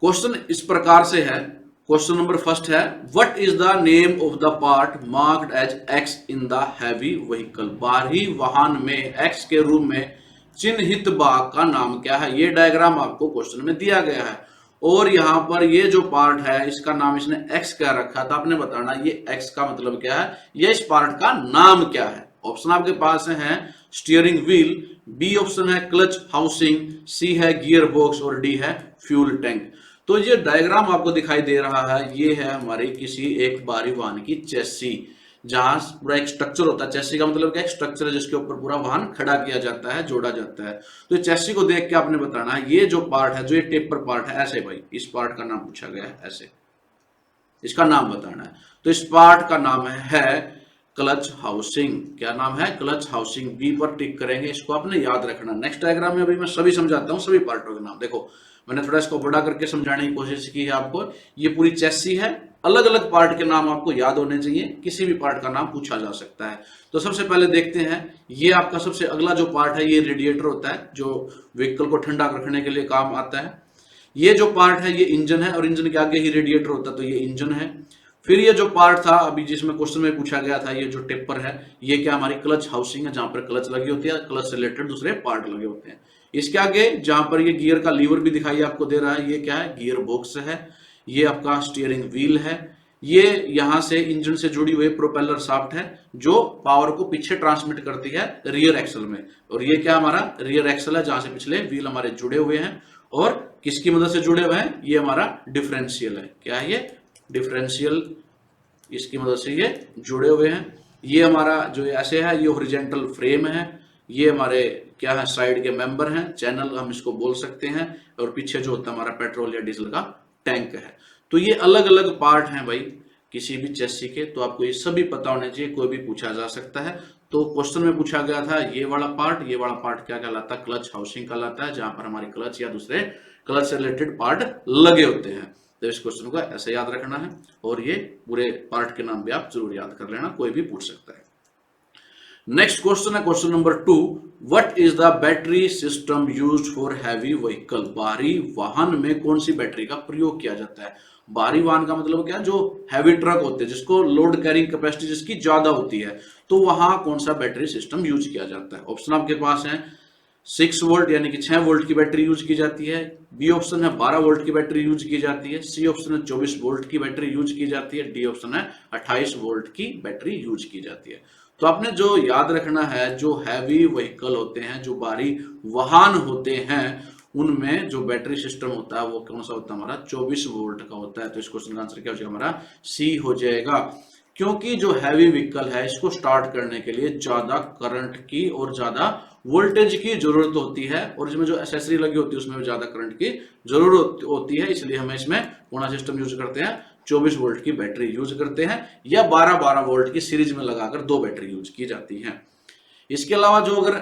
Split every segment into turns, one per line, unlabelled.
Question इस प्रकार से है। क्वेश्चन नंबर फर्स्ट है, what is the name of the part marked as X in the heavy vehicle. भारी वाहन में एक्स के रूप में चिन्हित भाग का नाम क्या है। ये डायग्राम आपको क्वेश्चन में दिया गया है और यहाँ पर ये जो पार्ट है इसका नाम इसने एक्स क्या रखा था, आपने बताना ये एक्स का मतलब क्या है, ये इस पार्ट का नाम क्या है। ऑप्शन आपके पास है स्टीयरिंग व्हील, बी ऑप्शन है क्लच हाउसिंग, सी है गियर बॉक्स और डी है फ्यूल टैंक। तो ये डायग्राम आपको दिखाई दे रहा है, ये है हमारी किसी एक भारी वाहन की चेसी, जहां पूरा एक स्ट्रक्चर होता है। चेसी का मतलब क्या है, स्ट्रक्चर है जिसके ऊपर पूरा वाहन खड़ा किया जाता है, जोड़ा जाता है। तो चेसी को देख के आपने बताना है ये जो पार्ट है, जो ये टेपर पार्ट है, ऐसे भाई इस पार्ट का नाम पूछा गया है, ऐसे इसका नाम बताना है। तो इस पार्ट का नाम है क्लच हाउसिंग। क्या नाम है, क्लच हाउसिंग। बी पर टिक करेंगे, इसको आपने याद रखना। नेक्स्ट डायग्राम में अभी मैं सभी समझाता हूं, सभी पार्टों के नाम। देखो मैंने थोड़ा इसको बड़ा करके समझाने की कोशिश की है आपको। ये पूरी चेसी है, अलग अलग पार्ट के नाम आपको याद होने चाहिए, किसी भी पार्ट का नाम पूछा जा सकता है। तो सबसे पहले देखते हैं, ये आपका सबसे अगला जो पार्ट है ये रेडिएटर होता है, जो व्हीकल को ठंडा रखने के लिए काम आता है। ये जो पार्ट है ये इंजन है और इंजन के आगे ही रेडिएटर होता है, तो ये इंजन है। फिर ये जो पार्ट था अभी जिसमें क्वेश्चन में पूछा गया था, ये जो टेपर है, ये क्या हमारी क्लच हाउसिंग है, जहां पर क्लच लगी होती है, क्लच से रिलेटेड दूसरे पार्ट लगे होते हैं। इसके आगे जहां पर ये गियर का लीवर भी दिखाई आपको दे रहा है, ये क्या है, गियर बॉक्स है। ये आपका स्टीयरिंग व्हील है। ये यहां से इंजन से जुड़ी हुई प्रोपेलर शाफ्ट है, जो पावर को पीछे ट्रांसमिट करती है रियर एक्सल में। और ये क्या हमारा रियर एक्सल है, जहां से पिछले व्हील हमारे जुड़े हुए हैं। और किसकी मदद से जुड़े हुए हैं, ये हमारा डिफरेंशियल है। क्या है ये, डिफरेंशियल, इसकी मदद से ये जुड़े हुए हैं। ये हमारा जो ऐसे है ये हॉरिजॉन्टल फ्रेम है। ये हमारे क्या है, साइड के मेंबर हैं, चैनल हम इसको बोल सकते हैं। और पीछे जो होता है हमारा पेट्रोल या डीजल का टैंक है। तो ये अलग अलग पार्ट हैं भाई किसी भी चेसी के, तो आपको ये सभी पता होने चाहिए, कोई भी पूछा जा सकता है। तो क्वेश्चन में पूछा गया था ये वाला पार्ट, ये वाला पार्ट क्या कहलाता है, क्लच हाउसिंग कहलाता है, जहां पर हमारी क्लच या दूसरे क्लच से रिलेटेड पार्ट लगे होते हैं। तो इस क्वेश्चन को ऐसे याद रखना है और ये पूरे पार्ट के नाम भी आप जरूर याद कर लेना, कोई भी पूछ सकता है। नेक्स्ट क्वेश्चन है question number 2, what is the battery system used for heavy vehicle. भारी वाहन में कौन सी बैटरी का प्रयोग किया जाता है। भारी वाहन का मतलब क्या, जो हैवी ट्रक होते हैं, जिसको लोड कैरिंग कैपेसिटी जिसकी ज्यादा होती है, तो वहां कौन सा बैटरी सिस्टम यूज किया जाता है। ऑप्शन आपके पास है 6 वोल्ट यानी कि 6 वोल्ट की बैटरी यूज की जाती है, बी ऑप्शन है 12 वोल्ट की बैटरी यूज की जाती है, सी ऑप्शन है 24 वोल्ट की बैटरी यूज की जाती है, डी ऑप्शन है 28 वोल्ट की बैटरी यूज की जाती है। तो आपने जो याद रखना है, जो हैवी व्हीकल होते हैं, जो भारी वाहन होते हैं, उनमें जो बैटरी सिस्टम होता है वो कौन सा होता है, हमारा 24 वोल्ट का होता है। तो इस क्वेश्चन का आंसर क्या हो जाएगा, हमारा सी हो जाएगा। क्योंकि जो हैवी व्हीकल है इसको स्टार्ट करने के लिए ज्यादा करंट की और ज्यादा वोल्टेज की जरूरत होती है, और इसमें जो एसेसरी लगी होती है उसमें भी ज्यादा करंट की जरूरत होती है। इसलिए हमें इसमें कौन सा सिस्टम यूज करते हैं, 24 वोल्ट की बैटरी यूज करते हैं, या 12-12 वोल्ट की सीरीज में लगाकर 2 बैटरी यूज की जाती है। इसके अलावा जो अगर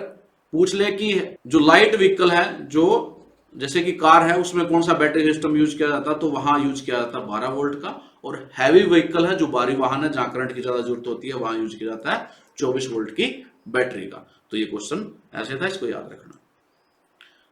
पूछ ले कि जो लाइट व्हीकल है, जो जैसे कि कार है, उसमें कौन सा बैटरी सिस्टम यूज किया जाता है, तो वहां यूज किया जाता है 12 वोल्ट का। और हैवी व्हीकल है, जो भारी वाहन है, जहां करंट की ज्यादा जरूरत होती है, वहां यूज किया जाता है 24 वोल्ट की बैटरी का। तो ये क्वेश्चन ऐसे था, इसको याद रखना।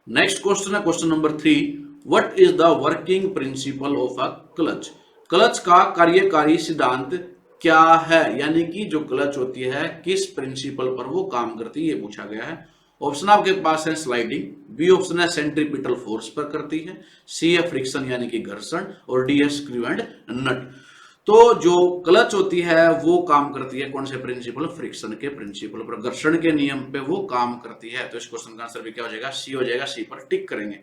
नेक्स्ट क्वेश्चन है question number 3, what is the working principle of a clutch. Clutch का कार्यकारी सिद्धांत क्या है, यानी कि जो क्लच होती है किस प्रिंसिपल पर वो काम करती है, ये पूछा गया है। ऑप्शन आपके पास है स्लाइडिंग, बी ऑप्शन है सेंट्रीपिटल फोर्स पर करती है, सी है फ्रिक्शन यानी कि घर्षण, और डी है स्क्रू एंड नट। तो जो क्लच होती है वो काम करती है कौन से प्रिंसिपल, फ्रिक्शन के प्रिंसिपल पर, घर्षण के नियम पे वो काम करती है। तो इस क्वेश्चन का आंसर भी क्या हो जाएगा, सी हो जाएगा। सी पर टिक करेंगे।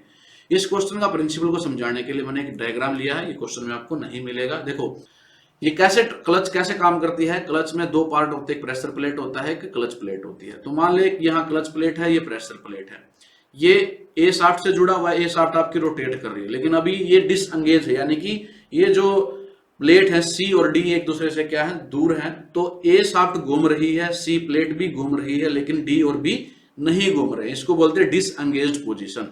इस क्वेश्चन का प्रिंसिपल को समझाने के लिए मैंने एक डायग्राम लिया है, ये क्वेश्चन में आपको नहीं मिलेगा। देखो ये कैसे क्लच कैसे काम करती है। क्लच में 2 पार्ट होते हैं, एक प्रेशर प्लेट होता है, एक क्लच प्लेट होती है। तो मान ले यहाँ क्लच प्लेट है, ये प्रेशर प्लेट है, ये ए शाफ्ट से जुड़ा हुआ है, ए शाफ्ट आपकी रोटेट कर रही है, लेकिन अभी ये डिसएंगेज है, यानी कि ये जो प्लेट है सी और डी एक दूसरे से क्या है, दूर है। तो ए शाफ्ट घूम रही है, सी प्लेट भी घूम रही है, लेकिन डी और बी नहीं घूम रहे हैं। इसको बोलते हैं डिसएंगेज्ड पोजीशन।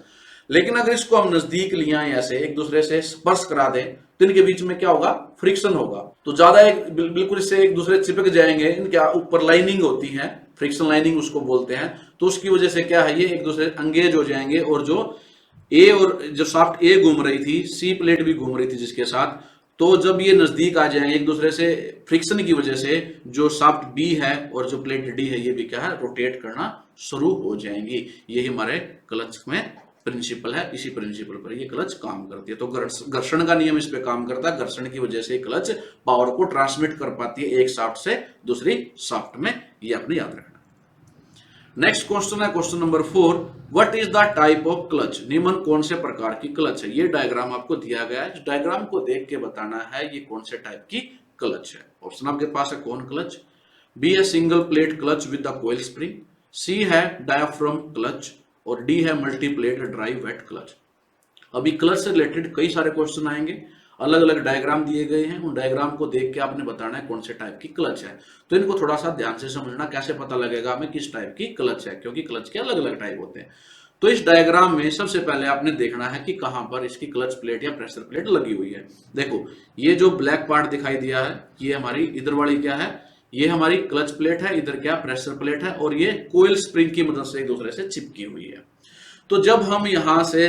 लेकिन अगर इसको हम नजदीक ले आए, ऐसे एक दूसरे से स्पर्श करा दें, तो इनके बीच में क्या होगा, फ्रिक्शन होगा। तो ज्यादा एक बिल्कुल इससे एक दूसरे चिपक जाएंगे, इनके ऊपर लाइनिंग होती है, फ्रिक्शन लाइनिंग उसको बोलते हैं। तो उसकी वजह से क्या है, ये एक दूसरे एंगेज हो जाएंगे और जो ए और जो शाफ्ट ए घूम रही थी, सी प्लेट भी घूम रही थी जिसके साथ, तो जब ये नजदीक आ जाएंगे एक दूसरे से, फ्रिक्शन की वजह से जो शाफ्ट बी है और जो प्लेट डी है ये भी क्या है, रोटेट करना शुरू हो जाएंगी। यही हमारे क्लच में प्रिंसिपल है, इसी प्रिंसिपल पर ये क्लच काम करती है। तो घर्षण का नियम इस पे काम करता है, घर्षण की वजह से क्लच पावर को ट्रांसमिट कर पाती है एक शाफ्ट से दूसरी शाफ्ट में, ये अपने याद रखना। नेक्स्ट क्वेश्चन है question number 4, what is the type of clutch, निम्न कौन से प्रकार की क्लच है। ये डायग्राम आपको दिया गया है, इस डायग्राम को देख के बताना है ये कौन से टाइप की क्लच है। ऑप्शन आपके पास है कौन क्लच, बी है single plate clutch with the coil spring, C है डायाफ्राम क्लच, और डी है multi plate dry wet clutch. अभी क्लच से रिलेटेड कई सारे क्वेश्चन आएंगे, अलग अलग डायग्राम दिए गए हैं, उन डायग्राम को देख के आपने बताना है कौन से टाइप की क्लच है। तो इनको थोड़ा सा ध्यान से समझना, कैसे पता लगेगा हमें किस टाइप की क्लच है, क्योंकि क्लच के अलग अलग टाइप होते हैं। तो इस डायग्राम में सबसे पहले आपने देखना है कि कहां पर इसकी क्लच प्लेट या प्रेशर प्लेट लगी हुई है। देखो ये जो ब्लैक पार्ट दिखाई दिया है, ये हमारी इधर वाली क्या है, ये हमारी क्लच प्लेट है, इधर क्या प्रेशर प्लेट है, और ये कोयल स्प्रिंग की मदद से एक दूसरे से चिपकी हुई है। तो जब हम यहां से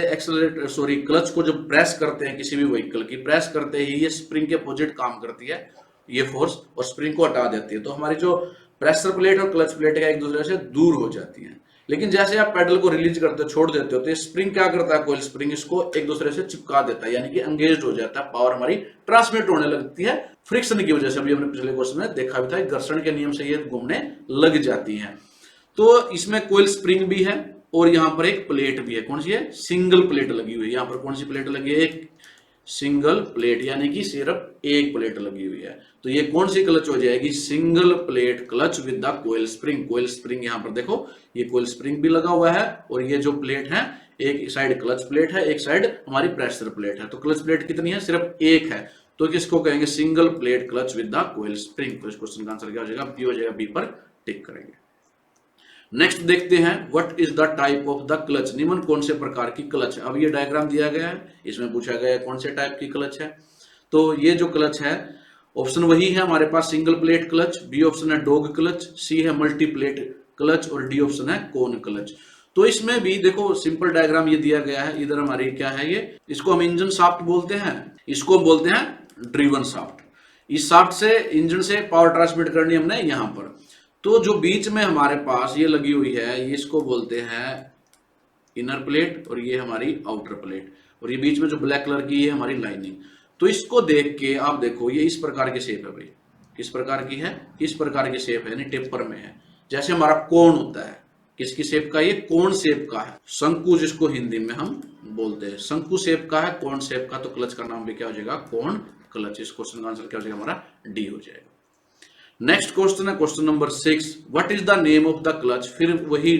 क्लच को जब प्रेस करते हैं किसी भी व्हीकल की, प्रेस करते ही ये स्प्रिंग के अपोजिट काम करती है ये फोर्स, और स्प्रिंग को हटा देती है। तो हमारी जो प्रेशर प्लेट और क्लच प्लेट है एक दूसरे से दूर हो जाती है। लेकिन जैसे आप पेडल को रिलीज करते हो, छोड़ देते हो, तो ये स्प्रिंग क्या करता है, कोयल स्प्रिंग इसको एक दूसरे से चिपका देता है, यानी कि एंगेज हो जाता है, पावर हमारी ट्रांसमिट होने लगती है फ्रिक्शन की वजह से। अभी हमने पिछले क्वेश्चन में देखा भी था, घर्षण के नियम से ये घूमने लग जाती है। तो इसमें कोयल स्प्रिंग भी है और यहां पर एक प्लेट भी है, कौन सी है, सिंगल प्लेट लगी हुई है। यहां पर कौन सी प्लेट लगी है, एक सिंगल प्लेट, यानी कि सिर्फ एक प्लेट लगी हुई है। तो ये कौन सी क्लच हो जाएगी, single plate clutch with the coil spring. Coil spring यहां पर देखो, ये कोयल स्प्रिंग भी लगा हुआ है, और ये जो प्लेट है, एक साइड क्लच प्लेट है, एक साइड हमारी प्रेशर प्लेट है। तो क्लच प्लेट कितनी है, सिर्फ एक है, तो किसको कहेंगे, single plate clutch with the coil spring. तो इस क्वेश्चन का आंसर क्या हो जाएगा, बी हो जाएगा, बी पर टिक करेंगे। नेक्स्ट देखते हैं, what is the type of the clutch, निम्न कौन से प्रकार की क्लच है। अब ये डायग्राम दिया गया है, इसमें पूछा गया है कौन से टाइप की क्लच है। तो ये जो क्लच है, ऑप्शन वही है हमारे पास, single plate clutch, B option है डॉग क्लच, सी है मल्टी प्लेट क्लच, और डी ऑप्शन है कोन क्लच। तो इसमें भी देखो सिंपल डायग्राम ये दिया गया है, इधर हमारी क्या है, ये इसको हम इंजन शाफ्ट बोलते हैं, इसको बोलते हैं ड्रिवन शाफ्ट। इस शाफ्ट से इंजन से पावर ट्रांसमिट करनी हमने यहां पर। तो जो बीच में हमारे पास ये लगी हुई है, ये इसको बोलते हैं इनर प्लेट, और ये हमारी आउटर प्लेट, और ये बीच में जो ब्लैक कलर की ये हमारी लाइनिंग। तो इसको देख के आप देखो, ये इस प्रकार की शेप है भाई, किस प्रकार की है, इस प्रकार की शेप है, यानी टेपर में है। जैसे हमारा कोण होता है, किसकी शेप का, ये कोण शेप का है, शंकु जिसको हिंदी में हम बोलते हैं, शंकु शेप का है, कोण शेप का। तो क्लच का नाम भी क्या हो जाएगा, कोण क्लच। इस क्वेश्चन का आंसर क्या हो जाएगा, हमारा डी हो जाएगा। नेक्स्ट क्वेश्चन है question number 6, what is the name of the clutch. फिर वही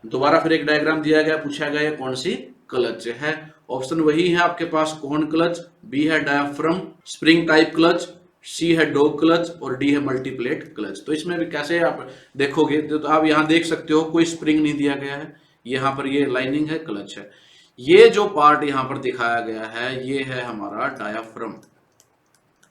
दोबारा फिर एक डायग्राम दिया गया, पूछा गया कौन सी क्लच है। ऑप्शन वही है आपके पास, कोन क्लच, बी है diaphragm spring type clutch, C है डॉग क्लच, और डी है मल्टीप्लेट क्लच। तो इसमें भी कैसे आप देखोगे, तो आप यहां देख सकते हो कोई स्प्रिंग नहीं दिया गया है, यहां पर ये लाइनिंग है, क्लच है। ये जो पार्ट यहां पर दिखाया गया है, ये है हमारा डायाफ्राम।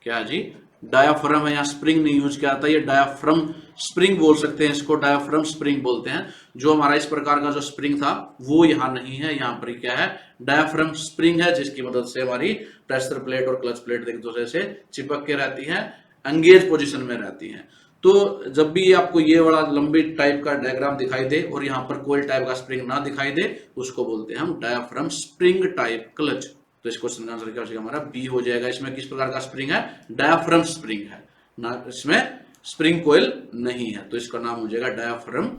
क्या जी, डायाफ्राम है, यहाँ स्प्रिंग नहीं यूज किया था, ये डायाफ्राम स्प्रिंग बोल सकते हैं इसको, डायाफ्राम स्प्रिंग बोलते हैं। जो हमारा इस प्रकार का जो स्प्रिंग था वो यहाँ नहीं है, यहाँ पर क्या है, डायाफ्राम स्प्रिंग है, जिसकी मदद से हमारी प्रेशर प्लेट और क्लच प्लेट एक दूसरे से चिपक के रहती है, एंगेज पोजीशन में रहती है। तो जब भी आपको ये वाला लंबी टाइप का डायग्राम दिखाई दे और यहाँ पर कोई टाइप का स्प्रिंग ना दिखाई दे, उसको बोलते हैं हम डायाफ्राम स्प्रिंग टाइप क्लच। तो इस क्वेश्चन का आंसर क्या हो जाएगा, हमारा बी हो जाएगा। इसमें किस प्रकार का स्प्रिंग है, डायाफ्राम स्प्रिंग है ना, इसमें स्प्रिंग कोयल नहीं है, तो इसका नाम हो जाएगा diaphragm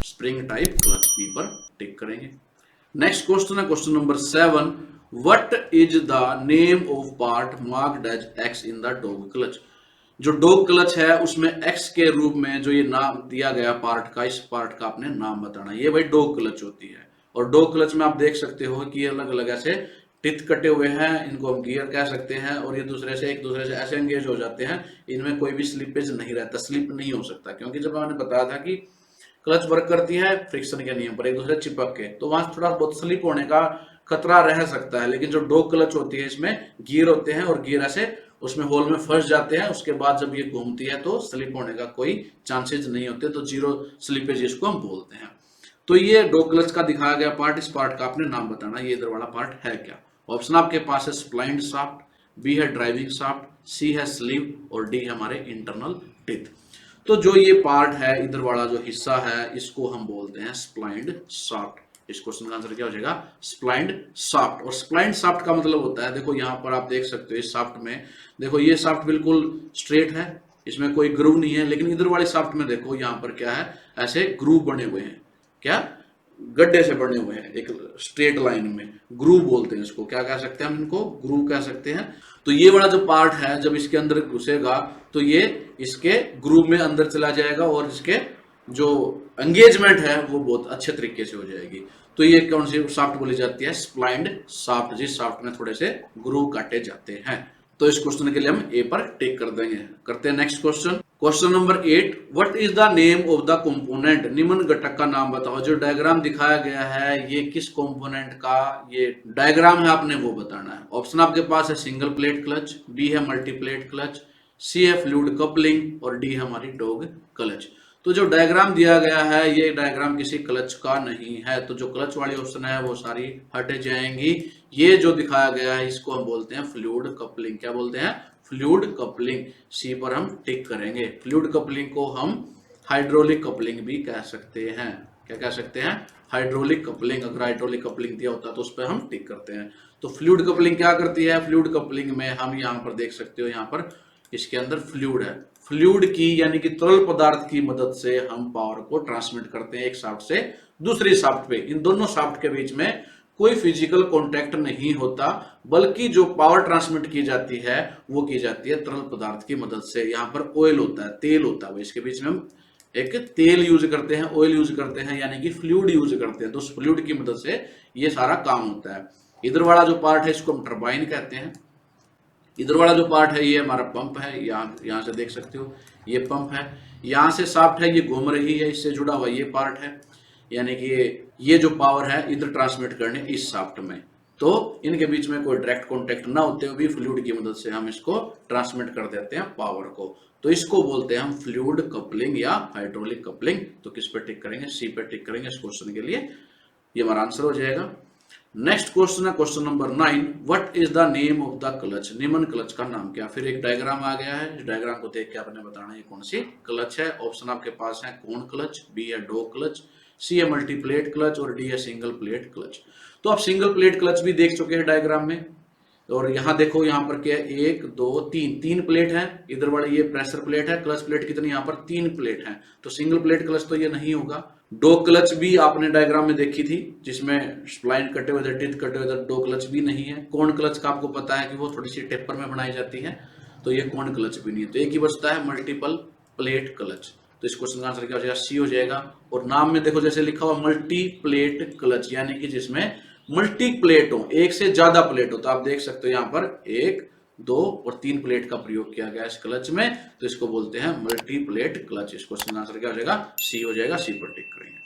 spring type clutch. B पर टिक करेंगे। नेक्स्ट क्वेश्चन है question number 7, what is the name of part marked as X in the dog clutch. जो डॉग क्लच है उसमें एक्स के रूप में जो ये नाम दिया गया पार्ट का, इस पार्ट का आपने नाम बताना। ये भाई डॉग क्लच होती है, और डॉग क्लच में आप देख सकते हो कि अलग अलग ऐसे टिथ कटे हुए हैं, इनको हम गियर कह सकते हैं, और ये दूसरे से एक दूसरे से ऐसे एंगेज हो जाते हैं, इनमें कोई भी स्लिपेज नहीं रहता, स्लिप नहीं हो सकता, क्योंकि जब मैंने बताया था कि क्लच वर्क करती है फ्रिक्शन के नियम पर, एक दूसरे चिपक के, तो वहां थोड़ा बहुत स्लिप होने का खतरा रह सकता है। लेकिन जो डॉग क्लच होती है इसमें गियर होते हैं और गियर ऐसे उसमें होल में फंस जाते हैं, उसके बाद जब ये घूमती है तो स्लिप होने का कोई चांसेस नहीं होते, तो जीरो स्लिपेज इसको हम बोलते हैं। तो ये डॉग क्लच का दिखाया गया पार्ट, इस पार्ट का आपने नाम बताना, ये इधर वाला पार्ट है क्या। ऑप्शन आपके पास है स्प्लाइंड शाफ्ट, बी है ड्राइविंग शाफ्ट, सी है स्लीव और डी है हमारे इंटरनल टिथ। तो जो ये पार्ट है इधर वाला जो हिस्सा है इसको हम बोलते हैं स्प्लाइंड शाफ्ट। इस क्वेश्चन का आंसर क्या हो जाएगा, स्प्लाइंड शाफ्ट। और स्प्लाइंड शाफ्ट का मतलब होता है, देखो यहाँ पर आप देख सकते हो इस शाफ्ट में, देखो ये शाफ्ट बिल्कुल स्ट्रेट है, इसमें कोई ग्रूव नहीं है, लेकिन इधर वाले शाफ्ट में देखो यहाँ पर क्या है, ऐसे ग्रूव बने हुए हैं, क्या गड्ढे से बने हुए हैं एक स्ट्रेट लाइन में, ग्रूव बोलते हैं इसको, क्या कह सकते हैं हम इनको, ग्रूव कह सकते हैं। तो ये वाला जो पार्ट है जब इसके अंदर घुसेगा तो ये इसके ग्रूव में अंदर चला जाएगा और इसके जो एंगेजमेंट है वो बहुत अच्छे तरीके से हो जाएगी। तो ये कौन सी शाफ्ट बोली जाती है, स्प्लाइंड शाफ्ट, जिस शाफ्ट में थोड़े से ग्रूव काटे जाते हैं। तो इस क्वेश्चन के लिए हम ए पर टिक कर देंगे। करते हैं next question. Question number 8, what is the name of the component, निम्न घटक का नाम बताओ। जो डायग्राम दिखाया गया है ये किस कंपोनेंट का ये डायग्राम है आपने वो बताना है। ऑप्शन आपके पास है सिंगल प्लेट क्लच, बी है मल्टी प्लेट क्लच, सी है फ्लूइड कपलिंग और डी है हमारी डॉग क्लच। तो जो डायग्राम दिया गया है ये डायग्राम किसी क्लच का नहीं है, तो जो क्लच वाली ऑप्शन है वो सारी हट जाएंगी। ये जो दिखाया गया है इसको हम बोलते हैं फ्लूइड कपलिंग। क्या बोलते हैं, फ्लूइड कपलिंग। सी पर हम टिक करेंगे। फ्लूइड कपलिंग को हम हाइड्रोलिक कपलिंग भी कह सकते हैं। क्या कह सकते हैं, हाइड्रोलिक कपलिंग। अगर हाइड्रोलिक कपलिंग दिया होता तो उस पर हम टिक करते हैं। तो फ्लूइड कपलिंग क्या करती है, फ्लूइड कपलिंग में हम यहाँ पर देख सकते हो, यहाँ पर इसके अंदर फ्लूइड है, फ्लूइड की यानी कि तरल पदार्थ की मदद से हम पावर को ट्रांसमिट करते हैं एक शाफ्ट से दूसरी शाफ्ट पे। इन दोनों शाफ्ट के बीच में कोई फिजिकल कांटेक्ट नहीं होता, बल्कि जो पावर ट्रांसमिट की जाती है वो की जाती है तरल पदार्थ की मदद से। यहाँ पर ऑयल होता है, तेल होता है, इसके बीच में हम एक तेल यूज करते हैं, ऑयल यूज करते हैं, यानी कि फ्लूइड यूज करते हैं। तो उस फ्लूइड की मदद से ये सारा काम होता है। इधर वाला जो पार्ट है इसको हम टरबाइन कहते हैं। इधर वाला जो पार्ट है ये हमारा पंप है, यहाँ से देख सकते हो ये पंप है। यहाँ से शाफ्ट है ये घूम रही है, इससे जुड़ा हुआ ये पार्ट है, यानी कि ये जो पावर है इधर ट्रांसमिट करने इस शाफ्ट में। तो इनके बीच में कोई डायरेक्ट कांटेक्ट ना होते हुए भी फ्लूइड की मदद से हम इसको ट्रांसमिट कर देते हैं पावर को। तो इसको बोलते हैं हम फ्लूइड कपलिंग या हाइड्रोलिक कपलिंग। तो किस पे टिक करेंगे, सी पे टिक करेंगे इस क्वेश्चन के लिए, ये हमारा आंसर हो जाएगा। नेक्स्ट क्वेश्चन है question number 9, what is the name of the clutch, निम्न क्लच का नाम क्या। फिर एक डायग्राम आ गया है, इस डायग्राम को देख के आपने बताना है कौन सी क्लच है। ऑप्शन आपके पास है कोन क्लच, बी है डॉग क्लच, सी है मल्टी प्लेट क्लच और डी है सिंगल प्लेट क्लच। तो आप सिंगल प्लेट क्लच भी देख चुके हैं डायग्राम में, और यहाँ देखो यहाँ पर क्या है, 1 2 3 तीन प्लेट है। इधर वाले ये प्रेशर प्लेट है, क्लच प्लेट कितनी, यहाँ पर 3 प्लेट है। तो सिंगल प्लेट क्लच तो ये नहीं होगा। डॉग क्लच भी आपने डायग्राम में देखी थी जिसमें स्प्लाइन कटे हुए थे, टिथ कटे हुए थे, डॉग क्लच भी नहीं है। कोन क्लच का आपको पता है कि वो थोड़ी सी टेपर में बनाई जाती है, तो ये कोन क्लच भी नहीं है। तो एक ही बचता है मल्टीपल प्लेट क्लच। तो इस क्वेश्चन का आंसर क्या हो जाएगा, सी हो जाएगा। और नाम में देखो जैसे लिखा हुआ मल्टी प्लेट क्लच, यानी कि जिसमें मल्टी प्लेट हो, एक से ज्यादा प्लेट हो। तो आप देख सकते हो यहाँ पर 1 2 और 3 प्लेट का प्रयोग किया गया इस क्लच में, तो इसको बोलते हैं मल्टी प्लेट क्लच। इस क्वेश्चन का आंसर क्या हो जाएगा, सी हो जाएगा। सी पर टिक करेंगे।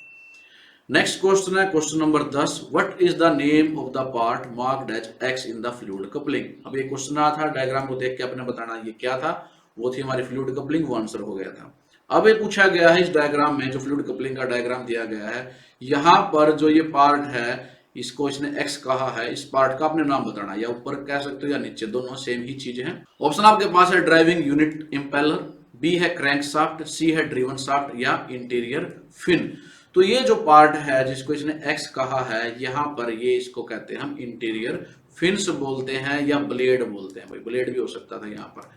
नेक्स्ट क्वेश्चन है question number 10, what is the name of the part marked as X in the fluid coupling. अब ये क्वेश्चन आया था, डायग्राम को देख के आपने बताना ये क्या था, वो थी हमारी फ्लूइड कपलिंग, वो आंसर हो गया था। अब ये पूछा गया है इस डायग्राम में, जो फ्लूइड कपलिंग का डायग्राम दिया गया है, यहाँ पर जो ये पार्ट है इसको इसने एक्स कहा है, इस पार्ट का आपने नाम बताना, या ऊपर कह सकते हो या नीचे, दोनों सेम ही चीजें हैं। ऑप्शन आपके पास है ड्राइविंग यूनिट इम्पेलर, बी है क्रैंक शाफ्ट, सी है ड्रिवन शाफ्ट या इंटीरियर फिन। तो ये जो पार्ट है जिसको इसने एक्स कहा है, यहाँ पर ये इसको कहते हैं हम इंटीरियर फिन्स बोलते हैं या ब्लेड बोलते हैं। भाई ब्लेड भी हो सकता था यहाँ पर।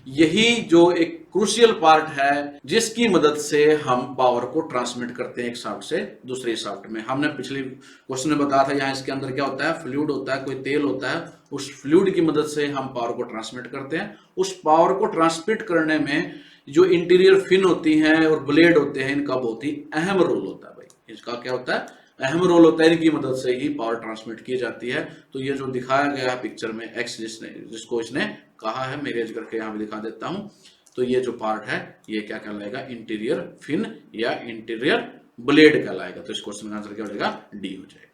यही जो एक क्रूशियल पार्ट है जिसकी मदद से हम पावर को ट्रांसमिट करते हैं एक शाफ्ट से दूसरे शाफ्ट में। हमने पिछले क्वेश्चन में बताया था, यहाँ इसके अंदर क्या होता है, फ्लूइड होता है, कोई तेल होता है, उस फ्लूइड की मदद से हम पावर को ट्रांसमिट करते हैं। उस पावर को ट्रांसमिट करने में जो इंटीरियर फिन होती हैं और ब्लेड होते हैं, इनका बहुत ही अहम रोल होता है। भाई इसका क्या होता है, अहम रोल होता है, इनकी मदद से ही पावर ट्रांसमिट की जाती है। तो ये जो दिखाया गया है पिक्चर में एक्स जिसको इसने कहा है, मैं इरेज करके यहाँ पे दिखा देता हूँ। तो ये जो पार्ट है ये क्या कहलाएगा, इंटीरियर फिन या इंटीरियर ब्लेड कहलाएगा। तो इस क्वेश्चन का आंसर क्या हो जाएगा, डी हो जाएगा।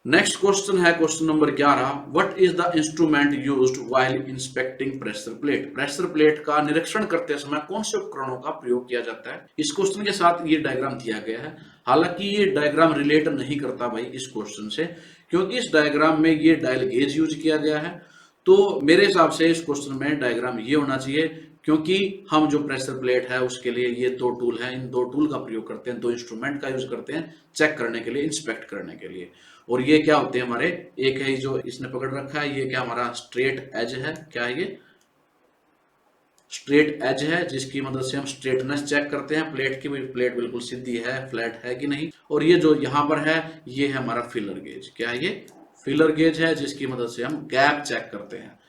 नेक्स्ट क्वेश्चन है question number 11, what is the instrument used while inspecting pressure plate. Pressure plate का निरीक्षण करते समय कौन से उपकरणों का प्रयोग किया जाता है। इस क्वेश्चन के साथ ये डायग्राम दिया गया है, हालांकि ये डायग्राम रिलेट नहीं करता भाई इस क्वेश्चन से, क्योंकि इस डायग्राम में ये डायल गेज यूज किया गया है। तो मेरे हिसाब से इस क्वेश्चन में डायग्राम ये होना चाहिए, क्योंकि हम जो प्रेशर प्लेट है उसके लिए ये दो टूल है, इन दो टूल का प्रयोग करते हैं, दो इंस्ट्रूमेंट का यूज करते हैं चेक करने के लिए, इंस्पेक्ट करने के लिए। और ये क्या होते हैं हमारे, एक है जो इसने पकड़ रखा है, ये क्या हमारा स्ट्रेट एज है, क्या है ये स्ट्रेट एज है, जिसकी मदद से हम स्ट्रेटनेस चेक करते हैं प्लेट की, प्लेट बिल्कुल सीधी है, फ्लैट है कि नहीं। और ये जो यहाँ पर है ये है हमारा फिलर गेज, क्या है ये फिलर गेज है, जिसकी मदद से हम गैप चेक करते हैं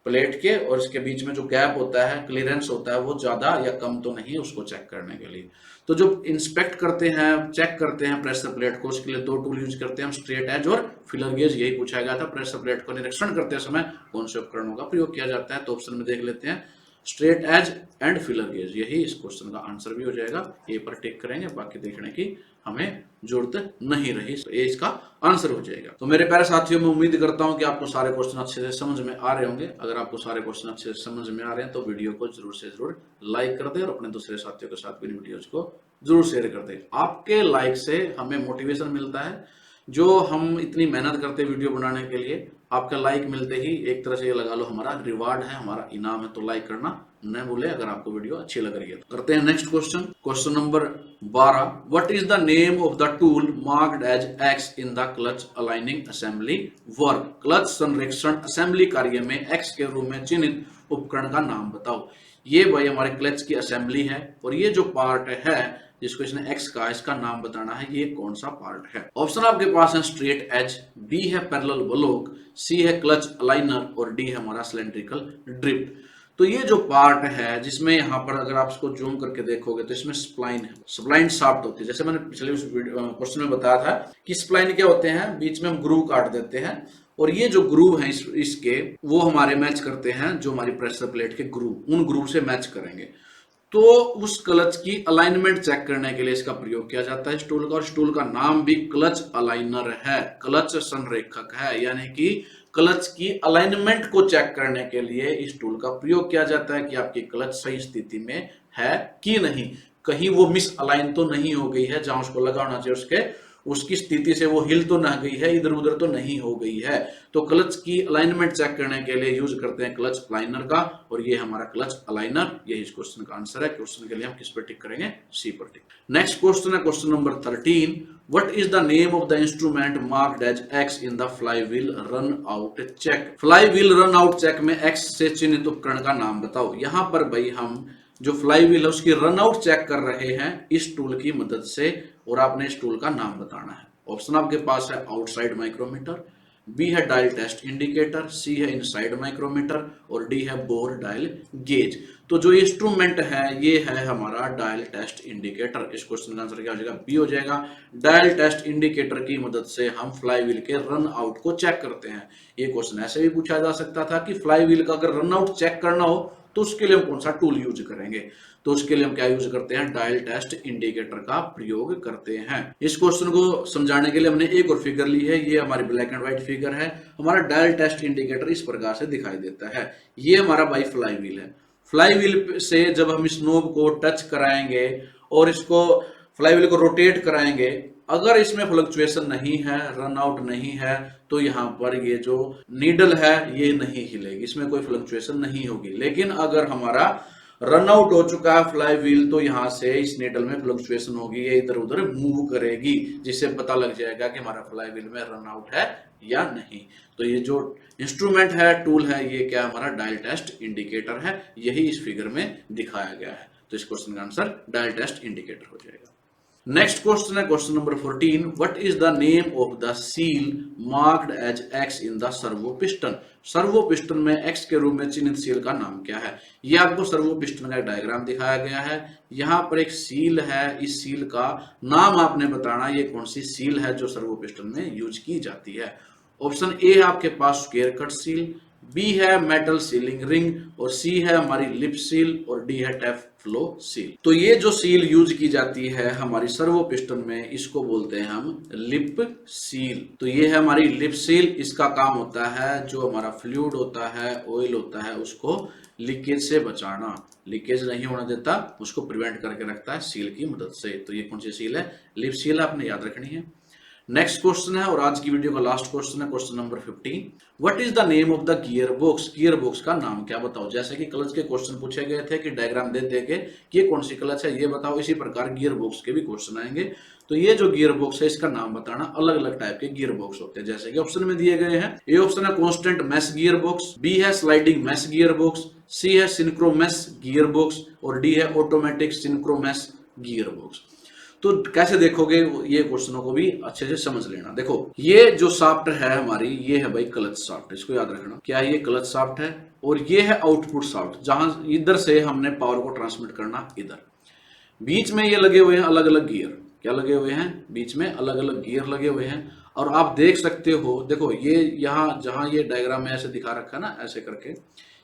प्लेट के, और इसके बीच में जो गैप होता है, क्लियरेंस होता है, वो ज्यादा या कम तो नहीं, उसको चेक करने के लिए। तो जो इंस्पेक्ट करते हैं, चेक करते हैं प्रेशर प्लेट को, उसके लिए दो टूल यूज करते हैं हम, स्ट्रेट एज और फिलर गेज। यही पूछा गया था, प्रेशर प्लेट को निरीक्षण करते समय कौन से उपकरणों का प्रयोग किया जाता है। तो ऑप्शन में देख लेते हैं straight edge and feeler gauge, यही इस क्वेश्चन का आंसर भी हो जाएगा। ए पर टिक करेंगे, बाकी देखने की हमें जरूरत नहीं रही, तो ये इसका आंसर हो जाएगा। तो मेरे प्यारे साथियों, मैं उम्मीद करता हूं कि आपको सारे क्वेश्चन अच्छे से समझ में आ रहे होंगे। अगर आपको सारे क्वेश्चन अच्छे से समझ में आ रहे हैं तो वीडियो को जरूर से जरूर लाइक कर दें और अपने दूसरे साथियों के साथ भी वीडियोज को जरूर शेयर कर दें। आपके लाइक से हमें मोटिवेशन मिलता है, जो हम इतनी मेहनत करते हैं वीडियो बनाने के लिए, आपका लाइक मिलते ही एक तरह से ये लगा लो हमारा रिवार्ड है, हमारा इनाम है। तो लाइक करना न भूले अगर आपको वीडियो अच्छी लग रही है। करते हैं next question, question number 12, what is the name of the tool marked as X in the clutch aligning assembly work. Clutch संरेखण असेंबली कार्य में एक्स के रूप में चिन्हित उपकरण का नाम बताओ। ये भाई हमारे क्लच की असेंबली है, और ये जो पार्ट है जिसको इसने एक्स का, इसका नाम बताना है, ये कौन सा पार्ट है। ऑप्शन आपके पास है स्ट्रेट एज, बी है पैरेलल ब्लॉक, सी है क्लच अलाइनर, और डी है हमारा सिलेंड्रिकल ड्रिफ्ट। तो ये जो पार्ट है, जिसमें यहाँ पर अगर आप इसको जूम करके देखोगे तो इसमें स्प्लाइन है, स्प्लाइन शाफ्ट होती है। जैसे मैंने पिछले उस क्वेश्चन में बताया था कि स्प्लाइन क्या होते हैं, बीच में हम ग्रूव काट देते हैं, और ये जो ग्रूव है इसके, वो हमारे मैच करते हैं जो हमारी प्रेशर प्लेट के ग्रूव, उन ग्रूव से मैच करेंगे। तो उस क्लच की अलाइनमेंट चेक करने के लिए इसका प्रयोग किया जाता है इस टूल का, और इस टूल का नाम भी क्लच अलाइनर है, क्लच संरेखक है, यानी कि क्लच की अलाइनमेंट को चेक करने के लिए इस टूल का प्रयोग किया जाता है कि आपकी क्लच सही स्थिति में है कि नहीं, कहीं वो मिस अलाइन तो नहीं हो गई है, जहां उसको लगाना चाहिए उसकी स्थिति से वो हिल तो ना गई है, इधर उधर तो नहीं हो गई है। तो क्लच की अलाइनमेंट चेक करने के लिए यूज करते हैं क्लच अलाइनर का, और ये हमारा क्लच अलाइनर, यही इस क्वेश्चन का आंसर है। क्वेश्चन के लिए हम किस पर टिक करेंगे, सी पर टिक। नेक्स्ट क्वेश्चन है question number 13, what is the name of the instrument marked as X in the flywheel run out check. Flywheel run out check में एक्स से चिन्हित उपकरण का नाम बताओ। यहां पर भाई हम जो फ्लाईव्हील है उसकी रन आउट चेक कर रहे हैं इस टूल की मदद से, और आपने इस टूल का नाम बताना है। ऑप्शन आपके पास है आउटसाइड माइक्रोमीटर, बी है डायल टेस्ट इंडिकेटर, सी है इनसाइड माइक्रोमीटर, और डी है बोर डायल गेज। तो जो इंस्ट्रूमेंट है ये है हमारा डायल टेस्ट इंडिकेटर। इस क्वेश्चन का आंसर क्या हो जाएगा, बी हो जाएगा। डायल टेस्ट इंडिकेटर की मदद से हम फ्लाईव्हील के रन आउट को चेक करते हैं। ये क्वेश्चन ऐसे भी पूछा जा सकता था कि फ्लाईव्हील का अगर रन आउट चेक करना हो तो उसके लिए हम कौन सा टूल यूज करेंगे, तो उसके लिए हम क्या यूज करते हैं, डायल टेस्ट इंडिकेटर का प्रयोग करते हैं। इस क्वेश्चन को समझाने के लिए हमने एक और फिगर ली है, ये हमारी ब्लैक एंड व्हाइट फिगर है। हमारा डायल टेस्ट इंडिकेटर इस प्रकार से दिखाई देता है। ये हमारा बाई फ्लाईव्हील है। फ्लाईव्हील से जब हम इस नोब को टच कराएंगे और इसको फ्लाईव्हील को रोटेट कराएंगे, अगर इसमें फ्लक्चुएशन नहीं है, रन आउट नहीं है, तो यहाँ पर ये जो नीडल है ये नहीं हिलेगी, इसमें कोई फ्लक्चुएशन नहीं होगी। लेकिन अगर हमारा रन आउट हो चुका है फ्लाईव्हील, तो यहाँ से इस नीडल में फ्लक्चुएशन होगी, ये इधर उधर मूव करेगी, जिससे पता लग जाएगा कि हमारा फ्लाईव्हील में रन आउट है या नहीं। तो ये जो इंस्ट्रूमेंट है, टूल है, ये क्या हमारा डायल टेस्ट इंडिकेटर है, यही इस फिगर में दिखाया गया है। तो इस क्वेश्चन का आंसर डायल टेस्ट इंडिकेटर हो जाएगा। नेक्स्ट क्वेश्चन है question number 14, what is the name of the seal marked as X in the servo piston. Servo piston में एक्स के रूप में चिन्हित सील का नाम क्या है। ये आपको सर्वो पिस्टन का एक डायग्राम दिखाया गया है। यहाँ पर एक सील है, इस सील का नाम आपने बताना, ये कौन सी सील है जो सर्वो पिस्टन में यूज की जाती है। ऑप्शन ए है आपके पास स्क्वायर कट सील, बी है मेटल सीलिंग रिंग और सी है हमारी लिप सील और डी है टैप फ्लो सील। तो ये जो सील यूज की जाती है हमारी सर्वो पिस्टन में, इसको बोलते हैं हम लिप सील। तो ये है हमारी लिप सील। इसका काम होता है जो हमारा फ्लूइड होता है, ऑयल होता है, उसको लीकेज से बचाना, लीकेज नहीं होने देता, उसको प्रिवेंट करके रखता है सील की मदद से। तो ये कौन सी सील है? लिप सील, आपने याद रखनी है। नेक्स्ट क्वेश्चन है और आज की वीडियो का लास्ट क्वेश्चन है, question number 15। What is the name of the gear box? Gear box का नाम क्या बताओ। जैसे कि क्लच के क्वेश्चन पूछे गए थे कि डायग्राम दे दे के ये कौन सी क्लच है ये बताओ, इसी प्रकार गियर बॉक्स के भी क्वेश्चन आएंगे। तो ये जो गियर बॉक्स है इसका नाम बताना। अलग अलग टाइप के गियर बॉक्स होते हैं जैसे कि ऑप्शन में दिए गए हैं। ए ऑप्शन है constant mesh gear box, B है sliding mesh gear box, C है सिंक्रो मैश गियर बॉक्स और डी है automatic synchro mesh gear box. तो कैसे देखोगे ये क्वेश्चनों को भी अच्छे से समझ लेना। देखो ये जो शाफ्ट है हमारी, ये है भाई क्लच शाफ्ट, इसको याद रखना। क्या ये क्लच शाफ्ट है? और ये है आउटपुट शाफ्ट, जहां इधर से हमने पावर को ट्रांसमिट करना इधर। बीच में ये लगे हुए हैं अलग अलग गियर। क्या लगे हुए हैं? बीच में अलग अलग गियर लगे हुए हैं। और आप देख सकते हो, देखो ये यहाँ जहां ये डायग्राम में ऐसे दिखा रखा है ना, ऐसे करके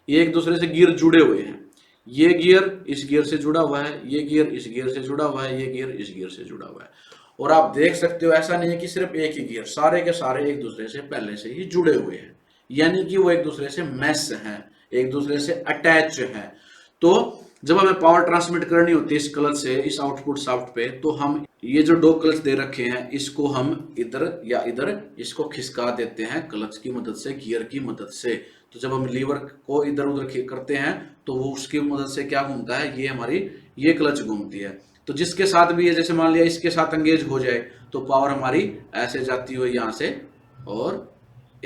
ये एक दूसरे से गियर जुड़े हुए हैं। ये गियर इस गियर से जुड़ा हुआ है, ये गियर इस गियर से जुड़ा हुआ है, ये गियर इस गियर से जुड़ा हुआ है। और आप देख सकते हो ऐसा नहीं है कि सिर्फ एक ही गियर, सारे के सारे एक दूसरे से पहले से ही जुड़े हुए हैं, यानी कि वो एक दूसरे से मैश हैं, एक दूसरे से अटैच हैं। तो जब हमें पावर ट्रांसमिट करनी होती है इस क्लच से इस आउटपुट शाफ्ट पे, तो हम ये जो दो क्लच दे रखे हैं इसको हम इधर या इधर इसको खिसका देते हैं क्लच की मदद से, गियर की मदद से। तो जब हम लीवर को इधर उधर करते हैं तो वो उसकी मदद से क्या घूमता है, ये हमारी ये क्लच घूमती है। तो जिसके साथ भी है, जैसे मान लिया इसके साथ एंगेज हो जाए तो पावर हमारी ऐसे जाती हुई यहाँ से और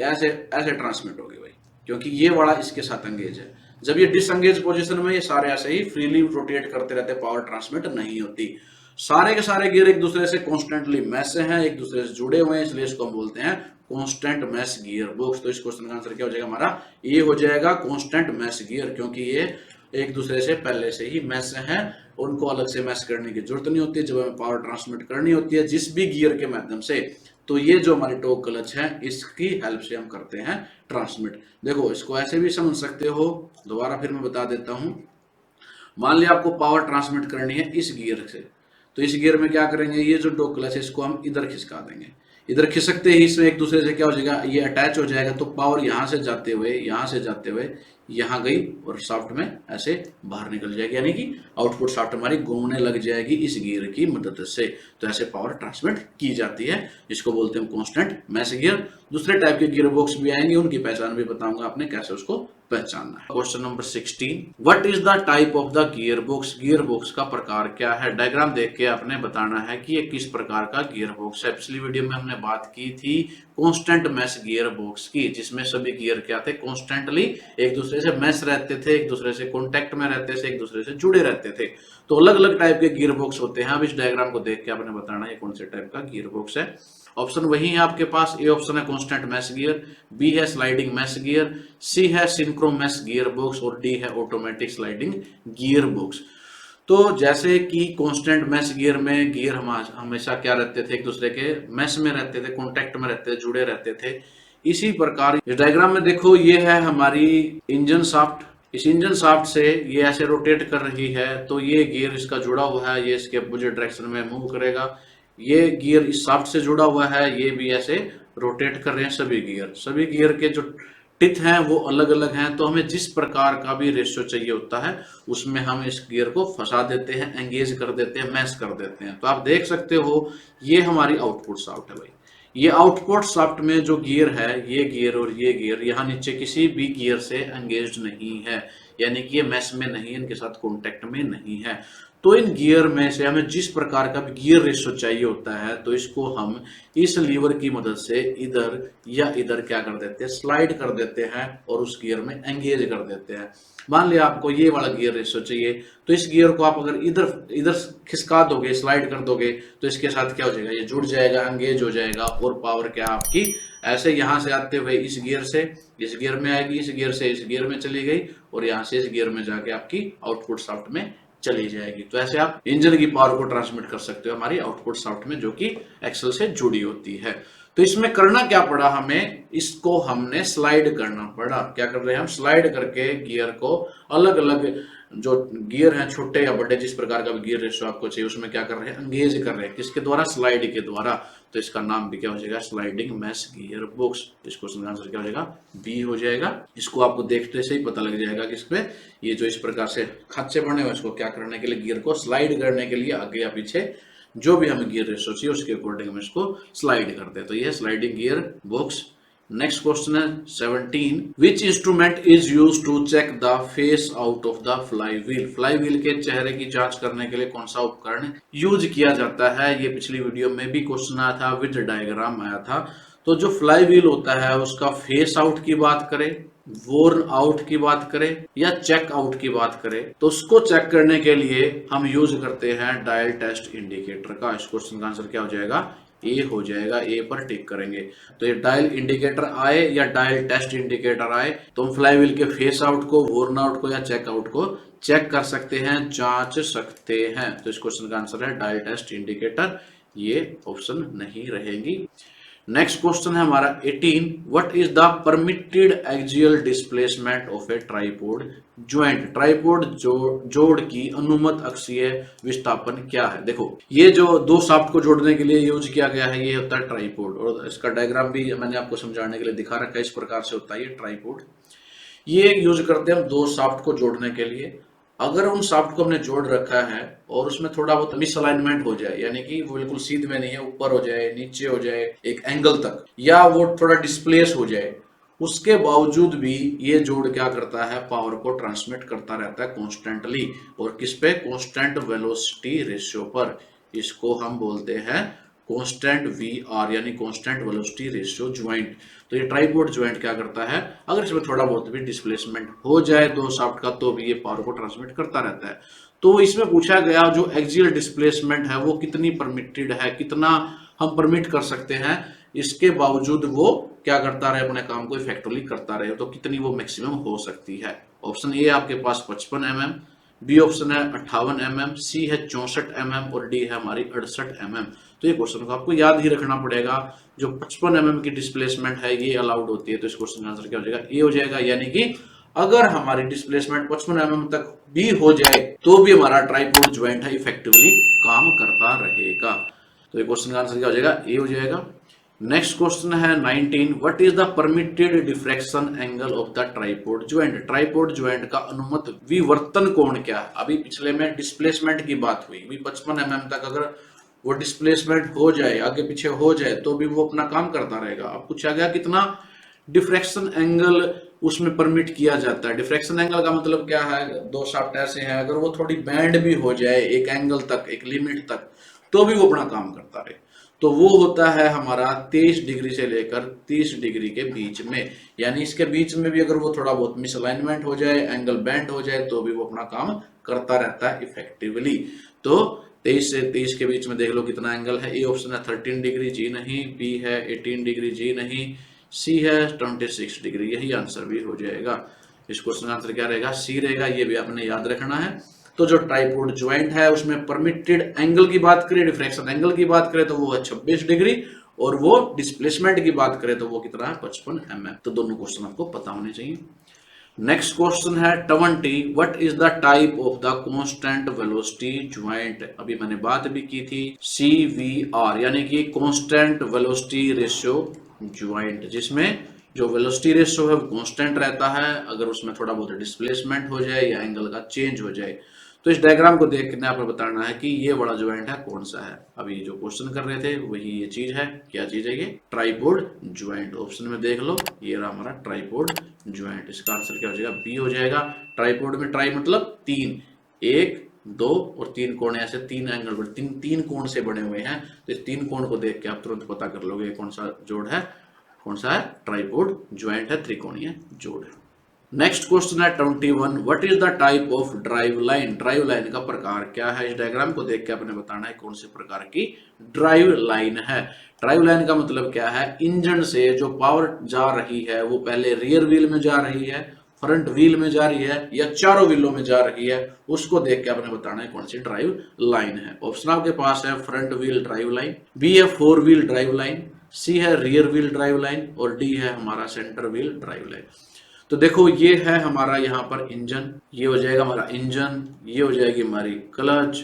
ऐसे ऐसे ट्रांसमिट होगी भाई, क्योंकि ये वाला इसके साथ एंगेज है। जब ये डिसएंगेज पोजीशन में ये सारे ऐसे ही फ्रीली रोटेट करते रहते, पावर ट्रांसमिट नहीं होती। सारे के सारे गियर एक दूसरे से कॉन्स्टेंटली मैश हैं, एक दूसरे से जुड़े हुए हैं, इसलिए इसको हम बोलते हैं कांस्टेंट मैश गियर बॉक्स। तो इस क्वेश्चन का आंसर क्या हो जाएगा हमारा? ये हो जाएगा कांस्टेंट मैश गियर, क्योंकि ये एक दूसरे से पहले से ही मैश हैं, उनको अलग से मैश करने की जरूरत नहीं होती है जब हमें पावर ट्रांसमिट करनी होती है जिस भी गियर के माध्यम से। तो ये जो हमारी टो क्लच है इसकी हेल्प से हम करते हैं ट्रांसमिट। देखो इसको ऐसे भी समझ सकते हो, दोबारा फिर मैं बता देता हूं। मान लिया आपको पावर ट्रांसमिट करनी है इस गियर से, तो इस गियर में क्या करेंगे, ये जो टो क्लच है इसको हम इधर खिसका देंगे। इधर खिसकते ही इसमें एक दूसरे से क्या हो जाएगा, ये अटैच हो जाएगा। तो पावर यहां से जाते हुए यहाँ गई और शाफ्ट में ऐसे बाहर निकल जाएगी, यानी कि आउटपुट शाफ्ट हमारी घूमने लग जाएगी इस गियर की मदद से। तो ऐसे पावर ट्रांसमिट की जाती है, जिसको बोलते हैं कांस्टेंट मैश गियर। दूसरे टाइप के गियर बॉक्स भी आएंगे, उनकी पहचान भी बताऊंगा आपने कैसे उसको पहचानना है। Question number 16, what is the type of the gear box? Gear box का प्रकार क्या है? डायग्राम देख के आपने बताना है कि ये किस प्रकार का गियर बॉक्स है। पिछली वीडियो में हमने बात की थी कांस्टेंट मैश गियर बॉक्स की, जिसमें सभी गियर क्या थे, कॉन्स्टेंटली एक दूसरे से मैश रहते थे, एक दूसरे से कॉन्टेक्ट में रहते थे, एक दूसरे से जुड़े रहते थे। तो अलग अलग टाइप के गियर बॉक्स होते हैं। अब इस डायग्राम को देख के आपने बताना है कौन से टाइप का गियर बॉक्स है। ऑप्शन वही है आपके पास। ए ऑप्शन है कांस्टेंट मैश गियर, बी है स्लाइडिंग मैश गियर, सी है सिंक्रो मैश गियर बॉक्स और डी है ऑटोमेटिक स्लाइडिंग गियर बॉक्स। तो जैसे कि कांस्टेंट मैश गियर में गियर हमेशा क्या रहते थे, एक दूसरे के मैश में रहते थे, कांटेक्ट में रहते थे, जुड़े रहते थे। इसी प्रकार इस डायग्राम में देखो, ये है हमारी इंजन शाफ्ट। इस इंजन शाफ्ट से ये ऐसे रोटेट कर रही है, तो ये गियर इसका जुड़ा हुआ है, ये इसके अपोजिट डायरेक्शन में मूव करेगा। ये गियर इस शाफ्ट से जुड़ा हुआ है, ये भी ऐसे रोटेट कर रहे हैं। सभी गियर के जो टिथ हैं वो अलग अलग हैं। तो हमें जिस प्रकार का भी रेशियो चाहिए होता है उसमें हम इस गियर को फंसा देते हैं, एंगेज कर देते हैं, मैश कर देते हैं। तो आप देख सकते हो ये हमारी आउटपुट शाफ्ट है भाई। ये आउटपुट शाफ्ट में जो गियर है, ये गियर और ये गियर यहाँ नीचे किसी भी गियर से एंगेज नहीं है, यानी कि ये मैश में नहीं, इनके साथ कॉन्टेक्ट में नहीं है। तो इन गियर में से हमें जिस प्रकार का भी गियर रेशियो चाहिए होता है, तो इसको हम इस लीवर की मदद से इधर या इधर क्या कर देते हैं, स्लाइड कर देते हैं और उस गियर में एंगेज कर देते हैं। मान लिया आपको ये वाला गियर रेशियो चाहिए, तो इस गियर को आप अगर इधर इधर खिसका दोगे, स्लाइड कर दोगे, तो इसके साथ क्या हो जाएगा, ये जुड़ जाएगा, एंगेज हो जाएगा। और पावर क्या आपकी ऐसे यहाँ से आते हुए इस गियर से इस गियर में आएगी, इस गियर से इस गियर में चली गई और यहाँ से इस गियर में जाके आपकी आउटपुट शाफ्ट में चली जाएगी। तो ऐसे आप इंजन की पावर को ट्रांसमिट कर सकते हो हमारी आउटपुट शाफ्ट में, जो कि एक्सल से जुड़ी होती है। तो इसमें करना क्या पड़ा हमें, इसको हमने स्लाइड करना पड़ा। क्या कर रहे हैं हम, स्लाइड करके गियर को अलग अलग जो गियर हैं छोटे या बड़े, जिस प्रकार का भी गियर रेशो आपको चाहिए, उसमें क्या कर रहे हैं, एंगेज कर रहे हैं। किसके द्वारा, स्लाइड के द्वारा। तो इसका नाम भी क्या हो जाएगा, स्लाइडिंग मैश गियर बॉक्स। इस क्वेश्चन का आंसर क्या हो जाएगा, बी हो जाएगा। इसको आपको देखते से ही पता लग जाएगा कि इसमें ये जो इस प्रकार से खांचे बने हुए, इसको क्या करने के लिए, गियर को स्लाइड करने के लिए आगे या पीछे जो भी हमें गियर रेशो चाहिए उसके अकॉर्डिंग हम इसको स्लाइड करते हैं। तो ये sliding gear box. Next question है 17, which instrument is use to check the face out of the fly wheel. Fly wheel के चेहरे की जांच करने के लिए कौन सा उपकरण यूज किया जाता है। ये पिछली वीडियो में भी क्वेश्चन आया था, विद डायग्राम आया था। तो जो फ्लाई व्हील होता है उसका फेस आउट की बात करें, वोर्न आउट की बात करें या चेक आउट की बात करें, तो उसको चेक करने के लिए हम यूज करते हैं डायल टेस्ट इंडिकेटर का। इस क्वेश्चन का आंसर क्या हो जाएगा, ए हो जाएगा। ए पर टिक करेंगे। तो ये डायल इंडिकेटर आए या डायल टेस्ट इंडिकेटर आए तो हम फ्लाई व्हील के फेस आउट को, वोर्न आउट को या चेक आउट को चेक कर सकते हैं, जांच सकते हैं। तो इस क्वेश्चन का आंसर है डायल टेस्ट इंडिकेटर, ये ऑप्शन नहीं रहेगी। नेक्स्ट क्वेश्चन है हमारा 18, what is the permitted axial displacement of A tripod joint. Tripod जोड़ की अनुमत अक्षीय विस्थापन क्या है। देखो ये जो दो शाफ्ट को जोड़ने के लिए यूज किया गया है, ये होता है ट्राइपॉड, और इसका डायग्राम भी मैंने आपको समझाने के लिए दिखा रखा है। इस प्रकार से होता है ये ट्राइपॉड। ये यूज करते हैं हम दो शाफ्ट को जोड़ने के लिए। अगर उन शाफ्ट को हमने जोड़ रखा है और उसमें थोड़ा बहुत मिसअलाइनमेंट हो जाए, यानी कि वो बिल्कुल सीध में नहीं है, ऊपर हो जाए, नीचे हो जाए एक एंगल तक, या वो थोड़ा डिस्प्लेस हो जाए, उसके बावजूद भी ये जोड़ क्या करता है, पावर को ट्रांसमिट करता रहता है कॉन्स्टेंटली। और किस पे, कॉन्स्टेंट वेलोसिटी रेशियो पर। इसको हम बोलते हैं कांस्टेंट VR यानी कांस्टेंट वेलोसिटी रेशियो ज्वाइंट। तो ये ट्राइपॉड ज्वाइंट क्या करता है, अगर इसमें थोड़ा बहुत भी डिस्प्लेसमेंट हो जाए दो शाफ्ट का, तो भी ये पावर को ट्रांसमिट करता रहता है। तो इसमें पूछा गया जो एक्सियल डिस्प्लेसमेंट है वो कितनी परमिटेड है, कितना हम परमिट कर सकते हैं, इसके बावजूद वो क्या करता रहे, अपने काम को इफेक्टिवली करता रहे, तो कितनी वो मैक्सिमम हो सकती है। ऑप्शन ए आपके पास 55 mm, बी ऑप्शन है 58 mm, सी है 64 mm और डी है हमारी 68 mm। तो ये क्वेश्चन को आपको याद ही रखना पड़ेगा। जो 55 mm की डिस्प्लेसमेंट है ये अलाउड होती है। तो इस क्वेश्चन का आंसर क्या हो जाएगा, ए हो जाएगा। यानी कि अगर हमारी डिस्प्लेसमेंट 55 mm तक भी हो जाए तो भी हमारा ट्राइपॉड ज्वाइंट है इफेक्टिवली काम करता रहेगा। तो ये क्वेश्चन का आंसर क्या हो जाएगा, ए हो जाएगा। नेक्स्ट क्वेश्चन है 19, what is the permitted diffraction angle of the tripod joint. Tripod joint का अनुमत विवर्तन कोण क्या है। अभी पिछले में डिस्प्लेसमेंट की बात हुई, 55 mm तक अगर वो डिस्प्लेसमेंट हो जाए, आगे पीछे हो जाए, तो भी वो अपना काम करता रहेगा। अब पूछा गया कितना डिफ्रैक्शन एंगल उसमें परमिट किया जाता है। डिफ्रैक्शन एंगल का मतलब क्या है, दो शाफ्ट ऐसे हैं, अगर वो थोड़ी बैंड भी हो जाए एक एंगल तक, एक लिमिट तक, तो भी वो अपना काम करता रहे। तो वो होता है हमारा 23 डिग्री से लेकर 30 डिग्री के बीच में। यानी इसके बीच में भी अगर वो थोड़ा बहुत मिसअलाइनमेंट हो जाए, एंगल बैंड हो जाए, तो भी वो अपना काम करता रहता है इफेक्टिवली। तो 23 से 30 के बीच में देख लो कितना एंगल है। ए ऑप्शन है 13 डिग्री, जी नहीं। बी है 18 डिग्री, जी नहीं। सी है 26 डिग्री, यही आंसर भी हो जाएगा। इस क्वेश्चन का आंसर क्या रहेगा, सी रहेगा। ये भी आपने याद रखना है। तो जो ट्राइपॉड ज्वाइंट है उसमें परमिटेड एंगल की बात करें, डिफ्रैक्शन एंगल की बात करें तो वो है 26 डिग्री, और वो डिस्प्लेसमेंट की बात करें तो वो कितना है, 55 mm। तो दोनों क्वेश्चन आपको पता होने चाहिए। नेक्स्ट क्वेश्चन है 20, what is the type of the constant velocity joint. अभी मैंने बात भी की थी, CVR यानी कि कांस्टेंट वेलोसिटी रेशियो ज्वाइंट, जिसमें जो वेलोसिटी रेशियो है वो कांस्टेंट रहता है, अगर उसमें थोड़ा बहुत डिस्प्लेसमेंट हो जाए या एंगल का चेंज हो जाए। तो इस डायग्राम को देख के आपको बताना है कि ये बड़ा ज्वाइंट है कौन सा है। अभी जो क्वेश्चन कर रहे थे वही ये चीज है। क्या चीज है ये, ट्राइपॉड ज्वाइंट। ऑप्शन में देख लो, ये रहा हमारा ट्राइपॉड ज्वाइंट। इसका आंसर क्या हो जाएगा, बी हो जाएगा। ट्राइपॉड में ट्राई मतलब 3, 1, 2 और 3 कोण, ऐसे 3 एंगल, तीन कोण से बने हुए हैं। तो इस 3 कोण को देख के आप तुरंत पता कर लोगे कौन सा जोड़ है, कौन सा है, ट्राइपॉड ज्वाइंट है, त्रिकोणीय जोड़ है। नेक्स्ट क्वेश्चन है 21, what is the type of drive line. Drive line का प्रकार क्या है। इस डायग्राम को देख के आपने बताना है कौन से प्रकार की ड्राइव लाइन है। ड्राइव लाइन का मतलब क्या है, इंजन से जो पावर जा रही है वो पहले रियर व्हील में जा रही है, फ्रंट व्हील में जा रही है या चारों व्हीलों में जा रही है, उसको देख के आपने बताना है कौन सी ड्राइव लाइन है। ऑप्शन आपके पास है front wheel drive line, B है 4 व्हील ड्राइव लाइन, सी है रियर व्हील ड्राइव लाइन और डी है हमारा सेंटर व्हील ड्राइव लाइन। तो देखो ये है हमारा यहाँ पर इंजन, ये हो जाएगा हमारा इंजन, ये हो जाएगी हमारी क्लच।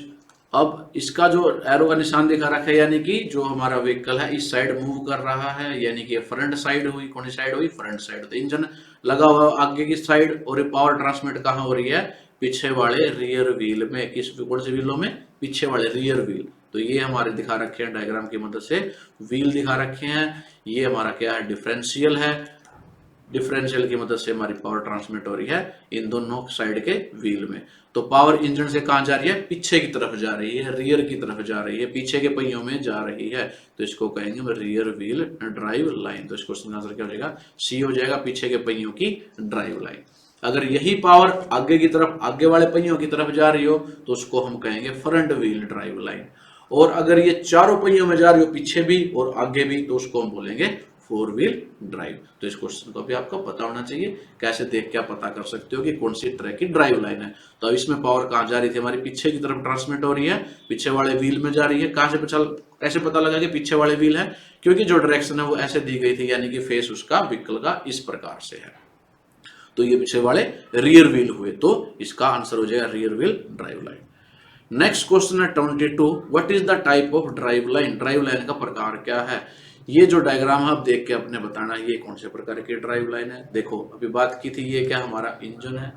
अब इसका जो एरो का निशान दिखा रखा है यानी कि जो हमारा व्हीकल है इस साइड मूव कर रहा है, यानी कि फ्रंट साइड हुई, कौन सी साइड हुई, फ्रंट साइड। तो इंजन लगा हुआ आगे की साइड और ये पावर ट्रांसमिट कहाँ हो रही है, पीछे वाले रियर व्हील में। किस कौन से व्हीलों में, पीछे वाले रियर व्हील। तो ये हमारे दिखा रखे हैं डायग्राम की मदद से, व्हील दिखा रखे हैं। ये हमारा क्या है, डिफरेंशियल है, डिफरेंशियल की मदद से हमारी पावर ट्रांसमिट हो रही है इन दोनों साइड के व्हील में। तो पावर इंजन से कहां जा रही है, पीछे की तरफ जा रही है, रियर की तरफ जा रही है, पीछे के पहियों में जा रही है। तो इसको कहेंगे रियर व्हील ड्राइव लाइन। तो इसको आंसर क्या हो जाएगा, सी हो जाएगा, पीछे के पहियों की ड्राइव लाइन। अगर यही पावर आगे की तरफ, आगे वाले पहियों की तरफ जा रही हो तो उसको हम कहेंगे फ्रंट व्हील ड्राइव लाइन। और अगर ये चारों पहियों में जा रही हो, पीछे भी और आगे भी, तो उसको हम बोलेंगे फोर व्हील ड्राइव। तो इस क्वेश्चन को भी आपको पता होना चाहिए, कैसे देख के आप पता कर सकते हो कि कौन सी तरह की ड्राइव लाइन है। तो अब इसमें पावर कहाँ जा रही थी, हमारी पीछे की तरफ ट्रांसमिट हो रही है, पीछे वाले व्हील में जा रही है। कहां से ऐसे पता लगा कि पीछे वाले व्हील है, क्योंकि जो डायरेक्शन है वो ऐसे दी गई थी, यानी कि फेस उसका व्हीकल का इस प्रकार से है। तो ये पीछे वाले रियर व्हील हुए, तो इसका आंसर हो जाएगा rear wheel drive line. Next question है 22, what is the type of drive line. Drive line का प्रकार क्या है। ये जो डायग्राम है आप देख के अपने बताना ये कौन से प्रकार की ड्राइव लाइन है। देखो अभी बात की थी, ये क्या हमारा इंजन है,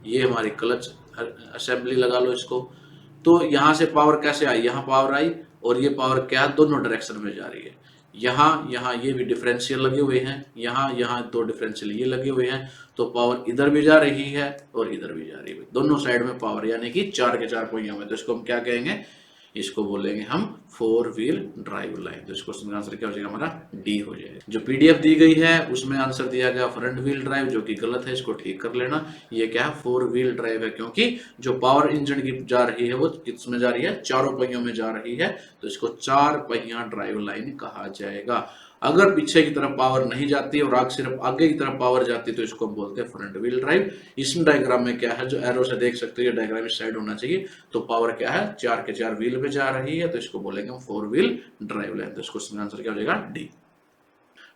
ये हमारी क्लच असेंबली लगा लो इसको। तो यहां से पावर कैसे आई, यहाँ पावर आई और ये पावर क्या है, दोनों डायरेक्शन में जा रही है। यहाँ ये भी डिफरेंशियल लगे हुए हैं, यहाँ दो डिफरेंशियल ये लगे हुए हैं। तो पावर इधर भी जा रही है और इधर भी जा रही है, दोनों साइड में पावर, यानी कि चार के चार पहियों में। तो इसको हम क्या कहेंगे, इसको बोलेंगे हम फोर व्हील ड्राइव लाइन। तो इस क्वेश्चन का आंसर क्या हो जाएगा, हमारा डी हो जाएगा। जो पीडीएफ दी गई है उसमें आंसर दिया गया फ्रंट व्हील ड्राइव, जो कि गलत है, इसको ठीक कर लेना। ये क्या है, फोर व्हील ड्राइव है, क्योंकि जो पावर इंजन की जा रही है वो किसमें जा रही है, चारों पहियों में जा रही है। तो इसको चार पहिया ड्राइव लाइन कहा जाएगा। अगर पीछे की तरफ पावर नहीं जाती और आग सिर्फ आगे की तरफ पावर जाती तो इसको हम बोलते हैं फ्रंट व्हील ड्राइव। इस डायग्राम में क्या है, जो एरो से देख सकते हो, ये डायग्राम इस साइड होना चाहिए। तो पावर क्या है, चार के चार व्हील पे जा रही है, तो इसको बोलेंगे हम फोर व्हील ड्राइव लाइन। तो इसको आंसर क्या हो जाएगा, डी।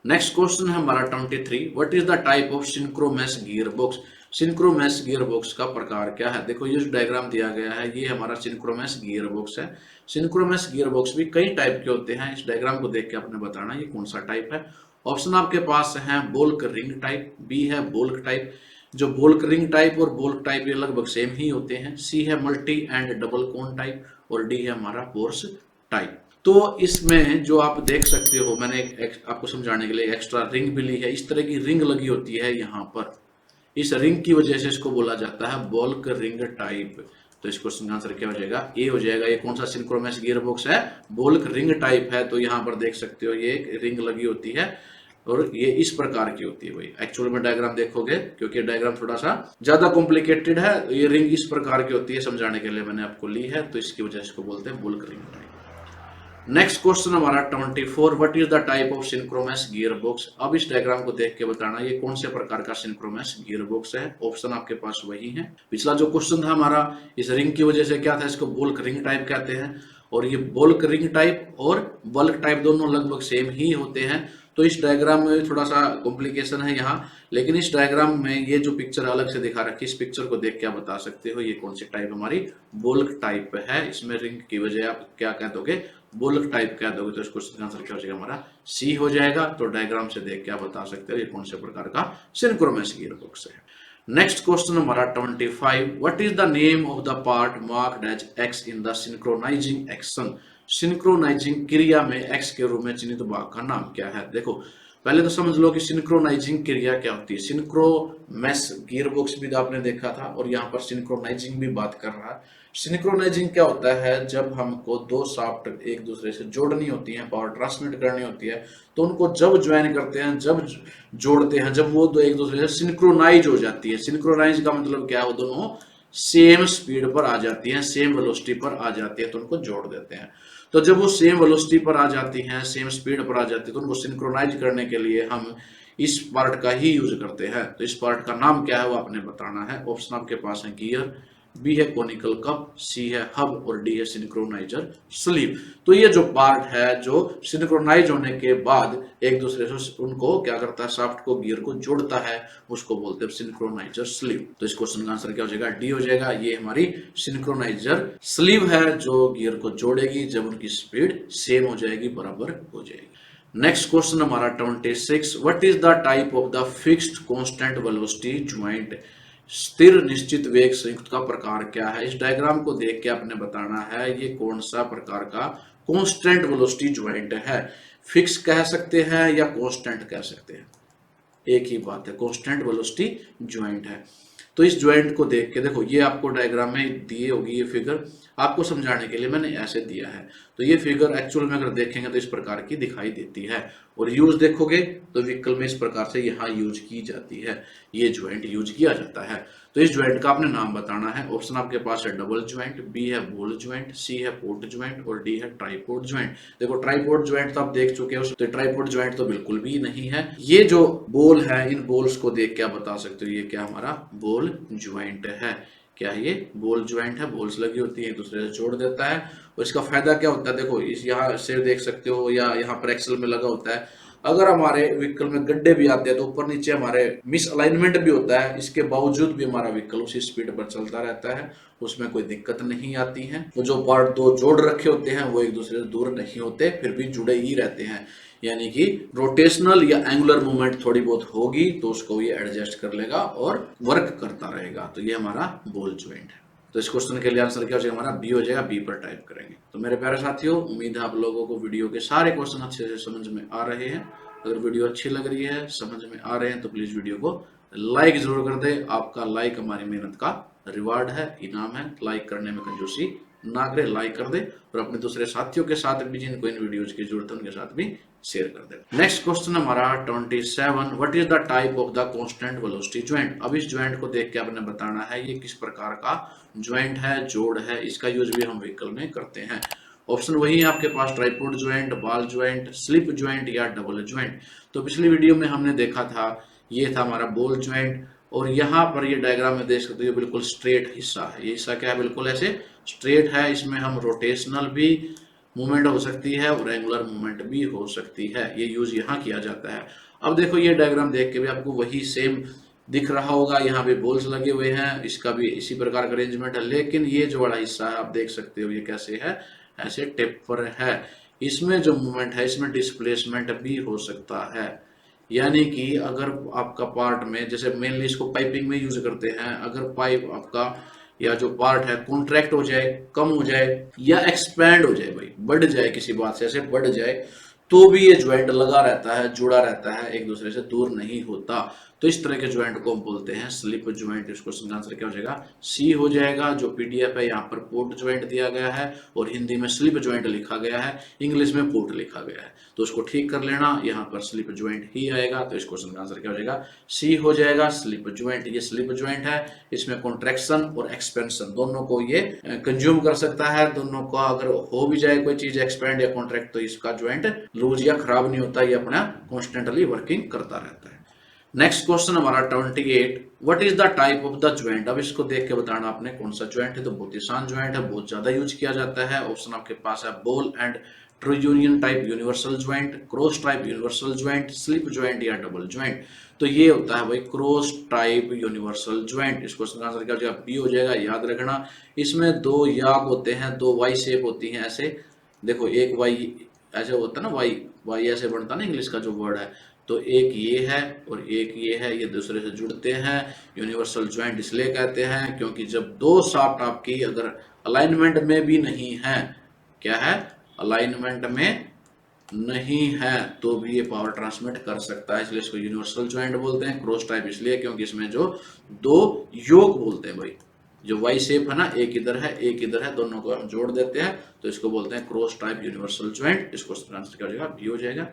नेक्स्ट क्वेश्चन है हमारा 23, what is the type of synchromesh gear box. Synchromesh gear box का प्रकार क्या है। देखो ये जो डायग्राम दिया गया है ये हमारा सिंक्रोमैस गियर बॉक्स है। सिंक्रोमैस गियर बॉक्स भी कई टाइप के होते हैं, इस डायग्राम को देख के आपने बताना ये कौन सा टाइप है। ऑप्शन आपके पास है बोल्क रिंग टाइप, बी है बोल्क टाइप। जो बोल्क रिंग टाइप और बोल्क टाइप ये लगभग सेम ही होते हैं। सी है multi and double cone type और डी है हमारा पोर्स टाइप। तो इसमें जो आप देख सकते हो, मैंने आपको समझाने के लिए एक्स्ट्रा रिंग भी ली है। इस तरह की रिंग लगी होती है यहाँ पर, इस रिंग की वजह से इसको बोला जाता है बल्क रिंग टाइप। तो इस क्वेश्चन का आंसर क्या हो जाएगा, ए हो जाएगा। ये कौन सा सिंक्रोमैस गियर बॉक्स है, बल्क रिंग टाइप है। तो यहाँ पर देख सकते हो ये एक रिंग लगी होती है और ये इस प्रकार की होती है। भाई एक्चुअल में डायग्राम देखोगे, क्योंकि डायग्राम थोड़ा सा ज्यादा कॉम्प्लिकेटेड है, ये रिंग इस प्रकार की होती है, समझाने के लिए मैंने आपको ली है। तो इसकी वजह से इसको बोलते हैं baulk ring type. Next question हमारा 24, what is the type of synchromesh gear box. अब इस डायग्राम को देख के बताना ये कौन से प्रकार का सिंक्रोमैस गियर बॉक्स है। ऑप्शन आपके पास वही है। पिछला जो क्वेश्चन था हमारा, इस रिंग की वजह से क्या था, इसको बल्क रिंग टाइप कहते हैं। और ये बल्क रिंग टाइप और बल्क टाइप दोनों लगभग सेम ही होते हैं। तो इस डायग्राम में थोड़ा सा कॉम्प्लिकेशन है यहाँ, लेकिन इस डायग्राम में ये जो पिक्चर अलग से दिखा रखी है, इस पिक्चर को देख के आप बता सकते हो ये कौन सी टाइप हमारी बल्क टाइप है। इसमें रिंग की वजह आप क्या कह दोगे, बल्क टाइप कह दोगे। तो इस क्वेश्चन का आंसर क्या हो जाएगा, हमारा सी हो जाएगा। तो डायग्राम से देख के आप बता सकते हो ये कौन से प्रकार का सिंक्रोमैस गियर बॉक्स है। नेक्स्ट क्वेश्चन हमारा 25, what is the name of the part marked as X in the synchronising action. Synchronising क्रिया में एक्स के रूप में चिन्हित भाग का नाम क्या है। देखो पहले तो समझ लो कि सिंक्रोनाइजिंग क्रिया क्या होती है। सिंक्रोमैस गियर बॉक्स भी आपने देखा था और यहाँ पर सिंक्रोनाइजिंग भी बात कर रहा है। सिंक्रोनाइजिंग क्या होता है, जब हमको दो शाफ्ट एक दूसरे से जोड़नी होती हैं, पावर ट्रांसमिट करनी होती है, तो उनको जब ज्वाइन करते हैं, जब जोड़ते हैं, जब वो दो एक दूसरे से सिंक्रोनाइज हो जाती है। सिंक्रोनाइज का मतलब क्या है, वो दोनों सेम स्पीड पर आ जाती हैं, सेम वेलोसिटी पर आ जाती है, तो उनको जोड़ देते हैं। तो जब वो सेम वेलोसिटी पर आ जाती हैं, सेम स्पीड पर आ जाती है, तो उनको सिंक्रोनाइज करने के लिए हम इस पार्ट का ही यूज करते हैं। तो इस पार्ट का नाम क्या है वो आपने बताना है। ऑप्शन आपके पास है गियर, बी है कोनिकल कप, सी है हब और डी है सिंक्रोनाइजर स्लीव। तो ये जो पार्ट है जो सिंक्रोनाइज होने के बाद एक दूसरे से उनको क्या करता है, शाफ्ट को गियर को जोड़ता है, उसको बोलते हैं सिंक्रोनाइजर स्लीव। तो इस क्वेश्चन का आंसर क्या हो जाएगा, डी हो जाएगा। ये हमारी सिंक्रोनाइजर स्लीव है जो गियर को जोड़ेगी जब उनकी स्पीड सेम हो जाएगी, बराबर हो जाएगी। नेक्स्ट क्वेश्चन हमारा 26, what is the type of the fixed constant velocity joint, स्थिर निश्चित वेग संयुक्त का प्रकार क्या है। इस डायग्राम को देख के आपने बताना है ये कौन सा प्रकार का कांस्टेंट वेलोसिटी ज्वाइंट है। फिक्स कह सकते हैं या कांस्टेंट कह सकते हैं, एक ही बात है, कांस्टेंट वेलोसिटी ज्वाइंट है। तो इस ज्वाइंट को देख के देखो, ये आपको डायग्राम में दिए होगी, ये फिगर आपको समझाने के लिए मैंने ऐसे दिया है। तो ये फिगर एक्चुअल में अगर देखेंगे तो इस प्रकार की दिखाई देती है, और यूज देखोगे तो व्हीकल में इस प्रकार से यहाँ यूज की जाती है, ये ज्वाइंट यूज किया जाता है। तो इस ज्वाइंट का आपने नाम बताना है। ऑप्शन आपके पास है डबल ज्वाइंट, बी है बॉल ज्वाइंट, सी है पोर्ट ज्वाइंट और डी है ट्राइपोड ज्वाइंट। देखो ट्राइपोड ज्वाइंट तो आप देख चुके हो, तो ट्राइपोड ज्वाइंट तो बिल्कुल भी नहीं है। ये जो बॉल है, इन बॉल्स को देख के आप बता सकते हो ये क्या हमारा बॉल ज्वाइंट है। क्या ये बॉल ज्वाइंट है, बॉल्स लगी होती है, एक दूसरे से जोड़ देता है। और इसका फायदा क्या होता है, देखो इस यहाँ से देख सकते हो, या यहाँ पर एक्सल में लगा होता है। अगर हमारे व्हीकल में गड्ढे भी आते हैं तो ऊपर नीचे हमारे मिस अलाइनमेंट भी होता है, इसके बावजूद भी हमारा व्हीकल उसी स्पीड पर चलता रहता है, उसमें कोई दिक्कत नहीं आती है। तो जो पार्ट दो जोड़ रखे होते हैं वो एक दूसरे से दूर नहीं होते, फिर भी जुड़े ही रहते हैं। यानी कि रोटेशनल या एंगुलर मूवमेंट थोड़ी बहुत होगी तो उसको ये एडजस्ट कर लेगा और वर्क करता रहेगा। तो ये हमारा बॉल ज्वाइंट है। तो इस क्वेश्चन के लिए आंसर क्या हो जाएगा हमारा, बी हो जाएगा। बी पर टाइप करेंगे। तो मेरे प्यारे साथियों, उम्मीद है आप लोगों को वीडियो के सारे क्वेश्चन अच्छे से समझ में आ रहे हैं। अगर वीडियो अच्छी लग रही है, समझ में आ रहे हैं, तो प्लीज वीडियो को लाइक जरूर कर दे। आपका लाइक हमारी मेहनत का रिवार्ड है, इनाम है। लाइक करने में कंजूसी ना करे, लाइक कर दे और अपने दूसरे साथियों के साथ भी जिनको इन वीडियोज की जरूरत है उनके साथ भी शेयर कर दे। नेक्स्ट क्वेश्चन हमारा 27, what is the type of the constant velocity joint. अब इस ज्वाइंट को देख के आपने बताना है ये किस प्रकार का ज्वाइंट है, जोड़ है। इसका यूज भी हम व्हीकल में करते हैं। ऑप्शन वही है आपके पास, tripod joint, ball joint, slip joint या डबल ज्वाइंट। तो पिछली वीडियो में हमने देखा था, ये था हमारा बॉल ज्वाइंट, और यहाँ पर ये डायग्राम में देख सकते हो बिल्कुल स्ट्रेट हिस्सा है। ये हिस्सा क्या है, बिल्कुल ऐसे स्ट्रेट है। इसमें हम रोटेशनल भी मूवमेंट हो सकती है और एंगुलर मूवमेंट भी हो सकती है, ये यूज यहाँ किया जाता है। अब देखो ये डायग्राम देख के भी आपको वही सेम दिख रहा होगा, यहाँ पे बॉल्स लगे हुए हैं, इसका भी इसी प्रकार का अरेंजमेंट है। लेकिन ये जो वाला हिस्सा है आप देख सकते हो ये कैसे है, ऐसे टेपर है। इसमें जो मूवमेंट है इसमें डिस्प्लेसमेंट भी हो सकता है। यानी कि अगर आपका पार्ट में, जैसे मेनली इसको पाइपिंग में यूज करते हैं, अगर पाइप आपका या जो पार्ट है कॉन्ट्रैक्ट हो जाए, कम हो जाए या एक्सपैंड हो जाए, भाई बढ़ जाए, किसी बात से ऐसे बढ़ जाए, तो भी ये ज्वाइंट लगा रहता है, जुड़ा रहता है, एक दूसरे से दूर नहीं होता। तो इस तरह के ज्वाइंट को हम बोलते हैं स्लिप ज्वाइंट। इस क्वेश्चन का आंसर क्या हो जाएगा, सी हो जाएगा। जो पीडीएफ है यहाँ पर पोर्ट ज्वाइंट दिया गया है और हिंदी में स्लिप ज्वाइंट लिखा गया है, इंग्लिश में पोर्ट लिखा गया है, तो उसको ठीक कर लेना, यहाँ पर स्लिप ज्वाइंट ही आएगा। तो इस क्वेश्चन का आंसर क्या हो जाएगा, सी हो जाएगा, स्लिप ज्वाइंट। ये स्लिप ज्वाइंट है, इसमें कॉन्ट्रैक्शन और एक्सपेंशन दोनों को ये कंज्यूम कर सकता है। दोनों को अगर हो भी जाए कोई चीज एक्सपेंड या कॉन्ट्रैक्ट, तो इसका ज्वाइंट लूज या खराब नहीं होता, ये अपना कॉन्स्टेंटली वर्किंग करता रहता है। नेक्स्ट क्वेश्चन हमारा 28, what is the type of the joint. अब इसको देख के बताना आपने कौन सा ज्वाइंट है। तो बहुत आसान ज्वाइंट है, बहुत ज्यादा यूज किया जाता है। ऑप्शन आपके पास है ball and true union type universal joint, cross type universal joint, slip joint या डबल ज्वाइंट। तो ये होता है भाई क्रॉस टाइप यूनिवर्सल ज्वाइंट। इस क्वेश्चन का आंसर क्या हो जाएगा, बी हो जाएगा। याद रखना इसमें दो याग होते हैं, दो वाई शेप होती हैं ऐसे, देखो एक वाई ऐसे होता है ना, वाई वाई ऐसे बनता है ना इंग्लिश का जो वर्ड है। तो एक ये है और एक ये है, ये दूसरे से जुड़ते हैं। यूनिवर्सल ज्वाइंट इसलिए कहते हैं क्योंकि जब दो शाफ्ट आपकी अगर अलाइनमेंट में भी नहीं है, क्या है, अलाइनमेंट में नहीं है, तो भी ये पावर ट्रांसमिट कर सकता है, इसलिए इसको यूनिवर्सल ज्वाइंट बोलते हैं। क्रॉस टाइप इसलिए क्योंकि इसमें जो दो योग बोलते हैं भाई, जो वाई शेप है ना, एक इधर है एक इधर है, दोनों को हम जोड़ देते हैं, तो इसको बोलते हैं क्रॉस टाइप यूनिवर्सल ज्वाइंट। इसको आंसर क्या हो जाएगा, बी हो जाएगा।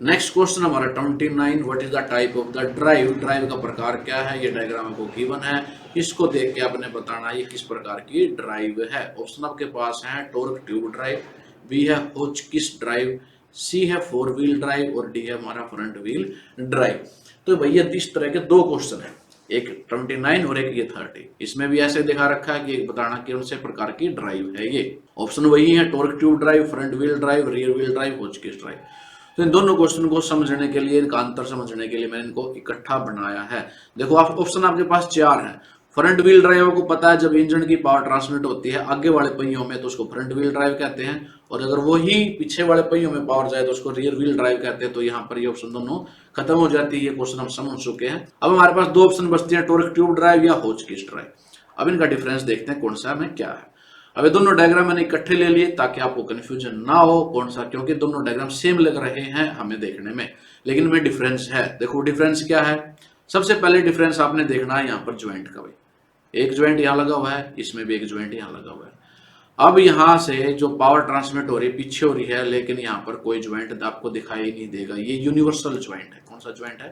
नेक्स्ट क्वेश्चन हमारा 29, what is the type of the drive. Drive का प्रकार क्या है, ये डायग्राम आपको गिवन है, इसको देख के आपने बताना ये किस प्रकार की ड्राइव है। ऑप्शन आपके पास है टॉर्क ट्यूब ड्राइव, बी है होचकिस ड्राइव, सी है फोर व्हील ड्राइव और डी है हमारा फ्रंट व्हील ड्राइव। तो भैया इस तरह के दो क्वेश्चन है, एक 29 और एक ये 30। इसमें भी ऐसे दिखा रखा है कि एक बताना कि कौन से प्रकार की ड्राइव है ये। ऑप्शन वही है, torque tube drive, front wheel drive, rear wheel drive, Hotchkiss drive. तो इन दोनों क्वेश्चन को समझने के लिए, इनका अंतर समझने के लिए मैंने इनको इकट्ठा बनाया है। देखो आप ऑप्शन आपके पास 4 है। फ्रंट व्हील ड्राइव को पता है, जब इंजन की पावर ट्रांसमिट होती है आगे वाले पहियों में तो उसको फ्रंट व्हील ड्राइव कहते हैं, और अगर वही पीछे वाले पहियों में पावर जाए तो उसको रियर व्हील ड्राइव कहते हैं। तो यहाँ पर ये ऑप्शन दोनों खत्म हो जाती है, ये क्वेश्चन हम समझ चुके हैं। अब हमारे पास 2 ऑप्शन बचते हैं, टॉर्क ट्यूब ड्राइव या होचकिस ड्राइव। अब इनका डिफरेंस देखते हैं कौन सा में क्या है। अब ये दोनों डायग्राम मैंने इकट्ठे ले लिए ताकि आपको कंफ्यूजन ना हो कौन सा, क्योंकि दोनों डायग्राम सेम लग रहे हैं हमें देखने में, लेकिन इनमें डिफरेंस है। देखो डिफरेंस क्या है। सबसे पहले डिफरेंस आपने देखना है यहाँ पर ज्वाइंट का। भाई एक ज्वाइंट यहाँ लगा हुआ है, इसमें भी एक ज्वाइंट यहाँ लगा हुआ है। अब यहाँ से जो पावर ट्रांसमिट हो रही है पीछे हो रही है, लेकिन यहाँ पर कोई ज्वाइंट आपको दिखाई नहीं देगा। ये यूनिवर्सल ज्वाइंट है। कौन सा ज्वाइंट है,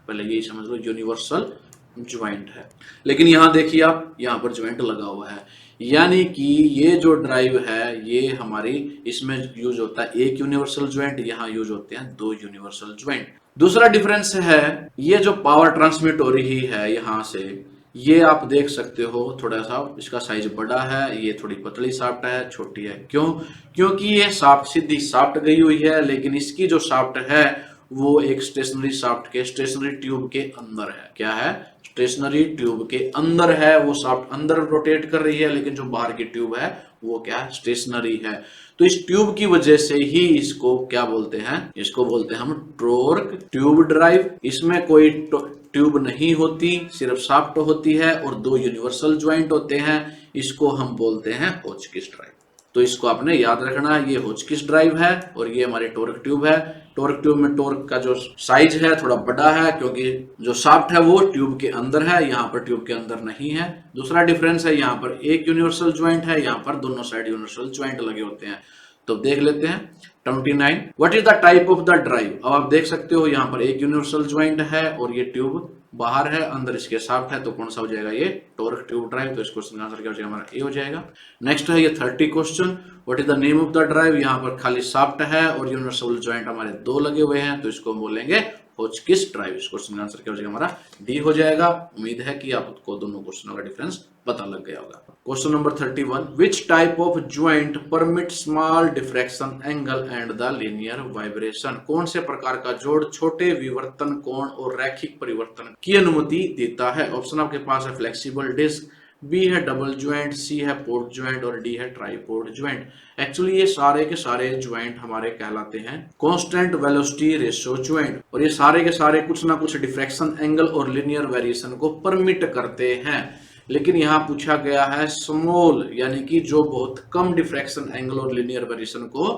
पहले यही समझ लो, यूनिवर्सल ज्वाइंट है। लेकिन यहाँ देखिए आप, यहाँ पर ज्वाइंट लगा हुआ है, यानी कि ये जो ड्राइव है ये हमारी, इसमें यूज होता है एक यूनिवर्सल ज्वाइंट, यहाँ यूज होते हैं 2 यूनिवर्सल ज्वाइंट। दूसरा डिफरेंस है, ये जो पावर ट्रांसमिट हो रही है यहाँ से, ये आप देख सकते हो थोड़ा सा इसका साइज बड़ा है, ये थोड़ी पतली शाफ्ट है, छोटी है। क्यों? क्योंकि ये शाफ्ट सीधी शाफ्ट गई हुई है, लेकिन इसकी जो शाफ्ट है वो एक स्टेशनरी शाफ्ट के, स्टेशनरी ट्यूब के अंदर है। क्या है? स्टेशनरी ट्यूब के अंदर है। वो शाफ्ट अंदर रोटेट कर रही है, लेकिन जो बाहर की ट्यूब है वो क्या है? स्टेशनरी है। तो इस ट्यूब की वजह से ही इसको क्या बोलते हैं? इसको बोलते हैं हम टॉर्क ट्यूब ड्राइव। इसमें कोई ट्यूब नहीं होती, सिर्फ शाफ्ट होती है और 2 यूनिवर्सल ज्वाइंट होते हैं। इसको हम बोलते हैं होचकिस ड्राइव। तो इसको आपने याद रखना है, ये होचकिस ड्राइव है और ये हमारी टॉर्क ट्यूब है। टॉर्क ट्यूब में टॉर्क का जो साइज है थोड़ा बड़ा है, क्योंकि जो शाफ्ट है वो ट्यूब के अंदर है, यहाँ पर ट्यूब के अंदर नहीं है। दूसरा डिफरेंस है, यहाँ पर एक यूनिवर्सल ज्वाइंट है, यहाँ पर दोनों साइड यूनिवर्सल ज्वाइंट लगे होते हैं। तो देख लेते हैं 29, what is the type of the drive. अब आप देख सकते हो यहाँ पर एक यूनिवर्सल ज्वाइंट है और ये ट्यूब बाहर है, अंदर इसके शाफ्ट है, तो कौन सा हो जाएगा? ये टॉर्क ट्यूब ड्राइव। तो इस क्वेश्चन का आंसर क्या हो जाएगा? हमारा ए हो जाएगा। नेक्स्ट है ये 30 question, what is the name of the drive. यहाँ पर खाली शाफ्ट है और यूनिवर्सल ज्वाइंट हमारे 2 लगे हुए हैं, तो इसको हम बोलेंगे होचकिस ड्राइव। इस क्वेश्चन का आंसर क्या हो जाएगा? हमारा डी हो जाएगा। उम्मीद है कि आपको दोनों क्वेश्चनों का डिफरेंस पता लग गया होगा। Question number 31, which type of joint permit small diffraction angle and the linear vibration. कौन से प्रकार का जोड़ छोटे विवर्तन कोण और रैखिक परिवर्तन की अनुमति देता है। ऑप्शन आपके पास है फ्लेक्सिबल डिस्क, बी है डबल ज्वाइंट, सी है पोर्ट ज्वाइंट और डी है ट्राइपोर्ट ज्वाइंट। एक्चुअली ये सारे के सारे ज्वाइंट हमारे कहलाते हैं कांस्टेंट वेलोसिटी रेशियो ज्वाइंट, और ये सारे के सारे कुछ ना कुछ डिफ्रैक्शन एंगल और लिनियर वेरिएशन को परमिट करते हैं। लेकिन यहाँ पूछा गया है स्मॉल, यानी कि जो बहुत कम डिफ्रैक्शन एंगल और लिनियर वेरिएशन को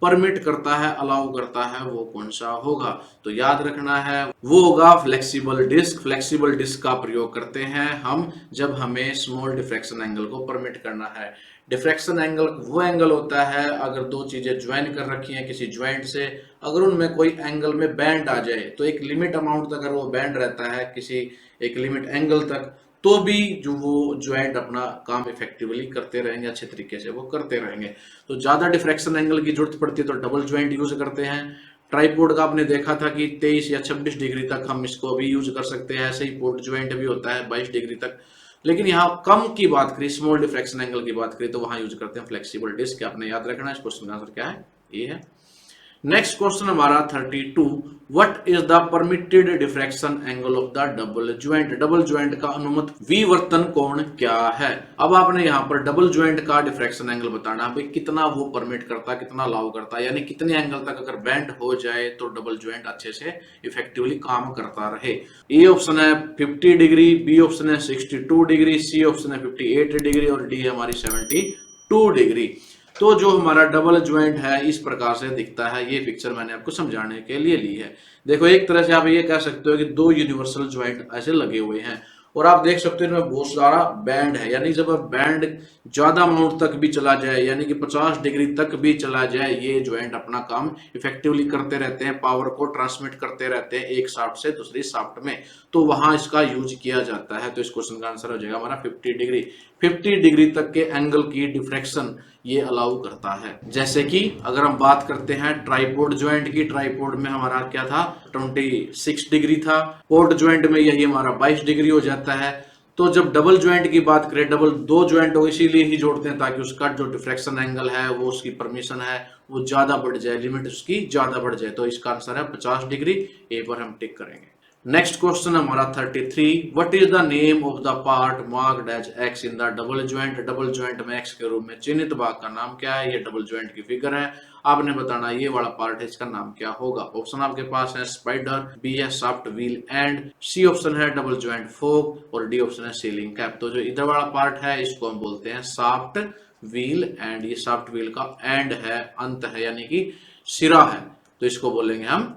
परमिट करता है, अलाउ करता है, वो कौन सा होगा। तो याद रखना है वो होगा फ्लेक्सिबल डिस्क। फ्लेक्सिबल डिस्क का प्रयोग करते हैं हम जब हमें स्मॉल डिफ्रैक्शन एंगल को परमिट करना है। डिफ्रैक्शन एंगल वो एंगल होता है अगर 2 चीजें ज्वाइन कर रखी हैं किसी ज्वाइंट से, अगर उनमें कोई एंगल में बैंड आ जाए, तो एक लिमिट अमाउंट तक अगर वो बैंड रहता है किसी एक लिमिट एंगल तक, तो भी जो वो ज्वाइंट अपना काम इफेक्टिवली करते रहेंगे, अच्छे तरीके से वो करते रहेंगे। तो ज्यादा डिफ्रैक्शन एंगल की जरूरत पड़ती है तो डबल ज्वाइंट यूज करते हैं। ट्राइपोड का आपने देखा था कि 23 या 26 डिग्री तक हम इसको अभी यूज कर सकते हैं, ऐसे ही पोर्ट ज्वाइंट भी होता है 22 डिग्री तक। लेकिन यहाँ कम की बात करें, स्मॉल डिफ्रैक्शन एंगल की बात करें, तो वहां यूज करते हैं फ्लेक्सिबल डिस्क। आपने याद रखना है। इस क्वेश्चन का आंसर क्या है? ये है। नेक्स्ट क्वेश्चन हमारा 32, what is the permitted diffraction angle of the double joint. Double joint का अनुमत विवर्तन कोण क्या है। अब आपने यहाँ पर डबल ज्वाइंट का डिफ्रैक्शन एंगल बताना है, कितना वो परमिट करता है, कितना अलाउ करता है, यानी कितने एंगल तक अगर बेंड हो जाए तो डबल ज्वाइंट अच्छे से इफेक्टिवली काम करता रहे। ए ऑप्शन है 50 डिग्री, बी ऑप्शन है 62 डिग्री, सी ऑप्शन है 58 डिग्री और डी है हमारी 72 डिग्री। तो जो हमारा डबल ज्वाइंट है इस प्रकार से दिखता है। ये पिक्चर मैंने आपको समझाने के लिए ली है। देखो एक तरह से आप ये कह सकते हो कि 2 यूनिवर्सल ज्वाइंट ऐसे लगे हुए हैं और आप देख सकते हो इनमें बहुत सारा बैंड है, यानी जब बैंड ज्यादा अमाउंट तक भी चला जाए, यानी कि 50 डिग्री तक भी चला जाए, ये ज्वाइंट अपना काम इफेक्टिवली करते रहते हैं, पावर को ट्रांसमिट करते रहते हैं एक शाफ्ट से दूसरी शाफ्ट में, तो वहां इसका यूज किया जाता है। तो इस क्वेश्चन का आंसर हो जाएगा हमारा 50 डिग्री। 50 डिग्री तक के एंगल की डिफ्रैक्शन ये अलाउ करता है। जैसे कि अगर हम बात करते हैं ट्राइपोड ज्वाइंट की, ट्राइपोड में हमारा क्या था 26 डिग्री था, पोर्ट ज्वाइंट में यही हमारा 22 डिग्री हो जाता रहता है। तो जब डबल ज्वाइंट की बात करें, डबल दो ज्वाइंट हो इसीलिए ही जोड़ते हैं ताकि उसका जो डिफ्रैक्शन एंगल है वो उसकी परमिशन है वो ज्यादा बढ़ जाए, लिमिट उसकी ज्यादा बढ़ जाए। तो इसका आंसर है 50 डिग्री, ए पर हम टिक करेंगे। नेक्स्ट क्वेश्चन हमारा 33, what is the name of the part marked as X in the double joint. Double joint में एक्स के रूप में चिन्हित भाग का नाम क्या है। ये डबल ज्वाइंट की फिगर है, आपने बताना ये वाला पार्ट है इसका नाम क्या होगा। ऑप्शन आपके पास है स्पाइडर, बी है soft wheel end, C option है डबल ज्वाइंट फोक और डी ऑप्शन है सीलिंग कैप। तो जो इधर वाला पार्ट है इसको हम बोलते हैं सॉफ्ट व्हील एंड, ये सॉफ्ट व्हील का एंड है, अंत है यानी कि सिरा है, तो इसको बोलेंगे हम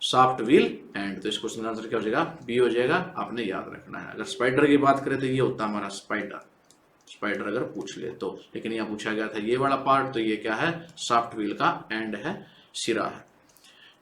सॉफ्ट व्हील एंड। तो इस क्वेश्चन का आंसर क्या हो जाएगा, बी हो जाएगा, आपने याद रखना है। अगर स्पाइडर की बात करें तो ये होता है हमारा स्पाइडर, स्पाइडर अगर पूछ ले तो, लेकिन यहाँ पूछा गया था ये वाला पार्ट, तो ये क्या है सॉफ्ट व्हील का एंड है, सिरा है।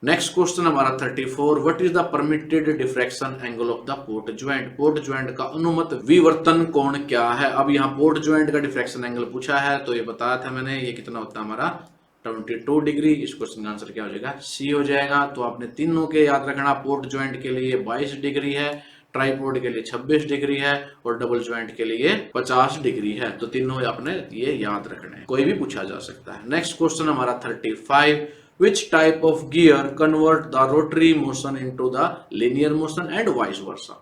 नेक्स्ट क्वेश्चन हमारा 34, what is the permitted diffraction angle of the port joint. Port joint का अनुमत विवर्तन कोण क्या है। अब यहाँ पोर्ट ज्वाइंट का डिफ्रैक्शन एंगल पूछा है, तो ये बताया था मैंने, ये कितना होता है हमारा 22 डिग्री। इस क्वेश्चन का आंसर क्या हो जाएगा, सी हो जाएगा। तो आपने तीनों के याद रखना, पोर्ट ज्वाइंट के लिए 22 डिग्री है, ट्राइपोड के लिए 26 डिग्री है और डबल ज्वाइंट के लिए 50 डिग्री है। तो तीनों आपने ये याद रखने हैं, कोई भी पूछा जा सकता है। नेक्स्ट क्वेश्चन हमारा 35, which type of gear convert the rotary motion into the linear motion and vice versa।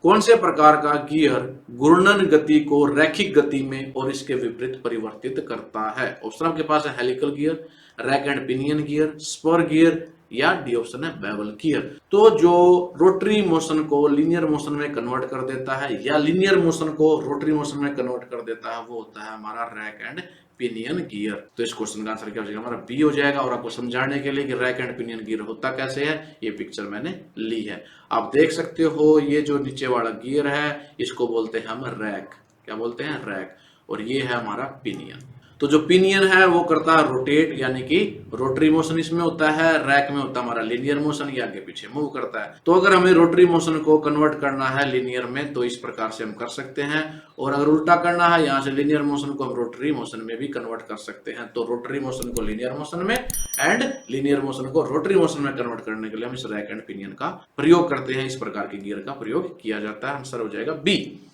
कौन से प्रकार का गियर घूर्णन गति को रैखिक गति में और इसके विपरीत परिवर्तित करता है। ऑप्शन आपके पास है helical gear, rack and pinion gear, spur gear या डी ऑप्शन है बेवल गियर। तो जो रोटरी मोशन को लीनियर मोशन में कन्वर्ट कर देता है या लीनियर मोशन को रोटरी मोशन में कन्वर्ट कर देता है वो होता है हमारा रैक एंड पिनियन गियर। तो इस क्वेश्चन का आंसर क्या हो जाएगा, हमारा बी हो जाएगा। और आपको समझाने के लिए कि रैक एंड पिनियन गियर होता कैसे है, ये पिक्चर मैंने ली है, आप देख सकते हो। ये जो नीचे वाला गियर है इसको बोलते हैं हम रैक, क्या बोलते हैं, रैक, और ये है हमारा पिनियन। तो जो पिनियन है वो करता है रोटेट यानी कि रोटरी मोशन इसमें होता है, रैक में होता है हमारा लिनियर मोशन, ये आगे पीछे मूव करता है। तो अगर हमें रोटरी मोशन को कन्वर्ट करना है लिनियर में तो इस प्रकार से हम कर सकते हैं, और अगर उल्टा करना है यहाँ से लिनियर मोशन को हम रोटरी मोशन में भी कन्वर्ट कर सकते हैं। तो रोटरी मोशन को लिनियर मोशन में एंड लिनियर मोशन को रोटरी मोशन में कन्वर्ट करने के लिए हम इस रैक एंड पिनियन का प्रयोग करते हैं, इस प्रकार के गियर का प्रयोग किया जाता है। आंसर हो जाएगा बी।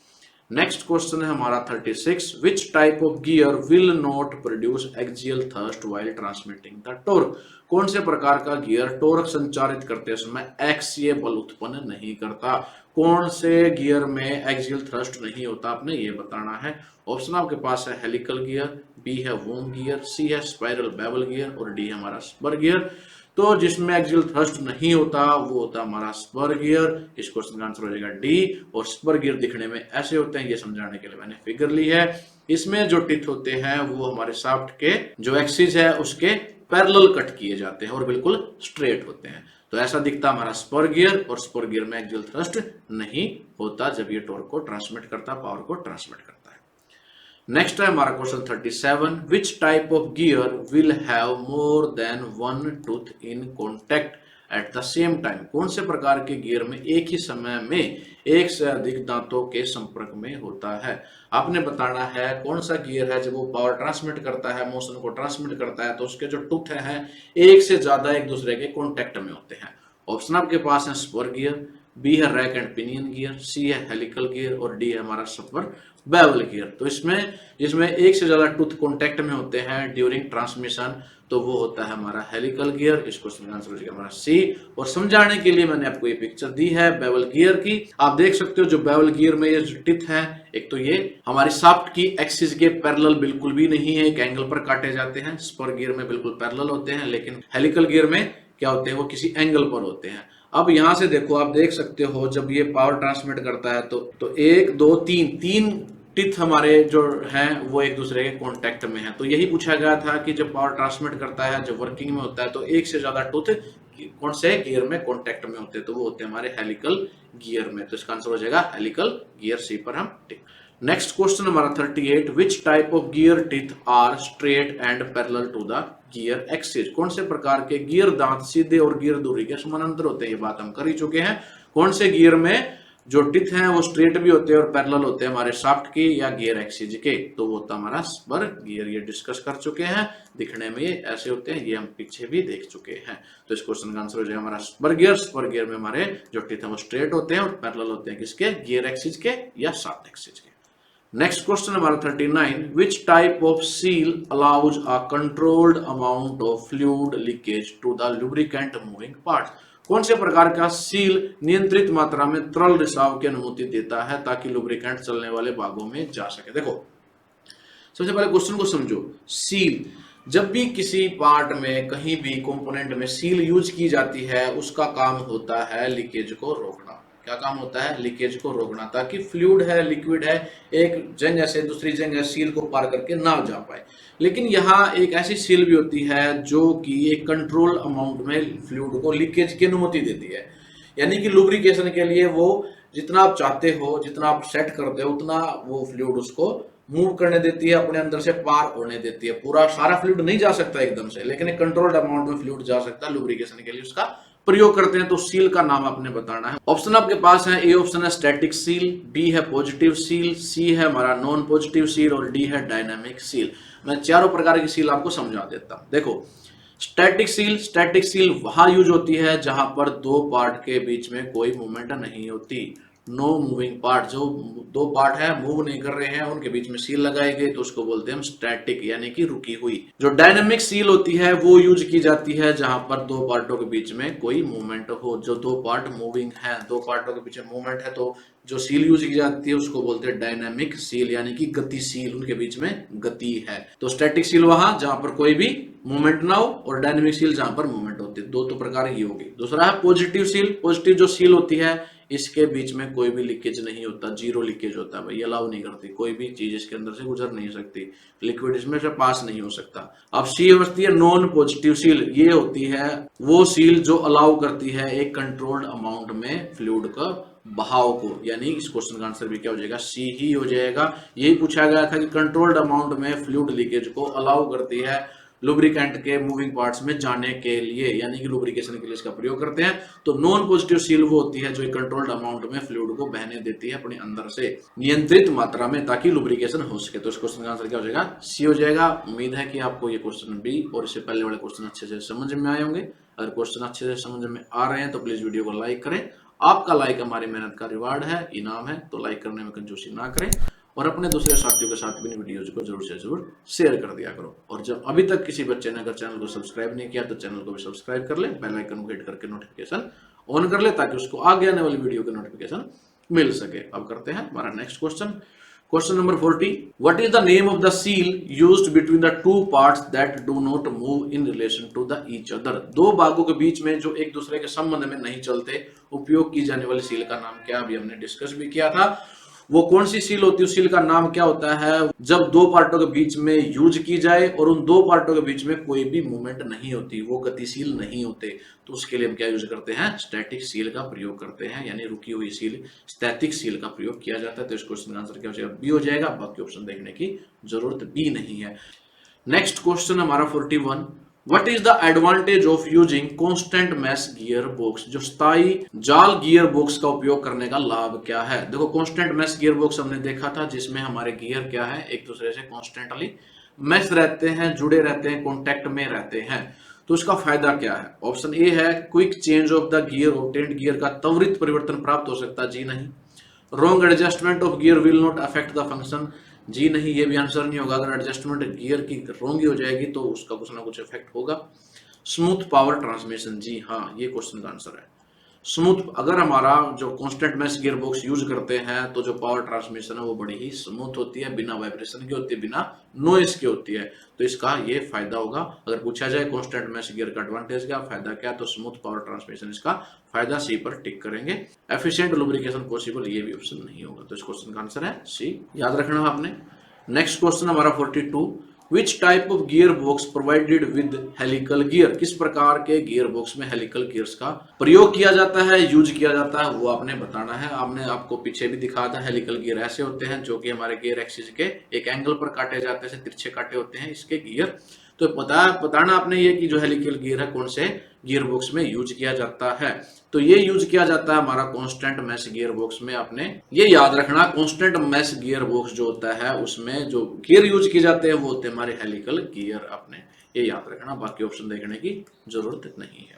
नेक्स्ट क्वेश्चन है हमारा 36, विच type of gear will not produce axial thrust while transmitting the torque. कौन से प्रकार का गियर टॉर्क संचारित करते समय एक्सीय बल उत्पन्न नहीं करता। कौन से गियर में एक्सियल थ्रस्ट नहीं होता, आपने ये बताना है। ऑप्शन आपके पास है हेलिकल गियर, बी है वूम गियर, सी है स्पाइरल बेवल गियर और डी है हमारा स्पर गियर। तो जिसमें एक्सियल थ्रस्ट नहीं होता वो होता हमारा स्पर गियर। इस क्वेश्चन का आंसर हो जाएगा डी। और स्पर गियर दिखने में ऐसे होते हैं, ये समझाने के लिए मैंने फिगर ली है। इसमें जो टिथ होते हैं वो हमारे शाफ्ट के जो एक्सिस है उसके पैरेलल कट किए जाते हैं और बिल्कुल स्ट्रेट होते हैं। तो ऐसा दिखता हमारा स्पर गियर, और स्पर गियर में एक्सियल थ्रस्ट नहीं होता जब ये टॉर्क को ट्रांसमिट करता, पावर को ट्रांसमिट करता है। नेक्स्ट है हमारा question 37, which type of gear will have more than one tooth in contact at the same time. कौन से प्रकार के गियर में एक ही समय में एक से अधिक दांतों के संपर्क में होता है। आपने बताना है कौन सा गियर है जब वो पावर ट्रांसमिट करता है, मोशन को ट्रांसमिट करता है, तो उसके जो टूथ हैं एक से ज्यादा एक दूसरे के कॉन्टेक्ट में होते हैं। ऑप्शन आपके पास है स्पर गियर, बी है रैक एंड पिनियन गियर, सी है हेलिकल गियर और डी है हमारा स्पर बेवल गियर। तो इसमें एक से ज्यादा टूथ कॉन्टेक्ट में होते हैं ड्यूरिंग ट्रांसमिशन, तो वो होता है हमारा हेलिकल गियर। इस क्वेश्चन का आंसर हो जाएगा हमारा सी। और समझाने के लिए मैंने आपको ये पिक्चर दी है बेवल गियर की। आप देख सकते हो जो बेवल गियर में ये जो टिथ है, एक तो ये हमारी शाफ्ट की एक्सिस के पैरेलल बिल्कुल भी नहीं है, एक एंगल पर काटे जाते हैं। स्पर गियर में बिल्कुल पैरेलल होते हैं, लेकिन हेलिकल गियर में क्या होते हैं, वो किसी एंगल पर होते हैं। अब यहां से देखो, आप देख सकते हो जब ये पावर ट्रांसमिट करता है तो एक दो तीन टिथ हमारे जो हैं वो एक दूसरे के कांटेक्ट में हैं। तो यही पूछा गया था कि जब पावर ट्रांसमिट करता है, जब वर्किंग में होता है, तो एक से ज्यादा टूथ कौन से गियर में कांटेक्ट में होते हैं, तो वो होते हैं हमारे हेलिकल गियर में। तो इसका आंसर हो जाएगा हेलिकल गियर, सी पर हम टिक। नेक्स्ट क्वेश्चन हमारा 38, which type of gear teeth are straight and parallel to the gear axis. कौन से प्रकार के गियर दांत सीधे और गियर दूरी के समानांतर होते हैं, ये बात हम कर ही चुके हैं। कौन से गियर में जो टिथ हैं वो स्ट्रेट भी होते हैं और पैरेलल होते हैं हमारे शाफ्ट के या गियर एक्सिस के, तो वो होता है हमारा स्पर गियर। ये डिस्कस कर चुके हैं, दिखने में ये ऐसे होते हैं, ये हम पीछे भी देख चुके हैं। तो इस क्वेश्चन का आंसर हो जाएगा हमारा स्पर गियर। स्पर गियर में हमारे जो टिथ हैं वो स्ट्रेट होते हैं और पैरेलल होते हैं किसके, गियर एक्सिस के या शाफ्ट एक्सिस के। नेक्स्ट क्वेश्चन हमारा 39, which type of seal allows a controlled amount of fluid leakage to the lubricant moving part. कौन से प्रकार का सील नियंत्रित मात्रा में तरल रिसाव की अनुमति देता है ताकि लुब्रिकेंट चलने वाले भागों में जा सके। देखो सबसे पहले क्वेश्चन को समझो। सील, जब भी किसी पार्ट में कहीं भी कंपोनेंट में सील यूज की जाती है उसका काम होता है लीकेज को रोकना। क्या काम होता है, लीकेज को रोकना, ताकि फ्लूइड है, लिक्विड है, एक जगह से दूसरी जगह सील को पार करके ना जा पाए। लेकिन यहाँ एक ऐसी सील भी होती है जो कि एक कंट्रोल अमाउंट में फ्लूइड को लीकेज की अनुमति देती है, यानी कि लुब्रिकेशन के लिए वो जितना आप चाहते हो, जितना आप सेट करते हो, उतना वो फ्लूइड उसको मूव करने देती है, अपने अंदर से पार होने देती है। पूरा सारा फ्लूइड नहीं जा सकता एकदम से, लेकिन एक कंट्रोल्ड अमाउंट में फ्लूइड जा सकता है। लुब्रिकेशन के लिए उसका प्रयोग करते हैं। तो सील का नाम आपने बताना है। ऑप्शन आपके पास है, ए ऑप्शन है स्टैटिक सील, बी है पॉजिटिव सील, सी है हमारा नॉन पॉजिटिव सील और डी है डायनामिक सील। मैं चारों प्रकार की सील आपको समझा देता हूं। देखो स्टैटिक सील वहां यूज होती है जहां पर दो पार्ट के बीच में कोई मूवमेंट नहीं होती। नो मूविंग पार्ट, जो दो पार्ट है मूव नहीं कर रहे हैं उनके बीच में सील लगाई गई तो उसको बोलते हैं हम स्टैटिक, यानी कि रुकी हुई। जो डायनामिक सील होती है वो यूज की जाती है जहां पर दो पार्टों के बीच में कोई मूवमेंट हो, जो दो पार्ट मूविंग है, दो पार्टों के बीच में मूवमेंट है, तो जो सील यूज की जाती है उसको बोलते हैं डायनामिक सील, यानी कि गतिशील, उनके बीच में गति है। तो स्टैटिक सील वहां जहां पर कोई भी मूवमेंट ना हो और डायनामिक सील जहां पर मूवमेंट होती है। दो तो प्रकार की होगी। दूसरा है पॉजिटिव सील। पॉजिटिव जो सील होती है इसके बीच में कोई भी लीकेज नहीं होता, जीरो लीकेज होता है भाई, अलाउ नहीं करती, कोई भी चीज इसके अंदर से गुजर नहीं सकती, लिक्विड इसमें से पास नहीं हो सकता। अब सी होती है नॉन पॉजिटिव सील। ये होती है वो सील जो अलाउ करती है एक कंट्रोल्ड अमाउंट में फ्लूइड का बहाव को, यानी इस क्वेश्चन का आंसर भी क्या हो जाएगा, सी ही हो जाएगा। यही पूछा गया था कि कंट्रोल्ड अमाउंट में फ्लूइड लीकेज को अलाउ करती है लुब्रिकेंट के मूविंग पार्ट्स में जाने के लिए, यानी कि लुब्रिकेशन के लिए इसका प्रयोग करते हैं। तो नॉन पॉजिटिव सील वो होती है जो एक कंट्रोल्ड अमाउंट में फ्लूइड को बहने देती है अपने अंदर से नियंत्रित मात्रा में, ताकि लुब्रिकेशन हो सके। तो इस क्वेश्चन का आंसर क्या हो जाएगा, सी हो जाएगा। उम्मीद है कि आपको ये क्वेश्चन बी और इससे पहले वाले क्वेश्चन अच्छे से समझ में आए होंगे। अगर क्वेश्चन अच्छे से समझ में आ रहे हैं तो प्लीज वीडियो को लाइक करें। आपका लाइक हमारी मेहनत का रिवार्ड है, इनाम है, तो लाइक करने में कंजूसी ना करें और अपने दूसरे साथियों के साथ भी वीडियोज को जरूर से जरूर शेयर कर दिया करो। और जब अभी तक किसी बच्चे ने अगर चैनल को सब्सक्राइब नहीं किया तो चैनल को भी सब्सक्राइब कर ले, बेल आइकन को हिट करके नोटिफिकेशन ऑन कर ले ताकि उसको आगे आने वाली वीडियो के नोटिफिकेशन मिल सके। अब करते हैं हमारा next question. Question number 40, what is the name of the seal used between the two parts that do not move in relation to the each other. दो भागों के बीच में जो एक दूसरे के संबंध में नहीं चलते उपयोग की जाने वाली सील का नाम क्या, अभी हमने डिस्कस भी किया था। वो कौन सी सील होती है, उस सील का नाम क्या होता है जब दो पार्टों के बीच में यूज की जाए और उन दो पार्टों के बीच में कोई भी मूवमेंट नहीं होती, वो गतिशील नहीं होते, तो उसके लिए हम क्या यूज करते हैं, स्टैटिक सील का प्रयोग करते हैं, यानी रुकी हुई सील स्टैटिक सील का प्रयोग किया जाता है। तो इस क्वेश्चन का आंसर क्या हो जाएगा, बी हो जाएगा। बाकी ऑप्शन देखने की जरूरत भी नहीं है। नेक्स्ट क्वेश्चन हमारा 41, What is the advantage of using constant mesh gear box? जो स्थायी जाल गियर बॉक्स का उपयोग करने का लाभ क्या है। देखो कांस्टेंट मेश गियर बॉक्स हमने देखा था जिसमें हमारे गियर क्या है, एक दूसरे से कॉन्स्टेंटली मेश रहते हैं, जुड़े रहते हैं, कॉन्टेक्ट में रहते हैं। तो इसका फायदा क्या है। ऑप्शन ए है quick change of the gear, obtained gear का त्वरित परिवर्तन प्राप्त हो सकता है, जी नहीं। Wrong adjustment of gear will not affect the function, जी नहीं, ये भी आंसर नहीं होगा। अगर एडजस्टमेंट गियर की रॉन्ग हो जाएगी तो उसका कुछ ना कुछ इफेक्ट होगा। स्मूथ पावर ट्रांसमिशन, जी हाँ, ये क्वेश्चन का आंसर है। स्मूथ, अगर हमारा जो constant mesh gear box use करते हैं तो जो पावर ट्रांसमिशन है वो बड़ी ही स्मूथ होती है, बिना वाइब्रेशन की होती है, बिना नॉइस की होती है। तो इसका ये फायदा होगा। अगर पूछा जाए कांस्टेंट मेश गियर का एडवांटेज क्या, फायदा क्या, तो स्मूथ पावर ट्रांसमिशन, इसका फायदा सी पर टिक करेंगे। एफिशिएंट लुब्रिकेशन पॉसिबल, ये भी ऑप्शन नहीं होगा। तो इस क्वेश्चन का आंसर है सी, याद रखना आपने। नेक्स्ट क्वेश्चन हमारा 42, विच type of gear box provided with helical gear. किस प्रकार के गियर बॉक्स में हेलिकल गियर्स का प्रयोग किया जाता है, यूज किया जाता है, वो आपने बताना है। आपने आपको पीछे भी दिखाया था, हेलिकल गियर ऐसे होते हैं जो कि हमारे गियर एक्सिस के एक एंगल पर काटे जाते हैं, तिरछे काटे होते हैं इसके गियर। तो बताना आपने ये कि जो हेलिकल गियर है कौन से गियर बॉक्स में यूज किया जाता है। तो ये यूज किया जाता है हमारा कांस्टेंट मैश गियर बॉक्स में। आपने ये याद रखना, कांस्टेंट मैश गियर बॉक्स जो होता है उसमें जो गियर यूज किए जाते हैं वो होते हैं हमारे हेलिकल गियर। आपने ये याद रखना, बाकी ऑप्शन देखने की जरूरत नहीं है।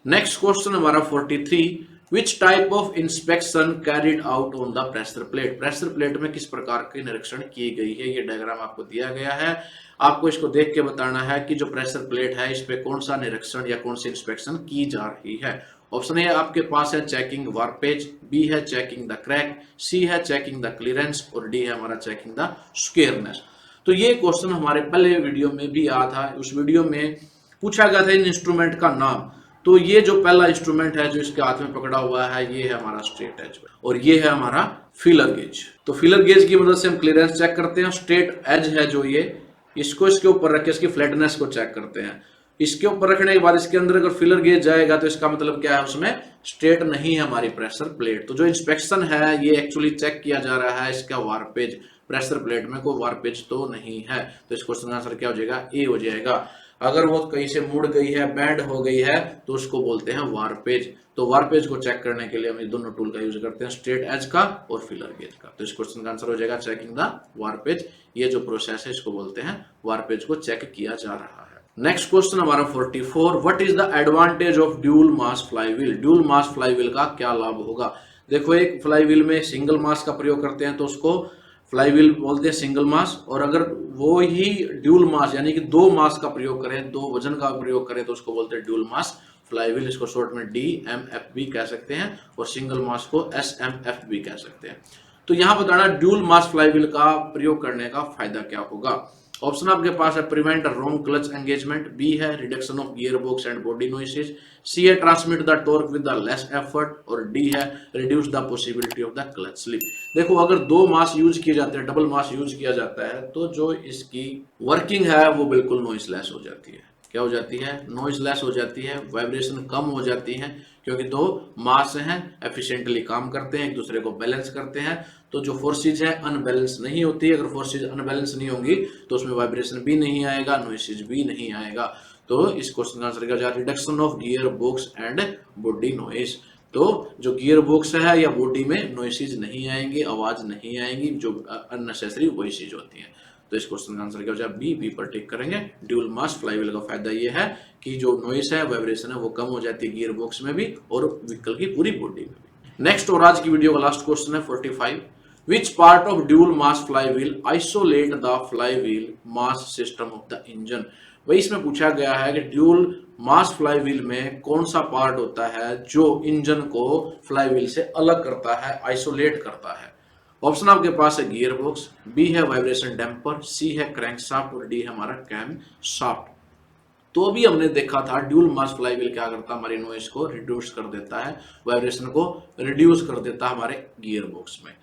नेक्स्ट क्वेश्चन हमारा 43, विच type of inspection carried out on the pressure plate. Pressure plate में किस प्रकार की निरीक्षण की गई है, ये डायग्राम आपको दिया गया है। आपको इसको देख के बताना है कि जो प्रेशर प्लेट है इस पे कौन सा निरीक्षण या कौन सी इंस्पेक्शन की जा रही है। ऑप्शन ए आपके पास है चेकिंग वार्पेज, बी है चेकिंग द क्रैक, सी है चेकिंग द क्लियरेंस और डी है हमारा चेकिंग द स्क्वेयरनेस। तो ये क्वेश्चन हमारे पहले वीडियो में भी आया था। उस वीडियो में पूछा गया था इन इंस्ट्रूमेंट का नाम। तो ये जो पहला इंस्ट्रूमेंट है जो इसके हाथ में पकड़ा हुआ है ये है हमारा स्ट्रेट एज और ये है हमारा फीलर गेज। तो फीलर गेज की मदद से हम क्लियरेंस चेक करते हैं। स्ट्रेट एज है जो ये, इसको इसके ऊपर रख के इसकी फ्लैटनेस को चेक करते हैं। इसके ऊपर रखने के बाद इसके अंदर अगर फीलर गेज जाएगा तो इसका मतलब क्या है, उसमें स्ट्रेट नहीं है हमारी प्रेशर प्लेट। तो जो इंस्पेक्शन है ये एक्चुअली चेक किया जा रहा है इसका वार्पेज। प्रेशर प्लेट में कोई वार्पेज तो नहीं है, तो इस क्वेश्चन का आंसर क्या हो जाएगा, ए हो जाएगा। अगर वो कहीं से मुड़ गई है, बैंड हो गई है, तो उसको बोलते हैं वार्पेज। तो वार्पेज को चेक करने के लिए हम ये दोनों टूल का यूज करते हैं, स्ट्रेट एज का और फीलर गेज का। तो इस क्वेश्चन का आंसर हो जाएगा चेकिंग द वार्पेज। ये जो प्रोसेस है इसको बोलते हैं वार्पेज को चेक किया जा रहा है। नेक्स्ट क्वेश्चन हमारा 44, what is the advantage of dual mass flywheel. Dual mass flywheel का क्या लाभ होगा। देखो एक फ्लाईव्हील में सिंगल मास का प्रयोग करते हैं तो उसको फ्लाईव्हील बोलते हैं सिंगल मास, और अगर वो ही ड्यूल मास यानी कि दो मास का प्रयोग करें, दो वजन का प्रयोग करें तो उसको बोलते हैं ड्यूल मास फ्लाईव्हील। इसको शॉर्ट में DMF भी कह सकते हैं और सिंगल मास को SMF भी कह सकते हैं। तो यहाँ बताना ड्यूल मास फ्लाईव्हील का प्रयोग करने का फायदा क्या होगा। ऑप्शन आपके पास है prevent wrong clutch engagement, B है reduction of gear box and body noises, C है transmit the torque with the less effort और डी है reduce the possibility of the clutch slip. देखो अगर दो मास यूज किए जाते हैं, डबल मास यूज किया जाता है तो जो इसकी वर्किंग है वो बिल्कुल नॉइसलेस हो जाती है। क्या हो जाती है, नॉइसलेस हो जाती है, वाइब्रेशन कम हो जाती है, क्योंकि दो मास हैं एफिशिएंटली काम करते हैं, एक दूसरे को बैलेंस करते हैं। तो जो फोर्सेज है अनबैलेंस नहीं होती। अगर फोर्सेज अनबैलेंस नहीं होंगी तो उसमें वाइब्रेशन भी नहीं आएगा, नॉइसेज भी नहीं आएगा। तो इस क्वेश्चन का आंसर क्या हो जाएगा, reduction of gear box and body noise. तो जो गियर बॉक्स है या बॉडी में नॉइसेज नहीं आएंगे, आवाज नहीं आएंगी, जो अननेसेसरी वॉइसेज होती हैं। तो इस क्वेश्चन का आंसर क्या हो जाएगा, बी पर टिक करेंगे। ड्यूल मास फ्लाईव्हील का फायदा ये है कि जो नॉइस है, वाइब्रेशन है वो कम हो जाती है गियर बॉक्स में भी और व्हीकल की पूरी बॉडी में भी। नेक्स्ट और आज की वीडियो का लास्ट क्वेश्चन है 45, which part of dual mass flywheel isolate the flywheel mass system of the engine। वही इसमें पूछा गया है कि ड्यूल मास फ्लाईव्हील में कौन सा पार्ट होता है जो इंजन को फ्लाईव्हील से अलग करता है, आइसोलेट करता है। ऑप्शन आपके पास है गियर बॉक्स, बी है वाइब्रेशन डैम्पर, सी है क्रैंकशाफ्ट और डी है हमारा कैम शाफ्ट। तो अभी हमने देखा था ड्यूल मास फ्लाईव्हील क्या करता है, हमारी नॉइस को रिड्यूस कर देता है, वाइब्रेशन को रिड्यूस कर देता है हमारे गियर बॉक्स में।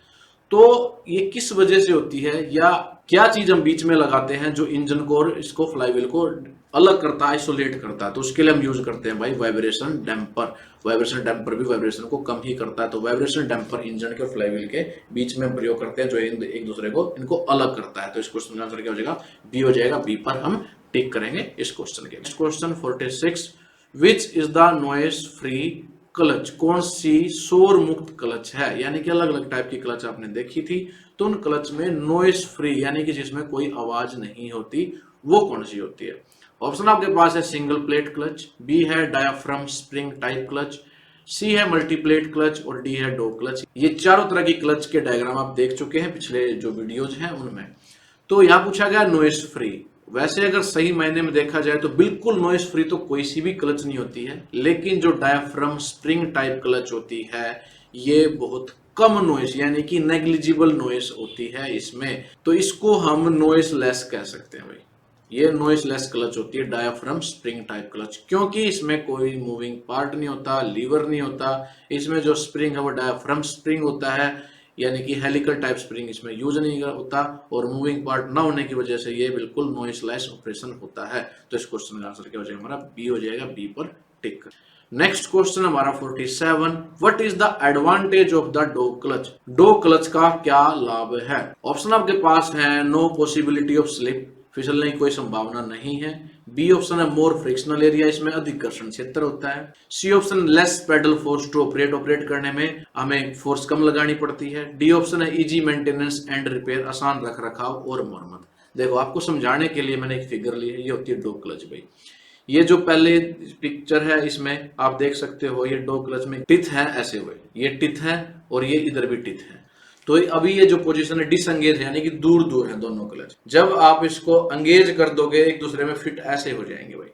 तो ये किस वजह से होती है या क्या चीज हम बीच में लगाते हैं जो इंजन को और इसको फ्लाईव्हील को अलग करता है, आइसोलेट करता है। तो उसके लिए हम यूज करते हैं भाई वाइब्रेशन डैम्पर। वाइब्रेशन डैम्पर भी वाइब्रेशन को कम ही करता है। तो वाइब्रेशन डैम्पर इंजन के और फ्लाईव्हील के बीच में प्रयोग करते हैं जो एक दूसरे को इनको अलग करता है। तो इस क्वेश्चन का आंसर क्या हो जाएगा, बी हो जाएगा। बी पर हम टिक करेंगे इस क्वेश्चन के। Next question 46, which is the noise free clutch. कौन सी शोर मुक्त क्लच है, यानी कि अलग अलग टाइप की क्लच आपने देखी थी। तो उन क्लच में नॉइस फ्री यानी कि जिसमें कोई आवाज नहीं होती वो कौन सी होती है। ऑप्शन आपके पास है सिंगल प्लेट क्लच, बी है diaphragm spring type clutch, C है मल्टीप्लेट क्लच और डी है डॉग क्लच। ये चारों तरह की क्लच के डायग्राम आप देख चुके हैं पिछले जो वीडियोज हैं उनमें। तो यहाँ पूछा गया नॉइस फ्री। वैसे अगर सही मायने में देखा जाए तो बिल्कुल नॉइस फ्री तो कोई सी भी क्लच नहीं होती है, लेकिन जो डायाफ्राम स्प्रिंग टाइप क्लच होती है ये बहुत कम नॉइस यानी कि नेग्लिजिबल नॉइस होती है इसमें। तो इसको हम नॉइस लेस कह सकते हैं भाई। ये नॉइस लेस क्लच होती है डायाफ्राम स्प्रिंग टाइप क्लच, क्योंकि इसमें कोई मूविंग पार्ट नहीं होता, लीवर नहीं होता। इसमें जो स्प्रिंग है वो डायाफ्राम स्प्रिंग होता है, यानी कि हेलिकल टाइप स्प्रिंग इसमें यूज नहीं होता और मूविंग पार्ट ना होने की वजह से ये बिल्कुल नॉइसलेस ऑपरेशन होता है। तो इस क्वेश्चन का आंसर क्या हो जाएगा, हमारा बी हो जाएगा। बी पर टिक। नेक्स्ट क्वेश्चन हमारा 47, what is the advantage of the dog clutch. Dog clutch का क्या लाभ है। ऑप्शन आपके पास है नो पॉसिबिलिटी ऑफ स्लिप, फिसलने की कोई संभावना नहीं है। बी ऑप्शन है मोर फ्रिक्शनल एरिया, इसमें अधिक घर्षण क्षेत्र होता है। C option less pedal force to operate करने में हमें फोर्स कम लगानी पड़ती है। डी ऑप्शन है इजी मेंटेनेंस एंड रिपेयर, आसान रख रखाव और मरम्मत। देखो आपको समझाने के लिए मैंने एक फिगर ली है, ये होती है डॉग क्लच भाई। ये जो पहले पिक्चर है इसमें आप देख सकते हो ये डॉग क्लच में टिथ है ऐसे हुए, ये टिथ है और ये इधर भी टिथ है। तो अभी ये जो पोजीशन है डिसंगेज है, यानी कि दूर दूर है दोनों क्लच। जब आप इसको अंगेज कर दोगे एक दूसरे में फिट ऐसे हो जाएंगे भाई।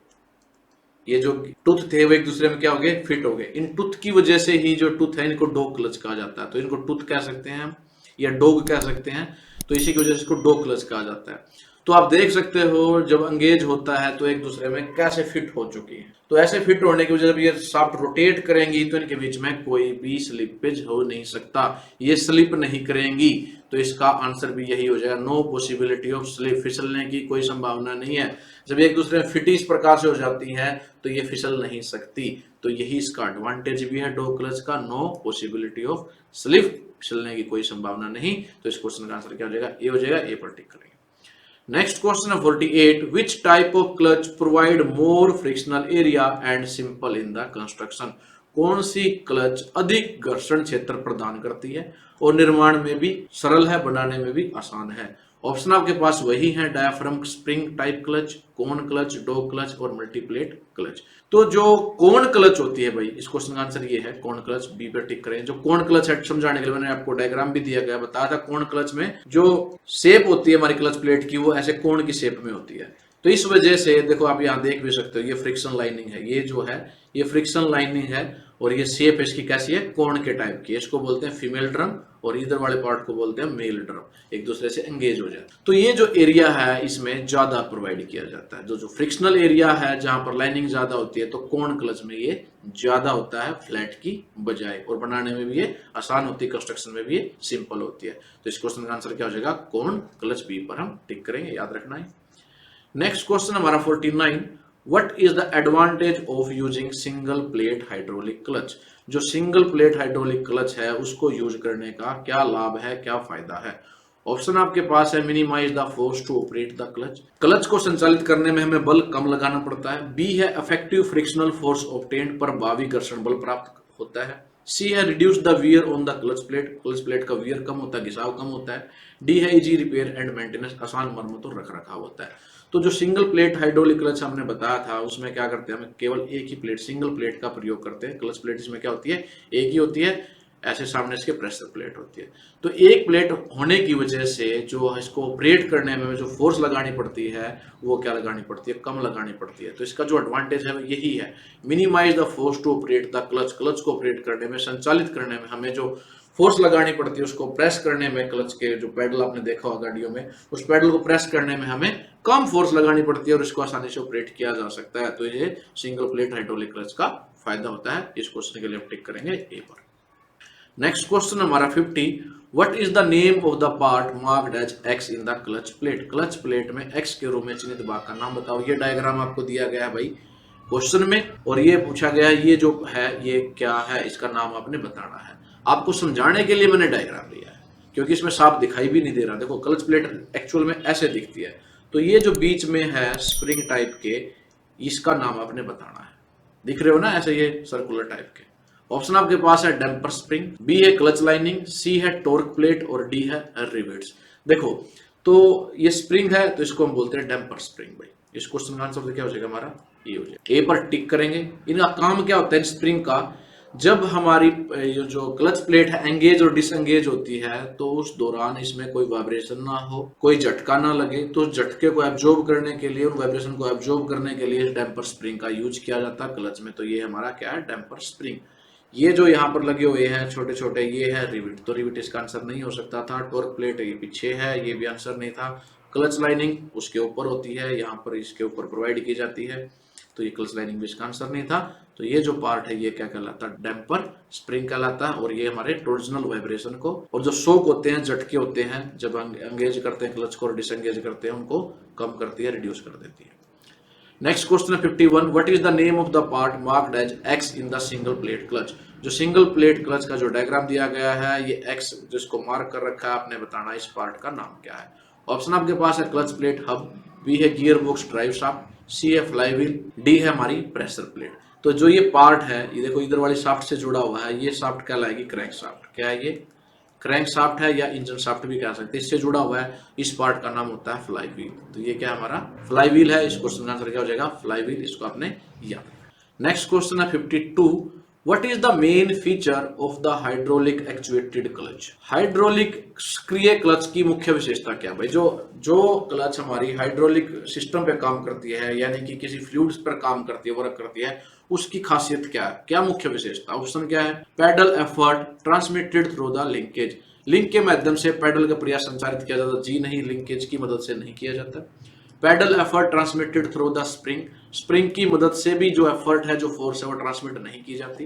ये जो टूथ थे वो एक दूसरे में क्या हो गए, फिट हो गए। इन टूथ की वजह से ही जो टूथ है इनको डॉग क्लच कहा जाता है। तो इनको टूथ कह सकते हैं हम या डॉग कह सकते हैं, तो इसी की वजह से इसको डॉग क्लच कहा जाता है। तो आप देख सकते हो जब अंगेज होता है तो एक दूसरे में कैसे फिट हो चुकी है। तो ऐसे फिट होने की वजह से जब ये शाफ्ट रोटेट करेंगी तो इनके बीच में कोई भी स्लिपेज हो नहीं सकता, ये स्लिप नहीं करेंगी। तो इसका आंसर भी यही हो जाएगा, नो पॉसिबिलिटी ऑफ स्लिप, फिसलने की कोई संभावना नहीं है। जब एक दूसरे में फिट इस प्रकार से हो जाती है तो ये फिसल नहीं सकती। तो यही इसका एडवांटेज भी है डॉग क्लच का, नो पॉसिबिलिटी ऑफ स्लिप, फिसलने की कोई संभावना नहीं। तो इस क्वेश्चन का आंसर क्या हो जाएगा, ए हो जाएगा, ए पर टिक करेंगे। नेक्स्ट क्वेश्चन है 48, विच type of clutch provide more frictional area and simple in the construction. कौन सी क्लच अधिक घर्षण क्षेत्र प्रदान करती है और निर्माण में भी सरल है, बनाने में भी आसान है। ऑप्शन आपके पास वही है, डायाफ्राम स्प्रिंग टाइप क्लच, कोन क्लच, डॉग क्लच और मल्टीप्लेट क्लच। तो जो कोन क्लच होती है भाई, इस क्वेश्चन का आंसर ये है कोन क्लच, बी पे टिक करें। जो कोन क्लच है समझाने के लिए मैंने आपको डायग्राम भी दिया गया, बताया था कोन क्लच में जो शेप होती है हमारी क्लच प्लेट की वो ऐसे कोन की शेप में होती है। तो इस वजह से देखो आप यहाँ देख भी सकते हो ये फ्रिक्शन लाइनिंग है, ये जो है ये फ्रिक्शन लाइनिंग है और ये शेप इसकी कैसी है, कोण के टाइप की। इसको बोलते हैं फीमेल ड्रम और इधर वाले पार्ट को बोलते हैं मेल ड्रम, एक दूसरे से एंगेज हो जाए। तो ये जो एरिया है इसमें ज्यादा प्रोवाइड किया जाता है, जो फ्रिक्शनल एरिया है जहां पर लाइनिंग ज्यादा होती है तो कोण क्लच में ये ज्यादा होता है फ्लैट की बजाय, और बनाने में भी ये आसान होती है, कंस्ट्रक्शन में भी ये सिंपल होती है। तो इस क्वेश्चन का आंसर क्या हो जाएगा, कोण क्लच, बी पर हम टिक करेंगे, याद रखना है। नेक्स्ट क्वेश्चन हमारा 49, what is the advantage of using single plate hydraulic clutch. जो सिंगल प्लेट हाइड्रोलिक क्लच है उसको यूज करने का क्या लाभ है, क्या फायदा है। ऑप्शन आपके पास है, minimize the force to operate the clutch, clutch को संचालित करने में हमें बल कम लगाना पड़ता है। बी है, इफेक्टिव फ्रिक्शनल फोर्स ऑब्टेन्ड, प्रभावी घर्षण बल प्राप्त होता है। सी है, reduce the wear on the clutch plate का वियर कम होता है, घिसाव कम होता है। डी है, इजी रिपेयर एंड मेंटेनेंस, आसान मरम्मत और रख रखाव होता है। तो जो सिंगल प्लेट हाइड्रोलिक क्लच हमने बताया था उसमें क्या करते हैं, हम केवल एक ही प्लेट, सिंगल प्लेट का प्रयोग करते हैं। क्लच प्लेट इसमें क्या होती है, एक ही होती है, ऐसे सामने इसके प्रेशर प्लेट होती है। तो एक प्लेट होने की वजह से जो इसको ऑपरेट करने में जो फोर्स लगानी पड़ती है वो क्या लगानी पड़ती है, कम लगानी पड़ती है। तो इसका जो एडवांटेज है यही है, minimize the force to operate the clutch, clutch को ऑपरेट करने में, संचालित करने में हमें जो फोर्स लगानी पड़ती है उसको प्रेस करने में, क्लच के जो पेडल आपने देखा होगा गाड़ियों में, उस पेडल को प्रेस करने में हमें कम फोर्स लगानी पड़ती है और इसको आसानी से ऑपरेट किया जा सकता है। तो ये सिंगल प्लेट हाइड्रोलिक क्लच का फायदा होता है। इस क्वेश्चन के लिए हम टिक करेंगे ए पर। नेक्स्ट क्वेश्चन हमारा 50, what is the name of the part marked as X in the clutch plate. Clutch plate में एक्स के रूप में चिन्हित भाग का नाम बताओ। ये डायग्राम आपको दिया गया है भाई क्वेश्चन में और ये पूछा गया है ये जो है ये क्या है, इसका नाम आपने बताना है। आपको समझाने के लिए मैंने डायग्राम लिया है क्योंकि इसमें साफ दिखाई भी नहीं दे रहा। देखो क्लच प्लेट एक्चुअल में ऐसे दिखती है, तो ये जो बीच में है स्प्रिंग टाइप के, इसका नाम आपने बताना है। दिख रहे हो ना ऐसे ये सर्कुलर टाइप के। ऑप्शन आपके पास है डैम्पर स्प्रिंग, बी है क्लच लाइनिंग, सी है टॉर्क प्लेट और डी है रिवेट्स। देखो तो ये स्प्रिंग है तो इसको हम बोलते हैं डैम्पर स्प्रिंग भाई। इस क्वेश्चन का आंसर क्या हो जाएगा हमारा, ये हो जाएगा। ए पर टिक करेंगे। इनका काम क्या होता है स्प्रिंग का, जब हमारी जो क्लच प्लेट है एंगेज और डिसएंगेज होती है तो उस दौरान इसमें कोई वाइब्रेशन ना हो, कोई झटका ना लगे, तो झटके को एब्जॉर्ब करने के लिए, उन वाइब्रेशन को एब्जॉर्ब करने के लिए डैम्पर स्प्रिंग का यूज किया जाता है क्लच में। तो ये हमारा क्या है, डैम्पर स्प्रिंग। ये जो यहाँ पर लगे हुए हैं छोटे छोटे, ये है रिविट, तो रिविट इसका आंसर नहीं हो सकता था। टॉर्क प्लेट ये पीछे है, ये भी आंसर नहीं था। क्लच लाइनिंग उसके ऊपर होती है, यहाँ पर इसके ऊपर प्रोवाइड की जाती है, तो ये क्लच लाइनिंग भी इसका आंसर नहीं था। तो ये जो पार्ट है ये क्या कहलाता है, डैम्पर स्प्रिंग कहलाता है। और ये हमारे टॉर्जनल वाइब्रेशन को और जो शॉक होते हैं, झटके होते हैं जब एंगेज करते हैं क्लच को और डिसएंगेज करते हैं उनको कम करती है, रिड्यूस कर देती है। नेक्स्ट क्वेश्चन है 51, what is the name of the part marked as X in the single plate clutch. जो सिंगल प्लेट क्लच का जो डायग्राम दिया गया है ये एक्स जिसको मार्क कर रखा है, आपने बताना इस पार्ट का नाम क्या है। ऑप्शन आपके पास है क्लच प्लेट हब, बी है गियर बॉक्स ड्राइव शाफ्ट, सी है फ्लाई व्हील, डी है हमारी प्रेशर प्लेट। तो जो ये पार्ट है, ये देखो इधर वाली शाफ्ट से जुड़ा हुआ है, ये शाफ्ट कहलाएगी क्रैंक शाफ्ट। क्या है ये? क्रैंक शाफ्ट है या इंजन शाफ्ट भी कह सकते हैं। इससे जुड़ा हुआ है, इस पार्ट का नाम होता है फ्लाई व्हील। तो ये क्या हमारा फ्लाई व्हील है। इस क्वेश्चन का आंसर क्या हो जाएगा? Fly wheel. इसको आपने याद रखना। नेक्स्ट क्वेश्चन है 52, what is the main feature of the hydraulic actuated clutch? Hydraulic सक्रिय क्लच की मुख्य विशेषता क्या भाई? जो क्लच हमारी हाइड्रोलिक सिस्टम पे काम करती है, यानी कि किसी फ्लूइड्स पर काम करती है, वर्क करती है, उसकी खासियत क्या है, क्या मुख्य विशेषता? ऑप्शन क्या है? Pedal effort transmitted through the linkage, link के माध्यम से पैडल का प्रयास संचारित किया जाता है। जी नहीं, लिंकेज की मदद से नहीं किया जाता। Pedal effort transmitted through the spring, spring की मदद से भी जो एफर्ट है, जो फोर्स है, वो ट्रांसमिट नहीं की जाती।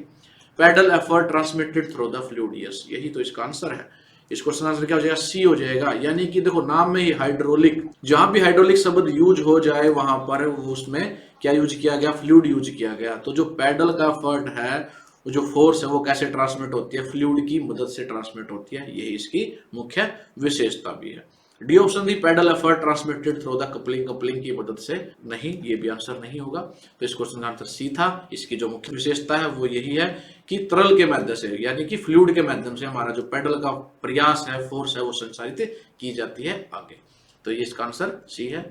Pedal effort transmitted through the fluid, yes, यही तो इसका आंसर है। इस क्वेश्चन आंसर क्या हो जाएगा? सी हो जाएगा। यानी कि देखो नाम में ही हाइड्रोलिक, जहां भी हाइड्रोलिक शब्द यूज हो जाए वहां पर उसमें क्या यूज किया गया? फ्लूइड यूज किया गया। तो जो पैडल का एफर्ट है, जो फोर्स है, वो कैसे ट्रांसमिट होती है? फ्लूइड की मदद से ट्रांसमिट होती है। यही इसकी मुख्य विशेषता भी है। D option the pedal effort transmitted through the coupling, coupling की मदद से नहीं, ये भी आंसर नहीं होगा। तो इस क्वेश्चन का आंसर सी था। इसकी जो मुख्य विशेषता है वो यही है कि तरल के माध्यम से, यानी कि फ्लूइड के माध्यम से हमारा जो पैडल का प्रयास है, फोर्स है, वो संचारित की जाती है आगे। तो ये इसका आंसर सी है।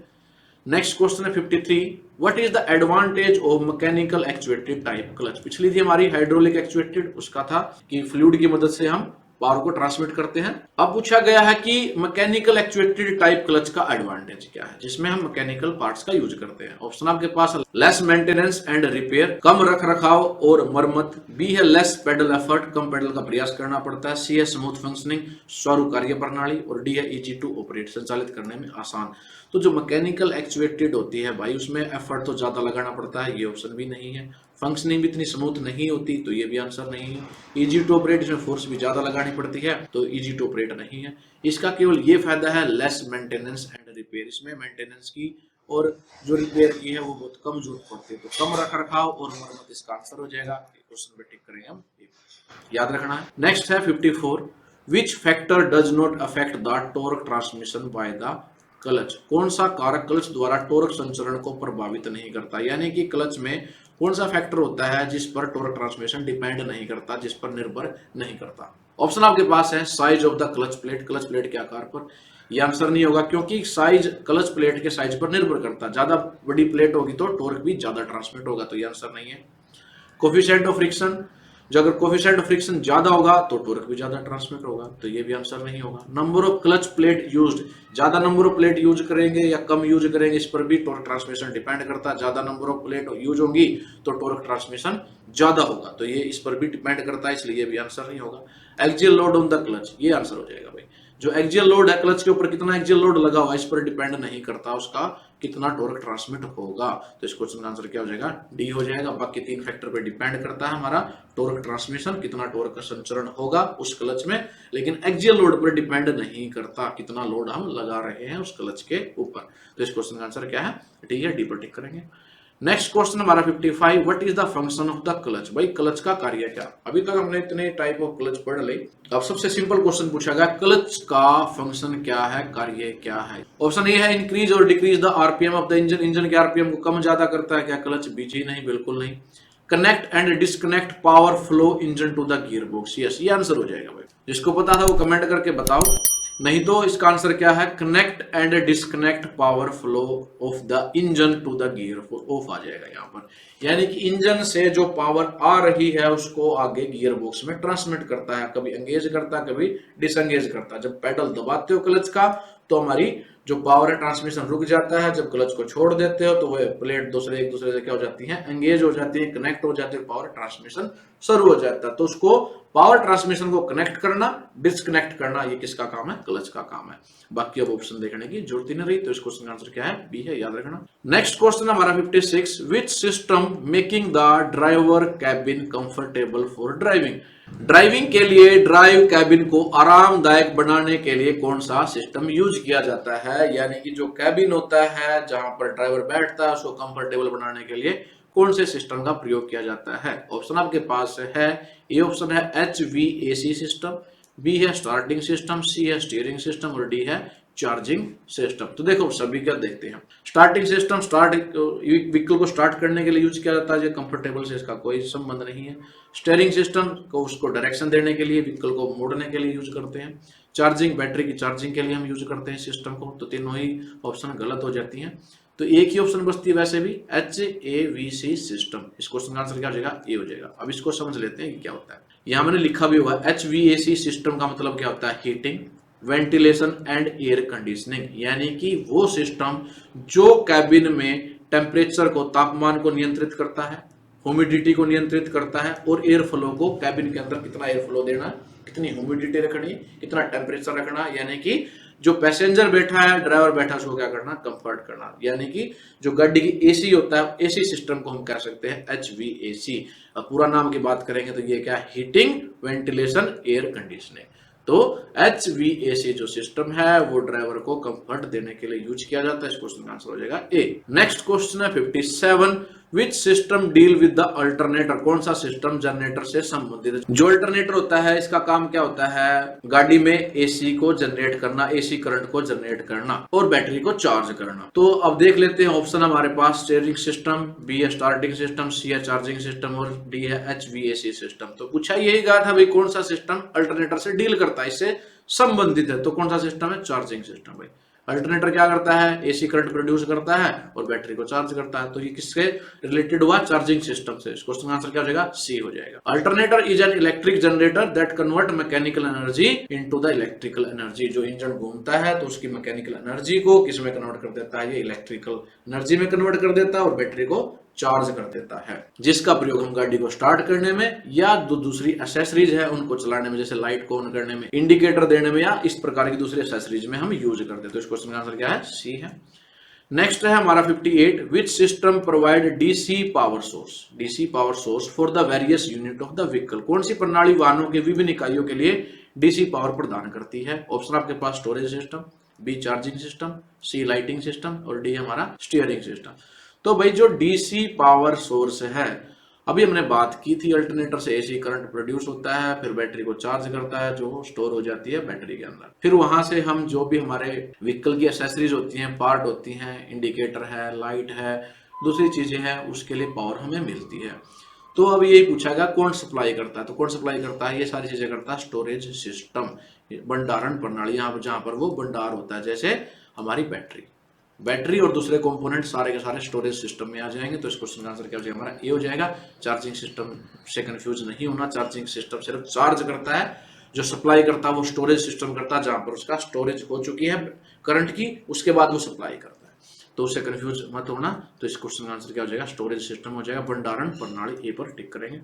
नेक्स्ट क्वेश्चन है 53, what is the advantage of mechanical actuated type clutch? पिछली थी हमारी हाइड्रोलिक एक्चुएटेड, उसका था कि फ्लूइड की मदद से हम पावर को ट्रांसमिट करते हैं। अब पूछा गया है कि मैकेनिकल एक्चुएटेड टाइप क्लच का एडवांटेज क्या है, जिसमें हम मैकेनिकल पार्ट्स का यूज करते हैं। ऑप्शन आपके पास लेस मेंटेनेंस एंड रिपेयर, कम रख रखाव और मरम्मत। बी है लेस पेडल एफर्ट, कम पेडल का प्रयास करना पड़ता है। सी है स्मूथ फंक्शनिंग, सुचारू कार्य प्रणाली। और डी है इजी टू ऑपरेट, संचालित करने में आसान। तो जो मैकेनिकल एक्चुएटेड होती है भाई, उसमें एफर्ट तो ज्यादा लगाना पड़ता है, ये ऑप्शन भी नहीं है। फंक्शनिंग भी इतनी स्मूथ नहीं होती, तो ये भी आंसर नहीं है। इजी टू ऑपरेट, इसमें फोर्स भी ज्यादा लगानी पड़ती है, तो इजी टू ऑपरेट नहीं है। इसका केवल ये फायदा है लेस मेंटेनेंस एंड रिपेयर, इसमें मेंटेनेंस की और जो रिपेयर की है वो बहुत कम जरूरत पड़ती है। तो कम रख रखाव और मरम्मत इसका आंसर हो जाएगा। क्वेश्चन पे टिक करेंगे हम, याद रखना है। नेक्स्ट है 54, which factor does not affect the torque transmission by the clutch? कौन सा कारक क्लच द्वारा टॉर्क संचरण को प्रभावित नहीं करता? यानी कि क्लच में कौन सा फैक्टर होता है जिस पर टॉर्क ट्रांसमिशन डिपेंड नहीं करता, जिस पर निर्भर नहीं करता? ऑप्शन आपके पास है size of the clutch plate, clutch plate के आकार पर। यह आंसर नहीं होगा, क्योंकि साइज क्लच प्लेट के साइज पर निर्भर करता है। ज्यादा बड़ी प्लेट होगी तो टॉर्क भी ज्यादा ट्रांसमिट होगा, तो यह आंसर नहीं है। कोफिशिएंट ऑफ फ्रिक्शन, जो अगर कोफिशिएंट ऑफ फ्रिक्शन ज्यादा होगा तो टॉर्क भी ज्यादा ट्रांसमिट होगा, तो ये भी आंसर नहीं होगा। Number of clutch plate used, ज्यादा नंबर ऑफ प्लेट यूज करेंगे या कम यूज करेंगे, इस पर भी टॉर्क ट्रांसमिशन डिपेंड करता है। ज्यादा नंबर ऑफ प्लेट यूज होंगी तो टॉर्क ट्रांसमिशन ज्यादा होगा, तो ये इस पर भी डिपेंड करता है, इसलिए ये भी आंसर नहीं होगा। Axial load on the clutch, ये आंसर हो जाएगा भाई। जो एक्सियल लोड है, क्लच के ऊपर कितना एक्सियल लोड लगा हुआ है, इस पर डिपेंड नहीं करता उसका कितना टॉर्क ट्रांसमिट होगा। तो इस क्वेश्चन का आंसर क्या हो जाएगा? डी हो जाएगा। बाकी तीन फैक्टर पे डिपेंड करता है हमारा टॉर्क ट्रांसमिशन, कितना टॉर्क का संचरण होगा उस क्लच में, लेकिन एक्सियल लोड पर डिपेंड नहीं करता कितना लोड हम लगा रहे हैं उस क्लच के ऊपर। तो इस क्वेश्चन का आंसर क्या है? डी है, डी पर टिक करेंगे। नेक्स्ट क्वेश्चन हमारा 55, what is the function of the clutch? भाई क्लच का कार्य क्या? अभी तक हमने इतने टाइप ऑफ क्लच पढ़ ली, अब सबसे सिंपल क्वेश्चन पूछा गया, क्लच का फंक्शन क्या है, कार्य क्या है? ऑप्शन ए है इंक्रीज और decrease the RPM of the engine, engine के आरपीएम को कम ज्यादा करता है क्या क्लच? बीजी नहीं, बिल्कुल नहीं। Connect and disconnect power flow engine to the gear box, yes, ये आंसर हो जाएगा भाई। जिसको पता था वो कमेंट करके बताओ, नहीं तो इसका आंसर क्या है? Connect and disconnect power flow of the engine to the gear, of आ जाएगा यहाँ पर। यानी कि इंजन से जो पावर आ रही है उसको आगे गियर बॉक्स में ट्रांसमिट करता है, कभी एंगेज करता है, कभी डिसएंगेज करता है। जब पेडल दबाते हो क्लच का तो हमारी जो पावर है ट्रांसमिशन रुक जाता है, जब क्लच को छोड़ देते हो तो वह प्लेट एक दूसरे से क्या हो जाती है? एंगेज हो जाती है, कनेक्ट हो जाती है, पावर ट्रांसमिशन शुरू हो जाता है। तो उसको पावर ट्रांसमिशन को कनेक्ट करना, डिस्कनेक्ट करना, ये किसका काम है? क्लच का काम है। बाकी अब ऑप्शन देखने की जरूरत ही नहीं रही, तो इस क्वेश्चन का आंसर क्या है? बी है, याद रखना। नेक्स्ट क्वेश्चन हमारा 56, which system making the driver cabin comfortable for driving? Driving के लिए ड्राइव कैबिन को आरामदायक बनाने के लिए कौन सा सिस्टम यूज किया जाता है? यानी कि जो कैबिन होता है जहां पर ड्राइवर बैठता है उसको कंफर्टेबल बनाने के लिए कौन से सिस्टम का प्रयोग किया जाता है? ऑप्शन आपके पास है, ए ऑप्शन है HVAC सिस्टम, बी है स्टार्टिंग सिस्टम, सी है स्टीयरिंग सिस्टम और डी है चार्जिंग सिस्टम। तो देखो सभी का देखते हैं। स्टार्टिंग सिस्टम, स्टार्ट व्हीकल को स्टार्ट करने के लिए यूज किया जाता है, कंफर्टेबल से इसका कोई संबंध नहीं है। स्टीयरिंग सिस्टम को उसको डायरेक्शन देने के लिए, व्हीकल को मोड़ने के लिए यूज करते हैं। चार्जिंग, बैटरी की चार्जिंग के लिए हम यूज करते हैं सिस्टम को। तो तीनों ही ऑप्शन गलत हो जाती हैं। तो एक ही ऑप्शन बचती है वैसे भी, HAVC सिस्टम। इस क्वेश्चन का आंसर क्या हो जाएगा? ए हो जाएगा। अब इसको समझ लेते हैं कि क्या होता है। यहाँ मैंने लिखा भी हुआ है, HVAC सिस्टम का मतलब क्या होता है? Heating, ventilation and air conditioning, यानी कि वो सिस्टम जो कैबिन में टेम्परेचर को, तापमान को नियंत्रित करता है, ह्यूमिडिटी को नियंत्रित करता है, और एयर फ्लो को, कैबिन के अंदर कितना एयर फ्लो देना, कितनी ह्यूमिडिटी रखनी, कितना टेम्परेचर रखना, यानी कि जो पैसेंजर बैठा है, ड्राइवर बैठा है, उसको क्या करना? कंफर्ट करना। यानी कि जो गाड़ी की एसी होता है, एसी सिस्टम को हम कह सकते हैं HVAC। अब पूरा नाम की बात करेंगे तो ये क्या? Heating, ventilation, air conditioning. तो HVAC जो सिस्टम है वो ड्राइवर को कंफर्ट देने के लिए यूज किया जाता है। इस क्वेश्चन का आंसर हो जाएगा ए। नेक्स्ट क्वेश्चन है 57, which system deal with the alternator? कौन सा सिस्टम जनरेटर से संबंधित है? जो अल्टरनेटर होता है, इसका काम क्या होता है? गाड़ी में एसी को जनरेट करना, एसी करंट को जनरेट करना, और बैटरी को चार्ज करना। तो अब देख लेते हैं ऑप्शन हमारे पास, स्टीयरिंग सिस्टम, बी है स्टार्टिंग सिस्टम, सी है चार्जिंग सिस्टम, और डी है HVAC सिस्टम। तो पूछा यही गया था भाई कौन सा सिस्टम अल्टरनेटर से डील करता है, इससे संबंधित है। तो कौन सा सिस्टम है? Charging system. भाई अल्टरनेटर क्या करता है? एसी करंट प्रोड्यूस करता है और बैटरी को चार्ज करता है। तो ये किससे रिलेटेड हुआ? चार्जिंग सिस्टम से। इस क्वेश्चन का आंसर क्या हो जाएगा? सी हो जाएगा। Alternator is an electric generator that convert mechanical energy into the electrical energy. जो इंजन घूमता है तो उसकी मैकेनिकल एनर्जी को किस में कन्वर्ट कर देता है? ये इलेक्ट्रिकल एनर्जी में कन्वर्ट कर देता है और बैटरी को चार्ज कर देता है, जिसका प्रयोग हम गाड़ी को स्टार्ट करने में या दूसरी एसेसरीज है उनको चलाने में, जैसे लाइट को ऑन करने में, इंडिकेटर देने में, या इस प्रकार की दूसरी एसेसरीज में हम यूज करते हैं। तो इस क्वेश्चन का आंसर क्या है? सी है। नेक्स्ट है हमारा 58, which system provide DC power source? DC power source for the various unit of the vehicle. कौन सी प्रणाली वाहनों के विभिन्न इकाइयों के लिए डीसी पावर प्रदान करती है? ऑप्शन आपके पास, storage system, B charging system, C lighting system, और डी हमारा स्टीयरिंग सिस्टम। तो भाई जो डीसी पावर सोर्स है, अभी हमने बात की थी, अल्टरनेटर से एसी करंट प्रोड्यूस होता है, फिर बैटरी को चार्ज करता है जो स्टोर हो जाती है बैटरी के अंदर। फिर वहां से हम जो भी हमारे व्हीकल की एसेसरीज होती हैं, पार्ट होती हैं, इंडिकेटर है, लाइट है, दूसरी चीजें हैं, उसके लिए पावर हमें मिलती है। तो अब यही पूछा गया कौन सप्लाई करता है? तो कौन सप्लाई करता है? ये सारी चीजें करता है स्टोरेज सिस्टम, भंडारण प्रणाली, जहां पर वो भंडार होता है, जैसे हमारी बैटरी और दूसरे कंपोनेंट सारे के सारे स्टोरेज सिस्टम में आ जाएंगे। तो इस क्वेश्चन का आंसर क्या हो जाएगा? हमारा ए हो जाएगा। चार्जिंग सिस्टम से कंफ्यूज नहीं होना, चार्जिंग सिस्टम सिर्फ चार्ज करता है, जो सप्लाई करता है वो स्टोरेज सिस्टम करता है, जहां पर उसका स्टोरेज हो चुकी है करंट की, उसके बाद वो सप्लाई करता है। तो उससे कंफ्यूज मत होना। तो इस क्वेश्चन का आंसर क्या हो जाएगा? स्टोरेज सिस्टम हो जाएगा, भंडारण प्रणाली। ए पर टिक करेंगे।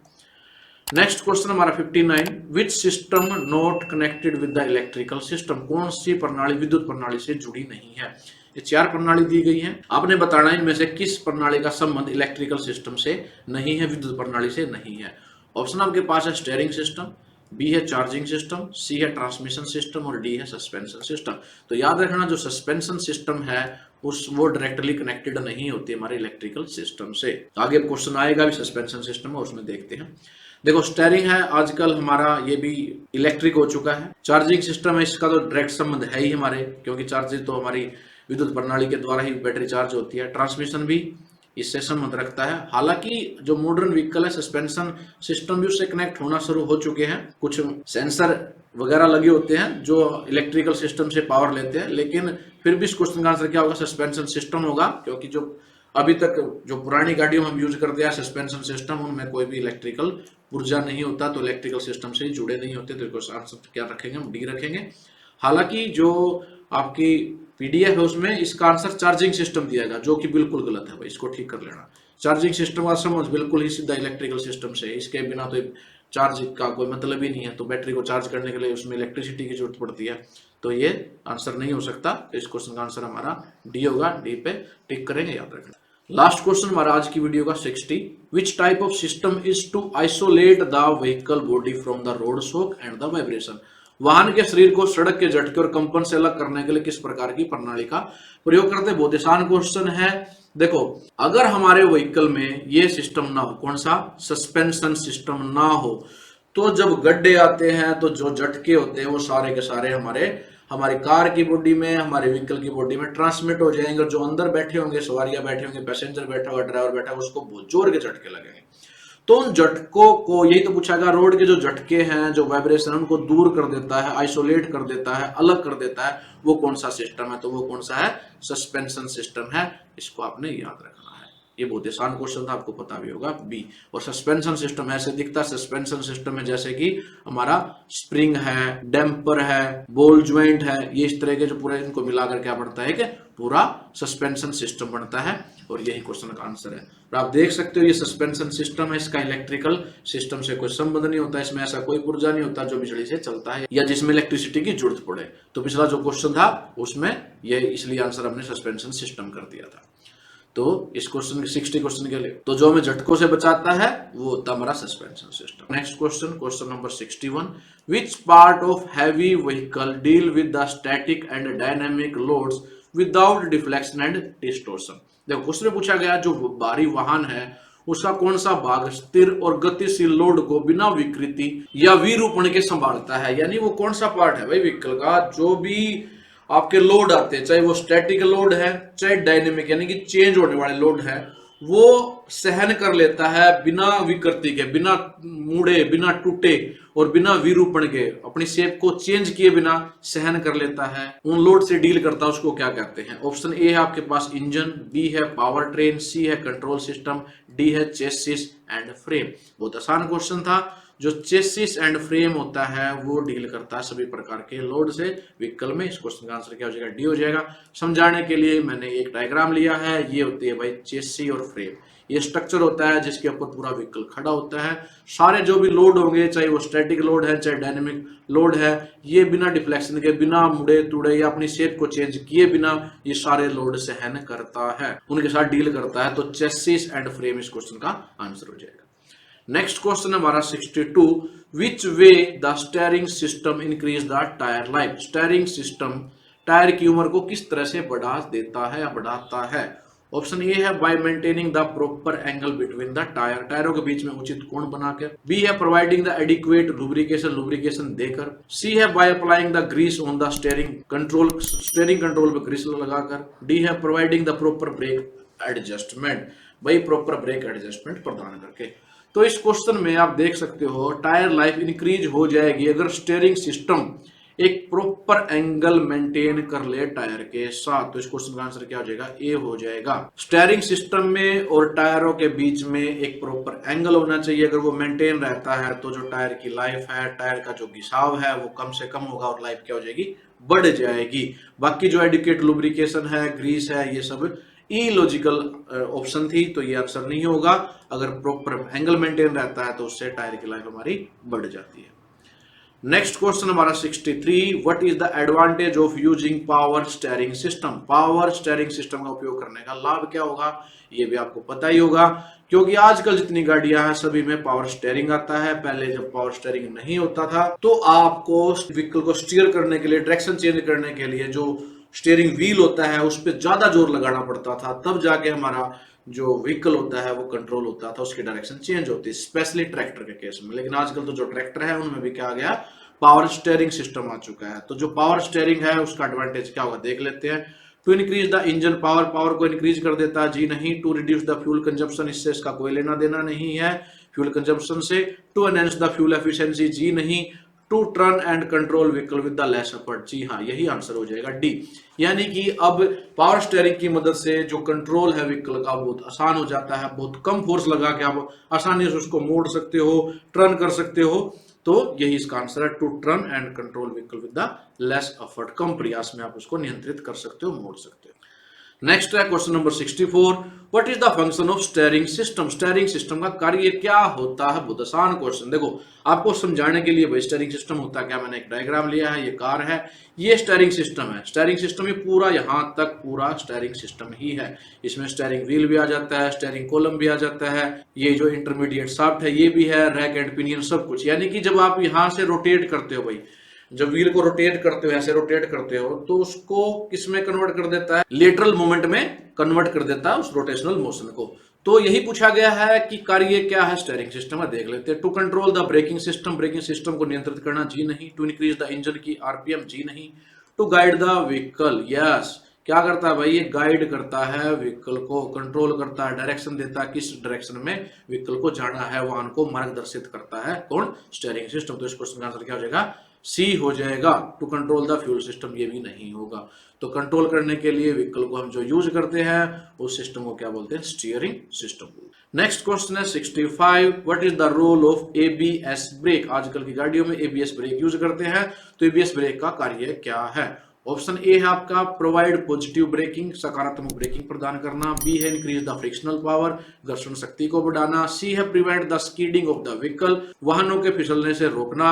नेक्स्ट क्वेश्चन हमारा 59, which system not connected with the electrical system? कौन सी प्रणाली विद्युत प्रणाली से जुड़ी नहीं है? ये 4 प्रणाली दी गई हैं, आपने बताना इनमें से किस प्रणाली का संबंध इलेक्ट्रिकल सिस्टम से नहीं है, विद्युत प्रणाली से नहीं है। ऑप्शन आपके पास है स्टीयरिंग सिस्टम, बी है चार्जिंग सिस्टम, सी है ट्रांसमिशन सिस्टम, और डी है सस्पेंशन सिस्टम। तो याद रखना जो सस्पेंशन सिस्टम है वो डायरेक्टली कनेक्टेड नहीं होती हमारे इलेक्ट्रिकल सिस्टम से। आगे क्वेश्चन आएगा भी सस्पेंशन सिस्टम है, उसमें देखते हैं। देखो स्टीयरिंग है, आजकल हमारा ये भी इलेक्ट्रिक हो चुका है। चार्जिंग सिस्टम है, इसका तो डायरेक्ट संबंध है ही हमारे, क्योंकि चार्जिंग तो हमारी विद्युत प्रणाली के द्वारा ही बैटरी चार्ज होती है। ट्रांसमिशन भी इससे संबंध रखता है। हालांकि जो मॉडर्न व्हीकल है, सस्पेंशन सिस्टम भी उससे कनेक्ट होना शुरू हो चुके हैं। कुछ सेंसर वगैरह लगे होते हैं जो इलेक्ट्रिकल सिस्टम से पावर लेते हैं, लेकिन फिर भी इस क्वेश्चन का आंसर क्या होगा? सस्पेंशन सिस्टम होगा, क्योंकि जो अभी तक जो पुरानी गाड़ियों में हम यूज करते हैं सस्पेंशन सिस्टम, उनमें कोई भी इलेक्ट्रिकल ऊर्जा नहीं होता, तो इलेक्ट्रिकल सिस्टम से जुड़े नहीं होते। तो आंसर क्या रखेंगे? हम डी रखेंगे। हालांकि जो आपकी पीडीएफ है उसमें इसका आंसर चार्जिंग सिस्टम दिया गया, जो कि बिल्कुल गलत है भाई, इसको ठीक कर लेना। चार्जिंग सिस्टम का समझ बिल्कुल ही सीधा इलेक्ट्रिकल सिस्टम से, इसके बिना तो चार्ज का कोई मतलब ही नहीं है। तो बैटरी को चार्ज करने के लिए उसमें इलेक्ट्रिसिटी की जरूरत पड़ती है, तो ये आंसर नहीं हो सकता। इस क्वेश्चन का आंसर हमारा डी होगा। डी पे टिक करेंगे, याद रखना। लास्ट क्वेश्चन हमारा आज की वीडियो का 60, which type of system is to isolate the vehicle body from the road shock and the vibration? वाहन के शरीर को सड़क के झटके और कंपन से अलग करने के लिए किस प्रकार की प्रणाली का प्रयोग करते हैं? बहुत आसान क्वेश्चन है। देखो अगर हमारे व्हीकल में ये सिस्टम ना हो, कौन सा? सस्पेंशन सिस्टम ना हो, तो जब गड्ढे आते हैं तो जो झटके होते हैं वो सारे के सारे हमारे हमारी कार की बॉडी में, हमारे व्हीकल की बॉडी में ट्रांसमिट हो जाएंगे, और जो अंदर बैठे होंगे, सवारियां बैठे होंगे, पैसेंजर बैठा होगा, ड्राइवर बैठा होगा, उसको बहुत जोर के झटके लगेंगे। तो उन झटकों को, यही तो पूछा गया, रोड के जो झटके हैं, जो वाइब्रेशन, उनको दूर कर देता है, आइसोलेट कर देता है, अलग कर देता है, वो कौन सा सिस्टम है? तो वो कौन सा है? सस्पेंशन सिस्टम है। इसको आपने याद रखना है। ये बहुत आसान क्वेश्चन था, आपको पता भी होगा, बी। और सस्पेंशन सिस्टम ऐसे दिखता है, सस्पेंशन सिस्टम है जैसे कि हमारा स्प्रिंग है, डैम्पर है, बॉल ज्वाइंट है, ये इस तरह के जो पूरे इनको मिलाकर क्या बनता है कि पूरा सस्पेंशन सिस्टम बनता है। और यही क्वेश्चन का आंसर है। और आप देख सकते हो ये सस्पेंशन सिस्टम है, इसका इलेक्ट्रिकल सिस्टम से कोई संबंध नहीं होता, इसमें ऐसा कोई पुर्जा नहीं होता जो बिजली से चलता है या जिसमें इलेक्ट्रिसिटी की जरूरत पड़े। तो पिछला जो क्वेश्चन था उसमें ये, इसलिए आंसर हमने सस्पेंशन सिस्टम कर दिया था। तो इस क्वेश्चन 60 क्वेश्चन के लिए तो जो हमें झटकों से बचाता है वो होता हमारा suspension system. Next question, question number 61, which part of heavy vehicle deal with the static and dynamic loads without deflection and distortion. देखो क्वेश्चन में पूछा गया जो भारी वाहन है उसका कौन सा भाग स्थिर और गतिशील लोड को बिना विकृति या विरूपण के संभालता है। यानी वो कौन सा पार्ट है भाई व्हीकल का, जो भी आपके लोड आते हैं, चाहे वो स्टैटिक लोड है चाहे डायनेमिक यानी कि चेंज होने वाले लोड है, वो सहन कर लेता है बिना विकृति के, बिना मुड़े, बिना टूटे और बिना विरूपण के, अपनी शेप को चेंज किए बिना सहन कर लेता है, उन लोड से डील करता है, उसको क्या कहते हैं? ऑप्शन ए है आपके पास इंजन, बी है पावर ट्रेन, सी है कंट्रोल सिस्टम, डी है चेसिस एंड फ्रेम। बहुत आसान क्वेश्चन था। जो चेसिस एंड फ्रेम होता है वो डील करता है सभी प्रकार के लोड से व्हीकल में। इस क्वेश्चन का आंसर क्या हो जाएगा? डी हो जाएगा। समझाने के लिए मैंने एक डायग्राम लिया है, ये होती है भाई चेसी और फ्रेम। ये स्ट्रक्चर होता है जिसके ऊपर पूरा व्हीकल खड़ा होता है। सारे जो भी लोड होंगे, चाहे वो स्टैटिक लोड है चाहे डायनेमिक लोड है, ये बिना डिफ्लेक्शन के, बिना मुड़े तुड़े या अपनी शेप को चेंज किए बिना ये सारे लोड सहन करता है, उनके साथ डील करता है। तो चेसिस एंड फ्रेम इस क्वेश्चन का आंसर हो जाएगा। नेक्स्ट क्वेश्चन हमारा 62, which way the steering system increase the tyre life. Steering system tyre की उम्र को किस तरह से बढ़ा देता है या बढ़ाता है? ऑप्शन ए है bye maintaining the proper angle between the tyre, टायरों के बीच में उचित कोण बनाकर। बी है प्रोवाइडिंग द एडिक्वेट लुब्रिकेशन देकर। सी है by applying the grease on the steering control पे ग्रीस लगाकर। डी है providing the proper brake adjustment, भाई प्रॉपर ब्रेक एडजस्टमेंट प्रदान करके। तो इस क्वेश्चन में आप देख सकते हो टायर लाइफ इंक्रीज हो जाएगी अगर स्टीयरिंग सिस्टम एक प्रॉपर एंगल मेंटेन कर ले टायर के साथ। तो इस क्वेश्चन का आंसर क्या हो जाएगा? ए हो जाएगा। स्टीयरिंग सिस्टम में और टायरों के बीच में एक प्रॉपर एंगल होना चाहिए। अगर वो मेंटेन रहता है तो जो टायर की लाइफ है, टायर का जो घिसाव है वो कम से कम होगा और लाइफ क्या हो जाएगी? बढ़ जाएगी। बाकी जो एडिक्वेट लुब्रिकेशन है, ग्रीस है, ये सब इलॉजिकल ऑप्शन थी, तो ये आंसर नहीं होगा। अगर प्रॉपर एंगल मेंटेन रहता है तो उससे टायर की लाइफ हमारी बढ़ जाती है। नेक्स्ट क्वेश्चन हमारा 63, what is the advantage of using power steering system. Power steering system का उपयोग करने का लाभ क्या होगा? ये भी आपको पता ही होगा, क्योंकि आजकल जितनी गाड़ियां हैं सभी में पावर स्टीयरिंग आता है। पहले जब पावर स्टीयरिंग नहीं होता था तो आपको व्हीकल को स्टीयर करने के लिए, डायरेक्शन चेंज करने के लिए जो स्टीयरिंग व्हील होता है उस पर ज्यादा जोर लगाना पड़ता था, तब जाके हमारा जो व्हीकल होता है वो कंट्रोल होता था, उसकी डायरेक्शन चेंज होती है, स्पेशली ट्रैक्टर के केस में। लेकिन आजकल तो जो ट्रैक्टर है उनमें भी क्या आ गया? पावर स्टीयरिंग सिस्टम आ चुका है। तो जो पावर स्टीयरिंग है उसका एडवांटेज क्या होगा देख लेते हैं। To increase the engine power, power को इंक्रीज कर देता है, जी नहीं। To reduce the fuel consumption, इससे इसका कोई लेना देना नहीं है फ्यूल कंजप्शन से। To enhance the fuel efficiency, जी नहीं। To turn and control vehicle with the less effort, जी हाँ, यही आंसर हो जाएगा डी। यानी कि अब पावर स्टीयरिंग की मदद से जो कंट्रोल है व्हीकल का बहुत आसान हो जाता है। बहुत कम फोर्स लगा के आप आसानी से उसको मोड़ सकते हो, टर्न कर सकते हो। तो यही इसका आंसर है, to turn and control vehicle with the less effort. कम प्रयास में आप उसको नियंत्रित कर सकते हो, मोड़ सकते हो। नेक्स्ट है question number 64, what is the function of steering system. Steering system का कार्य क्या होता है? बहुत आसान क्वेश्चन। देखो आपको समझाने के लिए भाई स्टीयरिंग सिस्टम होता है क्या, मैंने एक डायग्राम लिया है, ये कार है, ये स्टीयरिंग सिस्टम है। स्टीयरिंग सिस्टम ये पूरा यहां तक पूरा स्टीयरिंग सिस्टम ही है। इसमें स्टीयरिंग व्हील भी आ जाता है, स्टीयरिंग कॉलम भी आ जाता है, ये जो इंटरमीडिएट शाफ्ट है ये भी है, रैक एंड पिनियन सब कुछ। यानी कि जब आप यहां से रोटेट करते हो भाई, जब व्हील को रोटेट करते हो, ऐसे रोटेट करते हो, तो उसको किस में कन्वर्ट कर देता है? लेटरल मोमेंट में कन्वर्ट कर देता है उस रोटेशनल मोशन को। तो यही पूछा गया है कि कार्य क्या है स्टीयरिंग सिस्टम में, देख लेते हैं। To control the braking system, braking system को नियंत्रित करना, जी नहीं। टू इंक्रीज द इंजन की आरपीएम, जी नहीं। To guide the vehicle. Yes, क्या करता है भाई, ये गाइड करता है व्हीकल को, कंट्रोल करता है, डायरेक्शन देता है किस डायरेक्शन में व्हीकल को जाना है, वाहन को मार्गदर्शित करता है कौन, स्टीयरिंग सिस्टम। तो इस क्वेश्चन का आंसर क्या हो जाएगा, सी हो जाएगा। To control the fuel system, ये भी नहीं होगा। तो कंट्रोल करने के लिए व्हीकल को हम जो यूज करते हैं उस सिस्टम को क्या बोलते हैं, स्टीयरिंग सिस्टम। नेक्स्ट क्वेश्चन है 65, what is the role of ABS brake. आजकल की गाड़ियों में एबीएस ब्रेक यूज करते हैं, तो एबीएस ब्रेक का कार्य क्या है। ऑप्शन ए है आपका प्रोवाइड पॉजिटिव ब्रेकिंग, सकारात्मक ब्रेकिंग प्रदान करना। बी है इंक्रीज द फ्रिक्शनल पावर, घर्षण शक्ति को बढ़ाना। सी है prevent the skidding of the vehicle, वाहनों के फिसलने से रोकना।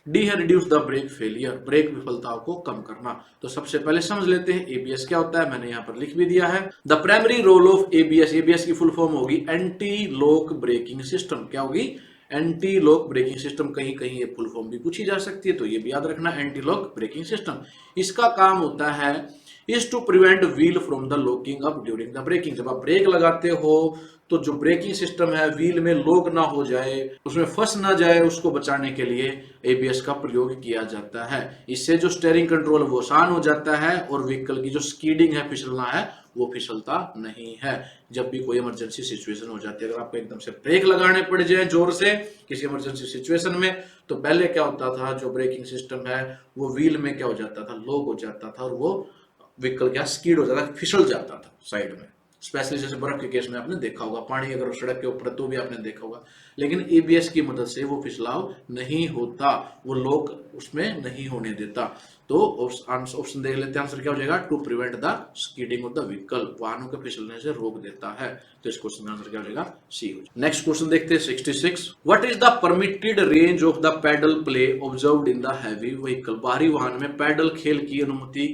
डी है reduce the brake failure, brake विफलताओं को कम करना। तो सबसे पहले समझ लेते हैं एबीएस क्या होता है, मैंने यहाँ पर लिख भी दिया है। The primary role of ABS, ABS की फुल फॉर्म होगी एंटी लॉक ब्रेकिंग सिस्टम। क्या होगी, एंटी लॉक ब्रेकिंग सिस्टम। कहीं कहीं ये फुल फॉर्म भी पूछी जा सकती है, तो ये भी याद रखना, एंटी लॉक ब्रेकिंग सिस्टम। इसका काम होता है is to prevent wheel from the locking up during the braking. जब आप ब्रेक लगाते हो तो जो ब्रेकिंग सिस्टम है व्हील में लॉक ना हो जाए, उसमें फंस ना जाए, उसको बचाने के लिए एबीएस का प्रयोग किया जाता है। इससे जो स्टीयरिंग कंट्रोल वो आसान हो जाता है और व्हीकल की जो स्कीडिंग है, फिसलना है, वो फिसलता नहीं है। जब भी कोई इमरजेंसी सिचुएशन हो जाती है, अगर आपको एकदम से ब्रेक लगाने पड़ जाए जोर से किसी इमरजेंसी सिचुएशन में, तो पहले क्या होता था, जो ब्रेकिंग सिस्टम है वो व्हील में क्या हो जाता था, लॉक हो जाता था और वो व्हीकल क्या स्कीड हो जाता, फिसल जाता था साइड में। स्पेशली जैसे बर्फ के केस में आपने देखा होगा, पानी अगर सड़क के ऊपर तो भी आपने देखा होगा। लेकिन एबीएस की मदद से वो फिसलाव नहीं होता, वो लॉक उसमें नहीं होने देता। तो ऑप्शन देख लेते हैं, आंसर क्या हो जाएगा, to prevent the skidding of the vehicle, वाहनों के फिसलने से रोक देता है। तो इस क्वेश्चन का आंसर क्या हो जाएगा, सी हो जाएगा। नेक्स्ट क्वेश्चन देखते हैं 66, what is the permitted range of the pedal play observed in the heavy vehicle. बाहरी वाहन में पैडल खेल की अनुमति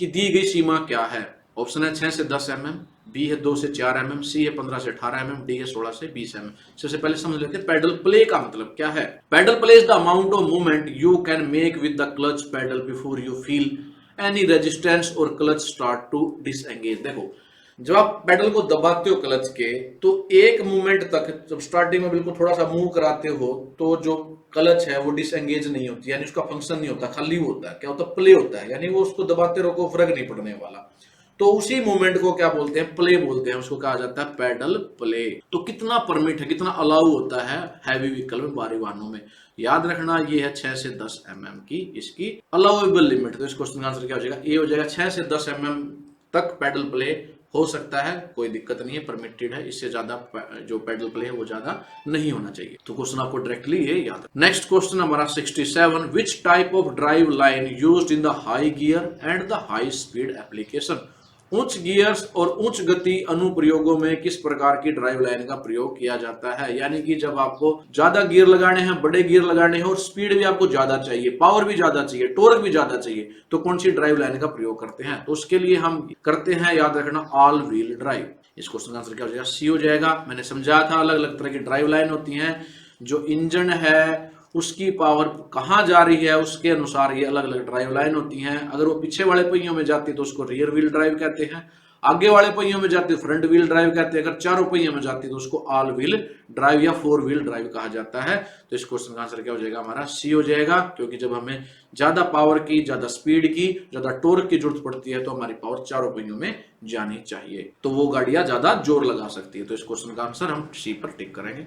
की दी गई सीमा क्या है। ऑप्शन है 6 से 10 mm, बी है 2 से 4 mm, सी है 15 से 18 mm, डी है 16 से 20 mm। सबसे पहले समझ लेते हैं पैडल प्ले का मतलब क्या है। Pedal play is the amount of movement you can make with the clutch pedal before you feel any resistance और क्लच स्टार्ट टू डिसएंगेज। देखो, जब आप पैडल को दबाते हो क्लच के, तो एक मूवमेंट तक, जब स्टार्टिंग में बिल्कुल थोड़ा सा मूव कराते हो, तो जो क्लच है वो डिसएंगेज नहीं होती, यानी उसका फंक्शन नहीं होता, खाली होता है। क्या होता है, प्ले होता है, यानी वो उसको दबाते रहो, फर्क नहीं पड़ने वाला। तो उसी मूवमेंट को क्या बोलते हैं, प्ले बोलते हैं, उसको कहा जाता है पैडल प्ले। तो कितना परमिट है, कितना अलाउ होता है हैवी व्हीकल में, भारी वाहनों में, याद रखना ये है 6 से 10 mm की इसकी अलाउएबल लिमिट। तो इस क्वेश्चन का आंसर क्या हो जाएगा, ए हो जाएगा। 6 से 10 mm तक पैडल प्ले हो सकता है, कोई दिक्कत नहीं है, परमिटेड है। इससे ज्यादा जो पैडल प्ले है वो ज्यादा नहीं होना चाहिए। तो क्वेश्चन आपको डायरेक्टली ये याद है। नेक्स्ट क्वेश्चन हमारा 67, विच type of drive line used in the high gear and the high speed application. उच्च गियर्स और उच्च गति अनुप्रयोगों में किस प्रकार की ड्राइव लाइन का प्रयोग किया जाता है। यानी कि जब आपको ज्यादा गियर लगाने हैं, बड़े गियर लगाने हैं और स्पीड भी आपको ज्यादा चाहिए, पावर भी ज्यादा चाहिए, टॉर्क भी ज्यादा चाहिए, तो कौन सी ड्राइव लाइन का प्रयोग करते हैं। तो उसके लिए हम करते हैं, याद रखना, ऑल व्हील ड्राइव। इस क्वेश्चन का आंसर क्या हो जाएगा, सी हो जाएगा। मैंने समझाया था अलग अलग तरह की ड्राइव लाइन होती है, जो इंजन है उसकी पावर कहां जा रही है उसके अनुसार ये अलग अलग ड्राइव लाइन होती हैं। अगर वो पीछे वाले पहियों में जाती है तो उसको रियर व्हील ड्राइव कहते हैं, आगे वाले पहियों में जाती है फ्रंट व्हील ड्राइव कहते हैं, अगर चारों पहियों में जाती है तो उसको ऑल व्हील ड्राइव या 4 व्हील ड्राइव कहा जाता है। तो इस क्वेश्चन का आंसर क्या हो जाएगा, हमारा सी हो जाएगा। क्योंकि जब हमें ज्यादा पावर की, ज्यादा स्पीड की, ज्यादा टॉर्क की जरूरत पड़ती है, तो हमारी पावर चारों पहियों में जानी चाहिए, तो वो गाड़ियां ज्यादा जोर लगा सकती है। तो इस क्वेश्चन का आंसर हम सी पर टिक करेंगे।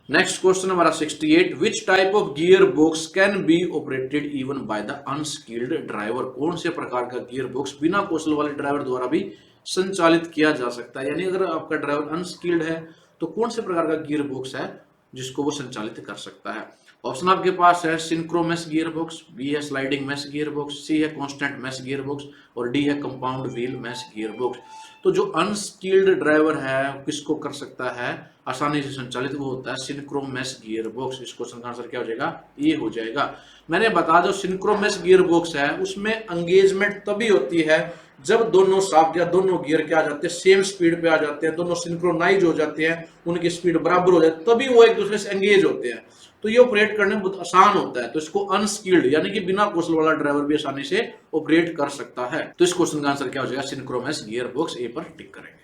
नेक्स्ट क्वेश्चन हमारा 68, विच type of gear box can be operated even by the unskilled driver. कौन से प्रकार का गियर बॉक्स बिना कौशल वाले ड्राइवर द्वारा भी संचालित किया जा सकता है। यानी अगर आपका ड्राइवर अनस्किल्ड है तो कौन से प्रकार का गियर बॉक्स है जिसको वो संचालित कर सकता है। ऑप्शन आपके पास है सिंक्रोमेस गियर बॉक्स, बी है sliding mesh gear box, C है कांस्टेंट मैश गियर बॉक्स और डी है compound wheel mesh gear box. तो जो अनस्किल्ड ड्राइवर है किसको कर सकता है आसानी से संचालित, वो होता है सिंक्रोमेस गियर बॉक्स। इस क्वेश्चन का आंसर क्या हो जाएगा, ये हो जाएगा। मैंने बता दो सिंक्रोमेस गियर बॉक्स है उसमें एंगेजमेंट तभी होती है जब दोनों शाफ्ट या दोनों गियर क्या आ जाते हैं, सेम स्पीड पे आ जाते हैं, दोनों सिंक्रोनाइज हो जाते हैं, उनकी स्पीड बराबर हो जाती है, तभी वो एक दूसरे से एंगेज होते हैं। तो ये ऑपरेट करने में बहुत आसान होता है। तो इसको अनस्किल्ड यानी कि बिना कौशल वाला ड्राइवर भी आसानी से ऑपरेट कर सकता है। तो इस क्वेश्चन का आंसर क्या हो जाएगा, सिंक्रोमेस गियर बॉक्स, ए पर टिक करेंगे।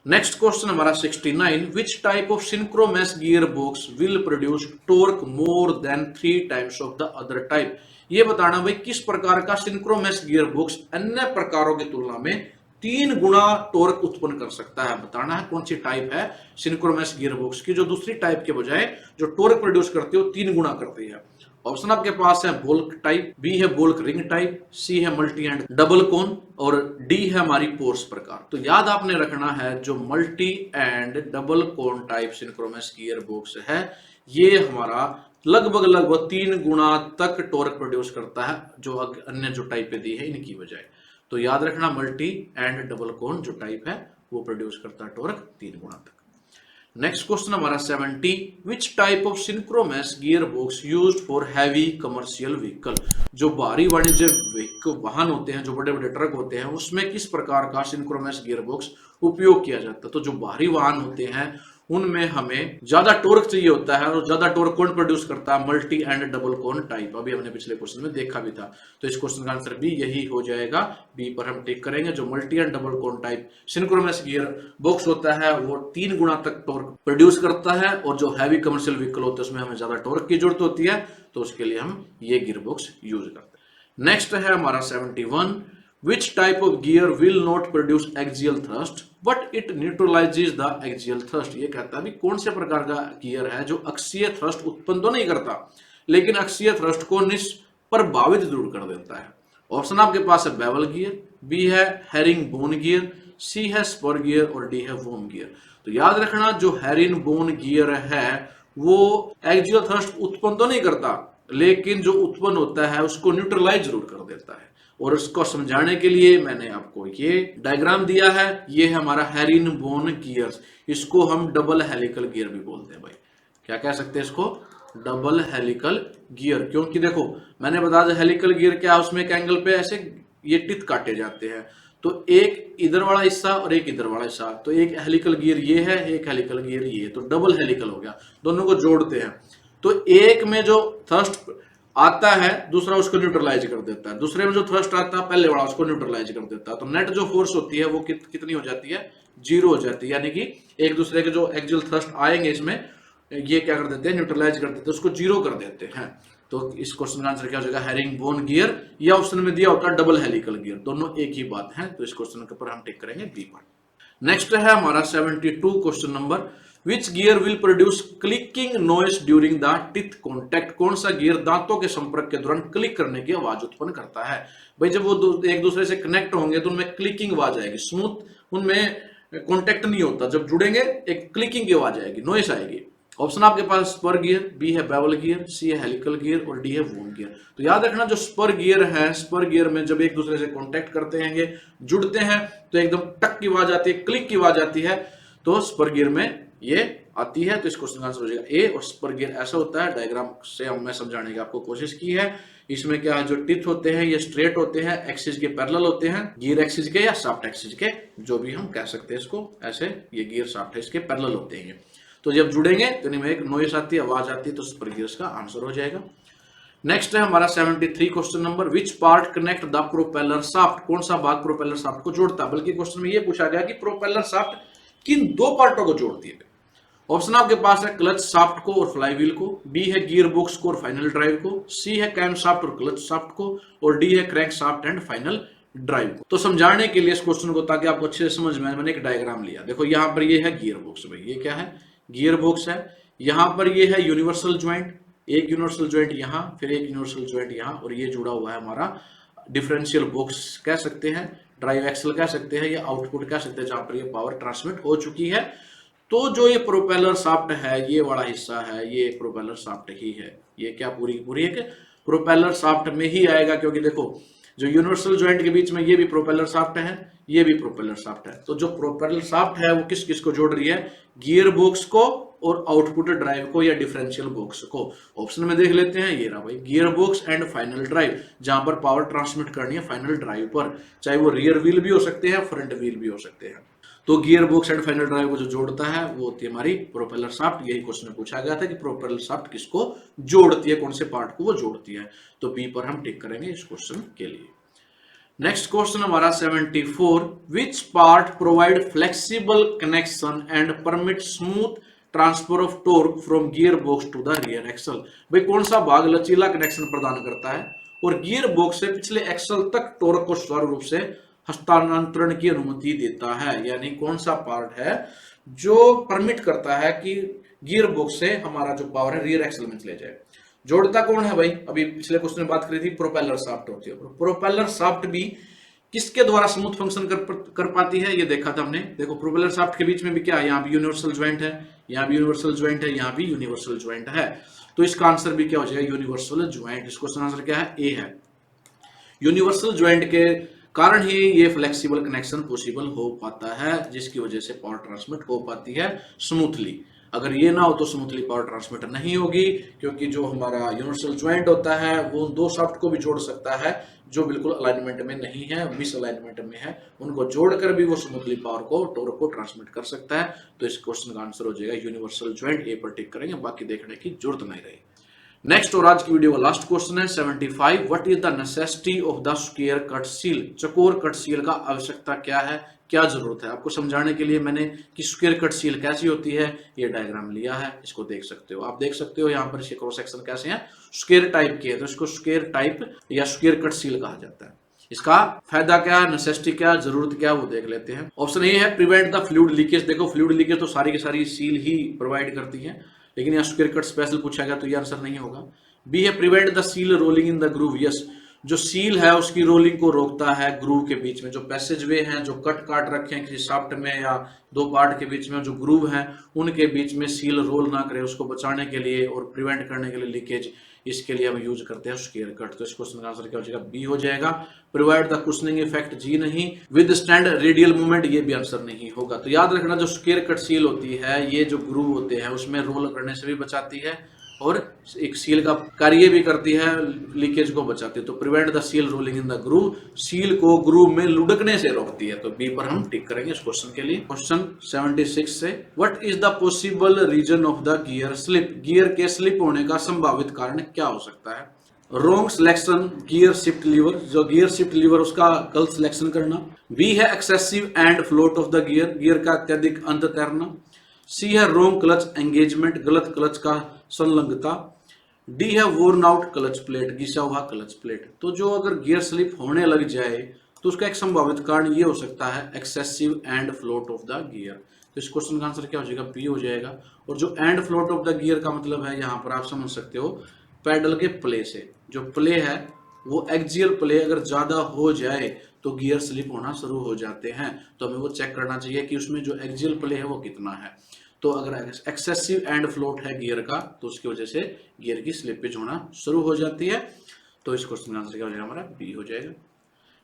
नेक्स्ट क्वेश्चन हमारा 69, which type of synchromesh gear box will produce torque more than 3 times of the other type. ये बताना भाई किस प्रकार का सिंक्रोमस गियर बॉक्स अन्य प्रकारों की तुलना में 3 गुना टॉर्क उत्पन्न कर सकता है। बताना है कौन सी टाइप है सिंक्रोमस गियर बॉक्स की जो दूसरी टाइप के बजाय जो टॉर्क प्रोड्यूस करती है वो 3 गुना करती है। ऑप्शन आपके पास है बोल्क टाइप, बी है बोल्क रिंग टाइप, सी है मल्टी एंड डबल कोन और डी है हमारी पोर्स प्रकार। तो याद आपने रखना है जो multi and double cone type synchromesh gear box है ये हमारा लगभग 3 गुना तक टॉर्क प्रोड्यूस करता है जो अन्य जो टाइपें दी है इनकी बजाय। तो याद रखना मल्टी एंड डबल कोन जो टाइप है वो प्रोड्यूस करता है टॉर्क 3 गुना तक। नेक्स्ट क्वेश्चन हमारा 70, which type of synchromesh gear box used for heavy commercial vehicle. जो भारी वाणिज्य वाहन होते हैं, जो बड़े बड़े ट्रक होते हैं, उसमें किस प्रकार का सिंक्रोमस गियर बॉक्स उपयोग किया जाता है। तो जो भारी वाहन होते हैं उनमें हमें ज्यादा टॉर्क चाहिए होता है और ज्यादा टॉर्क कौन प्रोड्यूस करता है, multi and double cone type. अभी हमने पिछले क्वेश्चन में देखा भी था। तो इस क्वेश्चन का आंसर भी यही हो जाएगा, बी पर हम टिक करेंगे। जो multi and double cone type synchronous gear box होता है वो 3 गुना तक टॉर्क प्रोड्यूस करता है और जो हैवी कमर्शियल व्हीकल होते हैं उसमें हमें ज्यादा टॉर्क की जरूरत होती है तो उसके लिए हम ये गियर बॉक्स यूज करते हैं। नेक्स्ट है हमारा 71, which type of gear will not produce axial thrust but it neutralizes the axial thrust। ये कहता है भी कौन से प्रकार का गियर है जो अक्षीय थ्रस्ट उत्पन्न तो नहीं करता लेकिन अक्षीय थ्रस्ट को निष्प्रभावित जरूर कर देता है। ऑप्शन आपके पास है बेवल गियर, बी है हेरिंग बोन गियर, सी है स्पर गियर और डी है वोम गियर। तो याद रखना जो हेरिंग बोन गियर है वो एक्सियल थ्रस्ट उत्पन्न तो नहीं करता लेकिन जो उत्पन्न होता है उसको न्यूट्रलाइज जरूर कर देता है। और इसको समझाने के लिए मैंने आपको ये डायग्राम दिया है, ये है हमारा हेरिन बोन गियर। इसको हम डबल हेलिकल गियर भी बोलते हैं भाई। क्या कह सकते हैं इसको, डबल हेलिकल गियर। क्योंकि देखो मैंने बताया हेलिकल गियर क्या, उसमें एक एंगल पे ऐसे ये टिथ काटे जाते हैं तो एक इधर वाला हिस्सा और एक इधर वाला हिस्सा। तो एक हेलिकल गियर ये है, एक हेलिकल गियर ये, तो डबल हेलिकल हो गया। दोनों को जोड़ते हैं तो एक में जो थ्रस्ट आता है दूसरा उसको न्यूट्रलाइज कर देता है, दूसरे में जो थ्रस्ट आता है पहले वाला उसको न्यूट्रलाइज कर देता है। तो नेट जो फोर्स होती है वो कितनी हो जाती है, 0 हो जाती है। यानी कि एक दूसरे के जो एक्सियल थ्रस्ट आएंगे इसमें ये क्या कर देते हैं, न्यूट्रलाइज कर देते हैं, उसको 0 कर देते हैं। तो इस क्वेश्चन का आंसर क्या हो जाएगा, हेरिंग बोन गियर। या ऑप्शन में दिया होता है डबल हेलिकल गियर, दोनों एक ही बात है। तो इस क्वेश्चन के ऊपर हम टिक करेंगे बी पर। नेक्स्ट है हमारा 72 question number, which gear will produce clicking noise during the teeth contact. कौन सा गियर दांतों के संपर्क के दौरान क्लिक करने की आवाज उत्पन्न करता है। भाई जब वो एक दूसरे से कनेक्ट होंगे तो उनमें क्लिकिंग आवाज आएगी, स्मूथ उनमें कॉन्टैक्ट नहीं होता, जब जुड़ेंगे एक क्लिकिंग की आवाज आएगी, नॉइस आएगी। ऑप्शन आपके पास स्पर गियर, बी है बेवल गियर, सी है हेलिकल गियर और डी है वोम गियर। तो याद रखना जो स्पर गियर है, स्पर गियर में जब एक दूसरे से कॉन्टैक्ट करते हैं, जुड़ते हैं तो एकदम टक की आवाज आती है, क्लिक की आवाज आती है। तो स्पर गियर में ये आती है। तो इस क्वेश्चन का आंसर हो जाएगा ए। और स्पर गियर ऐसा होता है, डायग्राम से मैं समझाने की आपको कोशिश की है। इसमें क्या है, जो टिथ होते हैं ये स्ट्रेट होते हैं, एक्सिस के पैरेलल होते हैं, गियर एक्सिस के या शाफ्ट एक्सिस के, जो भी हम कह सकते हैं इसको ऐसे, ये गियर शाफ्ट इसके पैरेलल होते हैं। तो जब जुड़ेंगे तो इनमें एक नॉइस आती है, आवाज आती है, तो स्पर गियर्स का आंसर हो जाएगा। नेक्स्ट है हमारा 73 question number, which part connect the propeller shaft. कौन सा भाग प्रोपेलर शाफ्ट को जोड़ता है। बल्कि क्वेश्चन में ये पूछा गया कि प्रोपेलर शाफ्ट किन 2 पार्टों को जोड़ती है। ऑप्शन आपके पास है क्लच शाफ्ट को और फ्लाईव्हील को, बी है गियर बॉक्स को और फाइनल ड्राइव को, सी है कैम शाफ्ट और क्लच शाफ्ट को और डी है crank shaft and final drive को। तो समझाने के लिए इस क्वेश्चन को, ताकि आपको अच्छे से समझ में आए, मैंने एक डायग्राम लिया। देखो यहाँ पर ये है गियर बॉक्स, भाई ये क्या है, गियर बॉक्स है। यहाँ पर ये है यूनिवर्सल ज्वाइंट, एक यूनिवर्सल ज्वाइंट यहाँ, फिर एक यूनिवर्सल ज्वाइंट यहाँ, और ये जुड़ा हुआ है हमारा डिफरेंशियल बॉक्स कह सकते हैं, ड्राइव एक्सल कह सकते हैं, या आउटपुट कह सकते हैं, जहां पर ये पावर ट्रांसमिट हो चुकी है। तो जो ये प्रोपेलर शाफ्ट है, ये वाला हिस्सा है, ये प्रोपेलर शाफ्ट ही है। ये क्या पूरी एक प्रोपेलर शाफ्ट में ही आएगा, क्योंकि देखो जो यूनिवर्सल ज्वाइंट के बीच में ये भी प्रोपेलर शाफ्ट है, ये भी प्रोपेलर शाफ्ट है। तो जो प्रोपेलर शाफ्ट है वो किस किस को जोड़ रही है, गियर बॉक्स को और आउटपुट ड्राइव को या डिफरेंशियल बॉक्स को। ऑप्शन में देख लेते हैं, ये रहा भाई, gear box and final drive, जहां पर पावर ट्रांसमिट करनी है फाइनल ड्राइव पर, चाहे वो रियर व्हील भी हो सकते हैं, फ्रंट व्हील भी हो सकते हैं। तो gear box and final drive को जो जोड़ता है वो होती है हमारी प्रोपेलर शाफ्ट। यही क्वेश्चन में पूछा गया था कि प्रोपेलर शाफ्ट किसको जोड़ती है, कौन से पार्ट को वो जोड़ती है। तो बी पर हम टिक करेंगे इस क्वेश्चन के लिए। नेक्स्ट क्वेश्चन हमारा 74, which part provide flexible connection and permit smooth transfer of torque from gear box to the rear axle. भाई कौन सा भाग लचीला कनेक्शन प्रदान करता है और गियर बॉक्स से पिछले एक्सल तक टॉर्क को सुचारू रूप से हस्तांतरण की अनुमति देता है, यानी कौन सा पार्ट है जो परमिट करता है कि गियर बॉक्स से हमारा जो पावर है रियर एक्सल में चले जाए। जोड़ता कौन है भाई, अभी पिछले क्वेश्चन में बात करी थी, प्रोपेलर शाफ्ट होती है। प्रोपेलर शाफ्ट भी किसके द्वारा स्मूथ फंक्शन कर पाती है, ये देखा था हमने। देखो प्रोपेलर शाफ्ट के बीच में भी क्या है, यहाँ भी यूनिवर्सल ज्वाइंट है, यहाँ भी यूनिवर्सल ज्वाइंट है, यहाँ भी यूनिवर्सल ज्वाइंट है। तो इसका आंसर भी क्या हो जाएगा, यूनिवर्सल ज्वाइंट। इस क्वेश्चन आंसर क्या है, ए है। यूनिवर्सल ज्वाइंट के कारण ही ये फ्लेक्सिबल कनेक्शन पॉसिबल हो पाता है, जिसकी वजह से पावर ट्रांसमिट हो पाती है स्मूथली। अगर ये ना हो तो स्मूथली पावर ट्रांसमिट नहीं होगी, क्योंकि जो हमारा यूनिवर्सल ज्वाइंट होता है वो दो शाफ्ट को भी जोड़ सकता है जो बिल्कुल अलाइनमेंट में नहीं है, मिस अलाइनमेंट में है, उनको जोड़कर भी वो स्मूथली पावर को, टॉर्क को ट्रांसमिट कर सकता है। तो इस क्वेश्चन का आंसर हो जाएगा यूनिवर्सल ज्वाइंट, ए पर टिक करेंगे, बाकी देखने की जरूरत नहीं रही। नेक्स्ट और आज की वीडियो का लास्ट क्वेश्चन है 75, what is the necessity of the square cut seal. चकोर कट सील का आवश्यकता क्या है, क्या जरूरत है। आपको समझाने के लिए मैंने कि स्क्वायर कट सील कैसी होती है ये डायग्राम लिया है, इसको देख सकते हो। आप देख सकते हो यहाँ पर इसके क्रॉस सेक्शन कैसे हैं, स्क्वायर टाइप के है, तो इसको स्क्वायर टाइप या स्क्वायर कट सील कहा जाता है। इसका फायदा क्या है, नेसेसिटी क्या, जरूरत क्या, वो देख लेते हैं। ऑप्शन ए है प्रिवेंट द फ्लूइड लीकेज। देखो फ्लूइड लीकेज तो सारी की सारी सील ही प्रोवाइड करती है, लेकिन यहाँ स्क्वायर कट स्पेशल पूछा गया तो ये आंसर नहीं होगा। बी है prevent the seal rolling in the groove. Yes, जो सील है उसकी रोलिंग को रोकता है ग्रूव के बीच में, जो पैसेज वे हैं, जो कट काट रखे हैं किसी शाफ्ट में या दो पार्ट के बीच में, जो ग्रूव हैं उनके बीच में सील रोल ना करे, उसको बचाने के लिए और प्रिवेंट करने के लिए लीकेज, इसके लिए हम यूज करते हैं स्क्वायर कट। तो इस क्वेश्चन का आंसर क्या हो जाएगा, बी हो जाएगा। प्रोवाइड द कुशनिंग इफेक्ट, जी नहीं। विद स्टैंड रेडियल मूवमेंट, ये भी आंसर नहीं होगा। तो याद रखना जो स्क्वायर कट सील होती है ये जो ग्रूव होते हैं उसमें रोल करने से भी बचाती है और एक सील का कार्य भी करती है, लीकेज को बचाती है। तो prevent the seal rolling in the groove, seal को ग्रूव में लुढ़कने से रोकती है। तो बी पर हम टिक करेंगे इस क्वेश्चन के लिए। क्वेश्चन 76 से, what is the possible reason of the gear slip. Gear के स्लिप होने का संभावित कारण क्या हो सकता है। Wrong selection gear shift lever, जो गियर शिफ्ट लीवर उसका गलत सिलेक्शन करना। बी है excessive end float of the gear, gear का अत्यधिक अंत तैरना। सी है रोंग क्लच एंगेजमेंट, गलत क्लच का संलग्नता। डी है वोर्न आउट क्लच प्लेट, घिसा हुआ क्लच प्लेट। तो जो अगर गियर स्लिप होने लग जाए तो उसका एक संभावित कारण ये हो सकता है excessive end float of the gear. तो इस क्वेश्चन का आंसर क्या हो जाएगा, बी हो जाएगा। और जो and float of the gear का मतलब है यहाँ पर आप समझ सकते हो पैडल के प्ले से, जो प्ले है वो एक्सियल प्ले अगर ज्यादा हो जाए तो गियर स्लिप होना शुरू हो जाते हैं। तो हमें वो चेक करना चाहिए कि उसमें जो एक्सियल प्ले है वो कितना है। तो अगर एक्सेसिव एंड फ्लोट है गियर का तो उसकी वजह से गियर की स्लिपेज होना शुरू हो जाती है। तो इस क्वेश्चन का आंसर क्या हो जाएगा, हमारा बी हो जाएगा।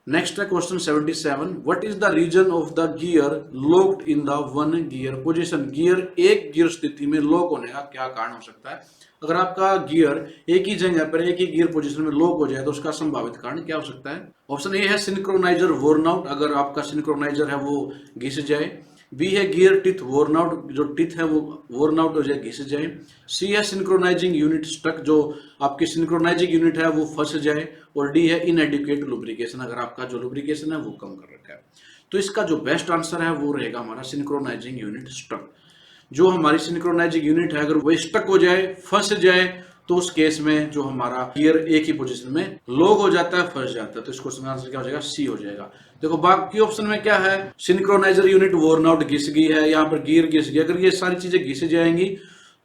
नेक्स्ट है question 77, what is the reason of the gear locked in the one gear position. Gear एक गियर स्थिति में लॉक होने का क्या कारण हो सकता है। अगर आपका गियर एक ही जगह पर एक ही गियर पोजीशन में लॉक हो जाए तो उसका संभावित कारण क्या हो सकता है। ऑप्शन ए है सिंक्रोनाइजर वोर्न आउट, अगर आपका सिंक्रोनाइजर है वो घिस जाए। बी है गियर टिथ वोर्न आउट, जो टिथ है वो वोर्न आउट हो जाए, घिस जाए। सी है सिंक्रोनाइजिंग यूनिट स्टक, जो आपकी सिंक्रोनाइजिंग यूनिट है वो फंस जाए। और डी है इनएडिक्वेट लुब्रिकेशन, अगर आपका जो लुब्रिकेशन है वो कम कर रखा है। तो इसका जो बेस्ट आंसर है वो रहेगा हमारा सिंक्रोनाइजिंग यूनिट स्टक। जो हमारी सिंक्रोनाइजिंग यूनिट है अगर वो स्टक हो जाए, फंस जाए, तो उस केस में जो हमारा गियर एक ही पोजीशन में लॉक हो जाता है, फंस जाता है। तो इस क्वेश्चन का आंसर क्या हो जाएगा, सी हो जाएगा। देखो बाकी ऑप्शन में क्या है, सिंक्रोनाइजर यूनिट वोर्न आउट घिस गई है, यहाँ पर गियर घिस गई। अगर ये सारी चीजें घिस जाएंगी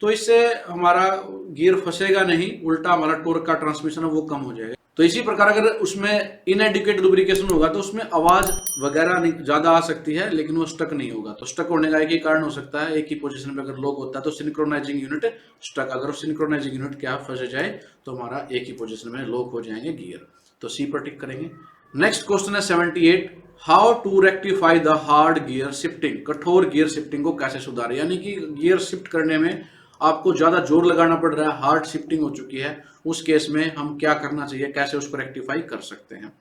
तो इससे हमारा गियर फंसेगा नहीं, उल्टा हमारा टॉर्क का ट्रांसमिशन है वो कम हो जाएगा। तो इसी प्रकार अगर उसमें इनएडिक्वेट लुब्रिकेशन होगा तो उसमें आवाज वगैरह ज्यादा आ सकती है, लेकिन वो स्टक नहीं होगा। तो स्टक होने का एक ही कारण हो सकता है, एक ही पोजीशन में अगर लॉक होता है तो सिंक्रोनाइजिंग यूनिट स्टक। अगर सिंक्रोनाइजिंग यूनिट क्या फंस जाए तो हमारा एक ही पोजीशन में लॉक हो जाएंगे गियर। तो सी पर टिक करेंगे। नेक्स्ट क्वेश्चन है 78, how to rectify the hard gear shifting. कठोर गियर शिफ्टिंग को कैसे सुधारें, यानी कि गियर शिफ्ट करने में आपको ज्यादा जोर लगाना पड़ रहा है, हार्ड शिफ्टिंग हो चुकी है, उस केस में हम क्या करना चाहिए, कैसे उसको रेक्टिफाई कर सकते हैं।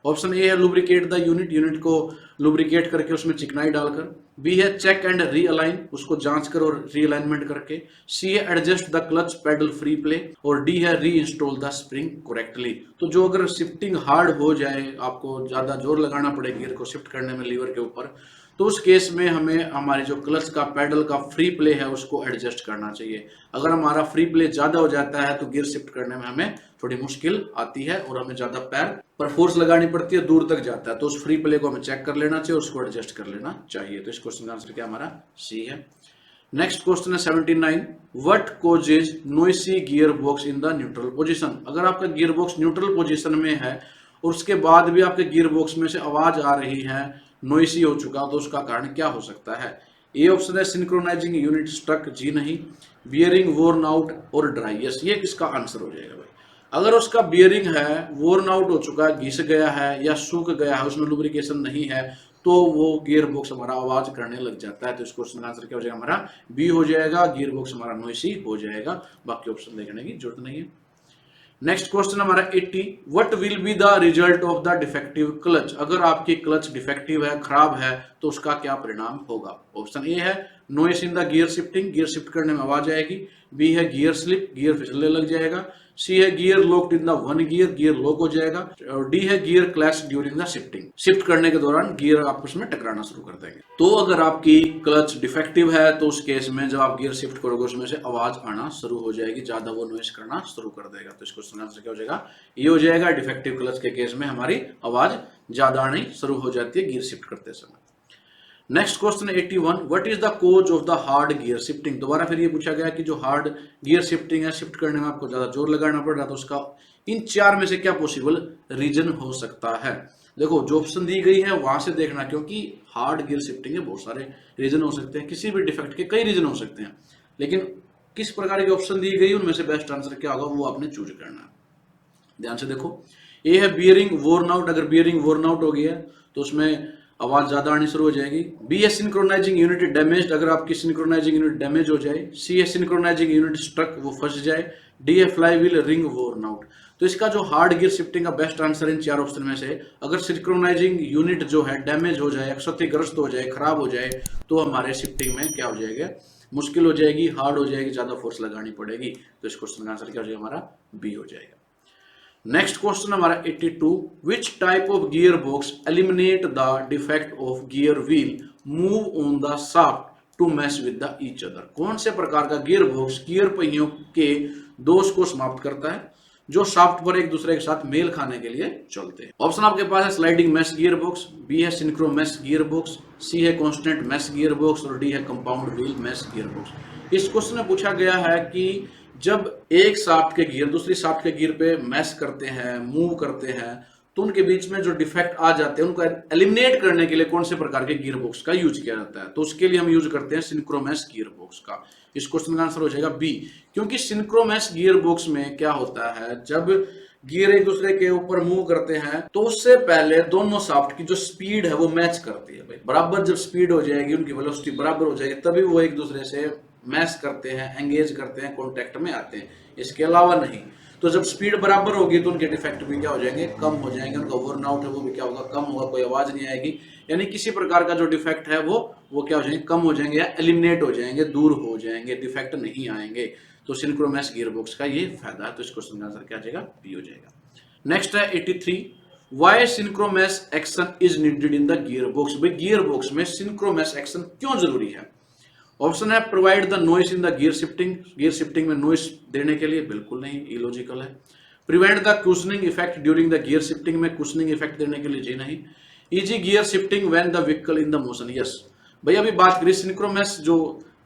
ऑप्शन ए है लुब्रिकेट द यूनिट, यूनिट को लुब्रिकेट करके उसमें चिकनाई डालकर। बी है चेक एंड रीअलाइन, उसको जांच कर और रीअलाइनमेंट करके। सी है adjust the clutch pedal free play. और डी है री इंस्टॉल द स्प्रिंग करेक्टली। तो जो अगर शिफ्टिंग हार्ड हो जाए, आपको ज्यादा जोर लगाना पड़े गियर को शिफ्ट करने में लीवर के ऊपर, तो उस केस में हमें हमारी जो क्लच का पेडल का फ्री प्ले है उसको एडजस्ट करना चाहिए। अगर हमारा फ्री प्ले ज्यादा हो जाता है तो गियर शिफ्ट करने में हमें थोड़ी मुश्किल आती है और हमें ज्यादा पैर पर फोर्स लगानी पड़ती है, दूर तक जाता है। तो उस फ्री प्ले को हमें चेक कर लेना चाहिए, उसको एडजस्ट कर लेना चाहिए। तो इस क्वेश्चन का आंसर क्या हमारा सी है। नेक्स्ट क्वेश्चन है 79, what causes noisy gear box in the neutral position. अगर आपका गियर बॉक्स न्यूट्रल पोजीशन में है और उसके बाद भी आपके गियर बॉक्स में से आवाज आ रही है, नॉइसी हो चुका, तो उसका कारण क्या हो सकता है। ए ऑप्शन है सिंक्रोनाइजिंग यूनिट स्टक, जी नहीं। बियरिंग वोर्न आउट और ड्राई, यस, ये किसका आंसर हो जाएगा भाई। अगर उसका बियरिंग है वोर्न आउट हो चुका है, घिस गया है या सूख गया है, उसमें लुब्रिकेशन नहीं है, तो वो गियर बॉक्स हमारा आवाज करने लग जाता है। तो इस क्वेश्चन का आंसर क्या हो जाएगा हमारा बी हो जाएगा, गियर बॉक्स हमारा नॉइसी हो जाएगा। बाकी ऑप्शन देखने की जरूरत नहीं है। नेक्स्ट क्वेश्चन हमारा 80, what will be the result of the defective clutch. अगर आपकी क्लच डिफेक्टिव है, खराब है, तो उसका क्या परिणाम होगा। ऑप्शन ए है noise in the gear shifting, gear shift करने में आवाज आएगी। बी है गियर स्लिप, गियर फिसलने लग जाएगा। सी है gear locked in the one gear, gear lock हो जाएगा। और डी है gear clash during the shifting, shift करने के दौरान गियर आपस में टकराना शुरू कर देंगे। तो अगर आपकी क्लच डिफेक्टिव है तो उस केस में जब आप गियर शिफ्ट करोगे उसमें से आवाज आना शुरू हो जाएगी, ज्यादा वो नॉइस करना शुरू कर देगा। तो इस क्वेश्चन का आंसर क्या हो जाएगा, ये हो जाएगा। डिफेक्टिव क्लच के केस में हमारी आवाज ज्यादा आनी शुरू हो जाती है गियर शिफ्ट करते समय। Next question 81, what is the cause of the hard gear shifting. दोबारा फिर ये पूछा गया कि जो हार्ड गियर शिफ्टिंग है, शिफ्ट करने में आपको ज्यादा जोर लगाना पड़ रहा है, तो उसका इन चार में से क्या पॉसिबल रीजन हो सकता है। देखो जो ऑप्शन दी गई है वहां से देखना, क्योंकि हार्ड गियर शिफ्टिंग है, बहुत सारे रीजन हो सकते हैं, किसी भी डिफेक्ट के कई रीजन हो सकते हैं, लेकिन किस प्रकार की ऑप्शन दी गई उनमें से बेस्ट आंसर क्या होगा वो आपने चूज करना है। ध्यान से देखो, ए है बियरिंग वोर्न आउट, अगर बियरिंग वोर्न आउट हो गया तो उसमें आवाज ज्यादा आनी शुरू हो जाएगी। बी है सिंक्रोनाइजिंग यूनिट डैमेज, अगर आपकी सिंक्रोनाइजिंग यूनिट डैमेज हो जाए। सी है सिंक्रोनाइजिंग यूनिट स्ट्रक, वो फंस जाए। डी है फ्लाईव्हील रिंग वोर्न आउट। तो इसका जो हार्ड गियर शिफ्टिंग का बेस्ट आंसर इन चार ऑप्शन में से, अगर सिंक्रोनाइजिंग यूनिट जो है डैमेज हो जाए, क्षतिग्रस्त हो जाए, खराब हो जाए, तो हमारे शिफ्टिंग में क्या हो जाएगा, मुश्किल हो जाएगी, हार्ड हो जाएगी, ज्यादा फोर्स लगानी पड़ेगी। तो इस क्वेश्चन का आंसर क्या हो जाएगा हमारा बी हो जाएगा। नेक्स्ट क्वेश्चन हमारा 82, which type of gear box eliminate the defect of gear wheel move on the shaft to match with the each other. कौन से प्रकार का गियर बॉक्स गियर पहियों के दोष को समाप्त करता है जो शाफ्ट पर एक दूसरे के साथ मेल खाने के लिए चलते हैं। ऑप्शन आपके पास है sliding mesh gear box, B है synchro mesh gear box, C है कांस्टेंट मैश गियर बॉक्स और डी है compound wheel mesh gear box. इस क्वेश्चन में पूछा गया है कि जब एक शाफ्ट के गियर दूसरी शाफ्ट के गियर पे मैश करते हैं, मूव करते हैं, तो उनके बीच में जो डिफेक्ट आ जाते हैं उनको एलिमिनेट करने के लिए कौन से प्रकार के गियर बॉक्स का यूज किया जाता है। तो उसके लिए हम यूज करते हैं सिंक्रोमैश गियर बॉक्स का। इस क्वेश्चन का आंसर हो जाएगा बी, क्योंकि सिंक्रोमैश गियर बॉक्स में क्या होता है, जब गियर एक दूसरे के ऊपर मूव करते हैं तो उससे पहले दोनों शाफ्ट की जो स्पीड है वो मैच करती है। भाई बराबर जब स्पीड हो जाएगी, उनकी वेलोसिटी बराबर हो जाएगी, तभी वो एक दूसरे से मैच करते हैं, एंगेज करते हैं, कांटेक्ट में आते हैं, इसके अलावा नहीं। तो जब स्पीड बराबर होगी तो उनके डिफेक्ट भी क्या हो जाएंगे, कम हो जाएंगे, उनका वोर्न आउट है वो भी क्या होगा, कम होगा, कोई आवाज नहीं आएगी, यानी किसी प्रकार का जो डिफेक्ट है वो क्या हो जाएंगे, कम हो जाएंगे या एलिमिनेट हो जाएंगे, दूर हो जाएंगे, डिफेक्ट नहीं आएंगे। तो सिंक्रोमैश गियर बॉक्स का ये फायदा है। तो इस क्वेश्चन का आंसर क्या आ जाएगा, बी हो जाएगा। नेक्स्ट है 83, why synchromesh action is needed in the gear box. भाई गियर बॉक्स में सिंक्रोमैश एक्शन क्यों जरूरी है। ऑप्शन है provide the noise in the gear shifting, gear shifting में नॉइस देने के लिए, बिल्कुल नहीं, इलॉजिकल है। Prevent the cushioning effect during the gear shifting में कुशनिंग इफेक्ट देने के लिए, जी नहीं। Easy gear shifting when the vehicle in the motion, yes. भाई अभी बात करें सिंक्रोमैश जो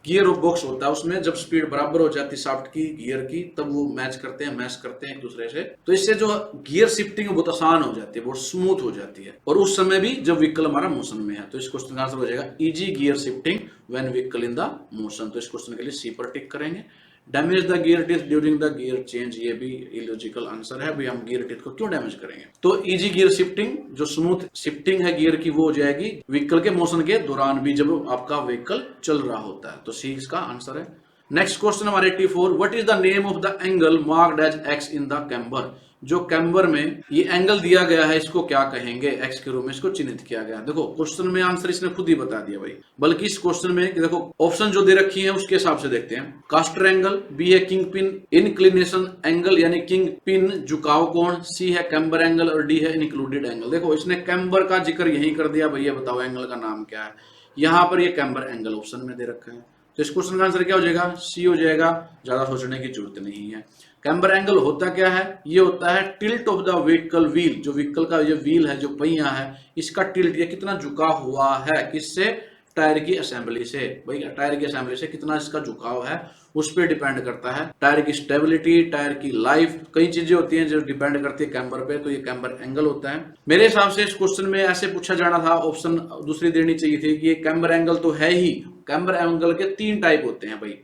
गियर बॉक्स होता है उसमें जब स्पीड बराबर हो जाती है शाफ्ट की गियर की, तब वो मैच करते हैं, मैच करते हैं एक दूसरे से, तो इससे जो गियर शिफ्टिंग बहुत आसान हो जाती है, बहुत स्मूथ हो जाती है, और उस समय भी जब व्हीकल हमारा मोशन में है। तो इस क्वेश्चन का आंसर हो जाएगा easy gear shifting when vehicle in the motion. तो इस क्वेश्चन के लिए सी पर टिक करेंगे। Damage the gear teeth during the gear change, ये भी इलॉजिकल आंसर है। भाई हम गियर टीथ को क्यों डैमेज करेंगे। तो इजी गियर शिफ्टिंग जो स्मूथ शिफ्टिंग है गियर की वो हो जाएगी व्हीकल के मोशन के दौरान भी, जब आपका व्हीकल चल रहा होता है। तो सी इसका आंसर है। नेक्स्ट क्वेश्चन हमारे 84, what is the name of the angle marked as X in the camber. जो कैम्बर में ये एंगल दिया गया है इसको क्या कहेंगे, एक्स के रूप में इसको चिन्हित किया गया। देखो क्वेश्चन में आंसर इसने खुद ही बता दिया भाई, बल्कि इस क्वेश्चन में देखो ऑप्शन जो दे रखी है उसके हिसाब से देखते हैं। कास्टर एंगल, बी है किंग पिन इंक्लिनेशन एंगल यानी किंग पिन झुकाव कोण, सी है कैम्बर एंगल और डी है इंक्लूडेड एंगल। देखो इसने कैम्बर का जिक्र यहीं कर दिया, भैया बताओ एंगल का नाम क्या है। यहाँ पर ये कैम्बर एंगल ऑप्शन में दे रखा है, तो इस क्वेश्चन का आंसर क्या हो जाएगा, सी हो जाएगा। ज्यादा सोचने की जरूरत नहीं है। कैम्बर एंगल होता क्या है, ये होता है tilt of the vehicle wheel, जो व्हीकल का ये व्हील है, जो पहिया है, इसका टिल्ट, ये कितना झुका हुआ है, किससे, टायर की असेंबली से। भाई टायर की असेंबली से कितना इसका झुकाव है उस पर डिपेंड करता है। टायर की स्टेबिलिटी, टायर की लाइफ, कई चीजें होती हैं जो डिपेंड करती है कैम्बर पे, तो ये कैम्बर एंगल होता है। मेरे हिसाब से इस क्वेश्चन में ऐसे पूछा जाना था, ऑप्शन दूसरी देनी चाहिए थी कि ये कैम्बर एंगल तो है ही। कैम्बर एंगल के 3 टाइप होते हैं भाई,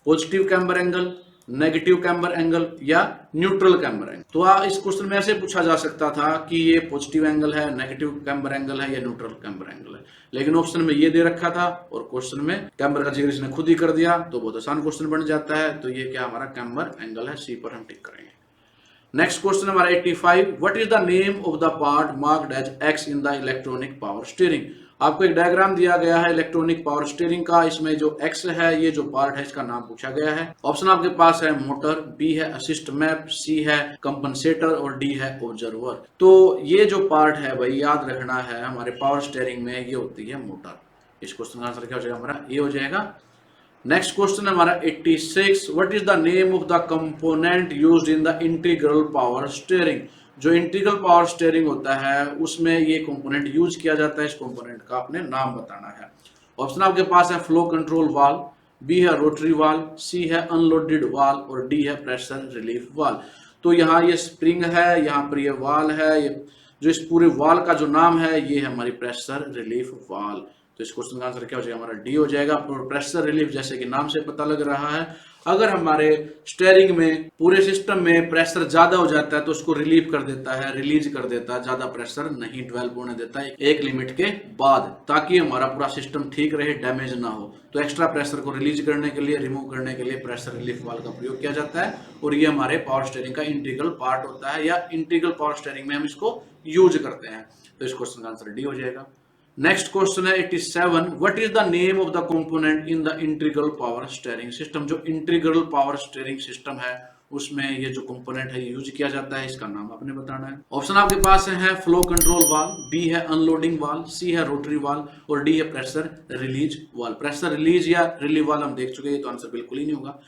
positive camber angle, negative camber angle या न्यूट्रल कैम्बर एंगल। तो इस क्वेश्चन में ऐसे पूछा जा सकता था कि ये पॉजिटिव एंगल है, नेगेटिव कैम्बर एंगल है या न्यूट्रल कैम्बर एंगल है, लेकिन ऑप्शन में ये दे रखा था और क्वेश्चन में कैम्बर का जिक्र इसने खुद ही कर दिया, तो बहुत आसान क्वेश्चन बन जाता है। तो ये क्या हमारा कैम्बर एंगल है, सी पर हम टिक करेंगे। नेक्स्ट क्वेश्चन हमारा 85, what is the name of the part marked as X in the electronic power steering. आपको एक डायग्राम दिया गया है इलेक्ट्रॉनिक पावर स्टीयरिंग का, इसमें जो एक्स है, ये जो पार्ट है इसका नाम पूछा गया है। ऑप्शन आपके पास है मोटर, बी है असिस्ट मैप, सी है कंपनसेटर और डी है ऑब्जर्वर। तो ये जो पार्ट है भाई याद रखना है, हमारे पावर स्टीयरिंग में ये होती है मोटर। इस क्वेश्चन का आंसर क्या हो जाएगा हमारा, ये हो जाएगा। नेक्स्ट क्वेश्चन हमारा 86, what is the name of the component used in the integral power steering. जो इंटीग्रल पावर स्टीयरिंग होता है उसमें ये कंपोनेंट यूज किया जाता है, इस कंपोनेंट का आपने नाम बताना है। ऑप्शन आपके पास है फ्लो कंट्रोल वाल्व, बी है रोटरी वाल्व, सी है अनलोडेड वाल्व और डी है प्रेशर रिलीफ वाल्व। तो यहाँ ये स्प्रिंग है, यहाँ पर ये वाल्व है, ये जो इस पूरे वाल्व का जो नाम है ये है हमारी प्रेशर रिलीफ वाल्व। तो इस क्वेश्चन का आंसर क्या हो जाएगा हमारा, डी हो जाएगा। प्रेशर रिलीफ जैसे कि नाम से पता लग रहा है, अगर हमारे स्टीयरिंग में पूरे सिस्टम में प्रेशर ज्यादा हो जाता है तो उसको रिलीव कर देता है, रिलीज कर देता है, ज्यादा प्रेशर नहीं डेवलप होने देता है एक लिमिट के बाद, ताकि हमारा पूरा सिस्टम ठीक रहे, डैमेज ना हो। तो एक्स्ट्रा प्रेशर को रिलीज करने के लिए, रिमूव करने के लिए प्रेशर रिलीफ वाल्व का प्रयोग किया जाता है, और ये हमारे पावर स्टीयरिंग का इंटीग्रल पार्ट होता है, या इंटीग्रल पावर स्टीयरिंग में हम इसको यूज करते हैं। तो इस क्वेश्चन का आंसर डी हो जाएगा। नेक्स्ट क्वेश्चन है 87, what is the name of the component in the integral power steering system. जो इंटीग्रल पावर स्टीयरिंग सिस्टम है उसमें ये जो कंपोनेंट है यूज किया जाता है, इसका नाम आपने बताना है। ऑप्शन आपके पास है फ्लो कंट्रोल वाल्व, बी है अनलोडिंग वाल्व, सी है रोटरी वाल्व और डी है pressure release valve. Pressure release या रिलीव वाल्व हम देख चुके हैं, तो आंसर बिल्कुल ही नहीं होगा।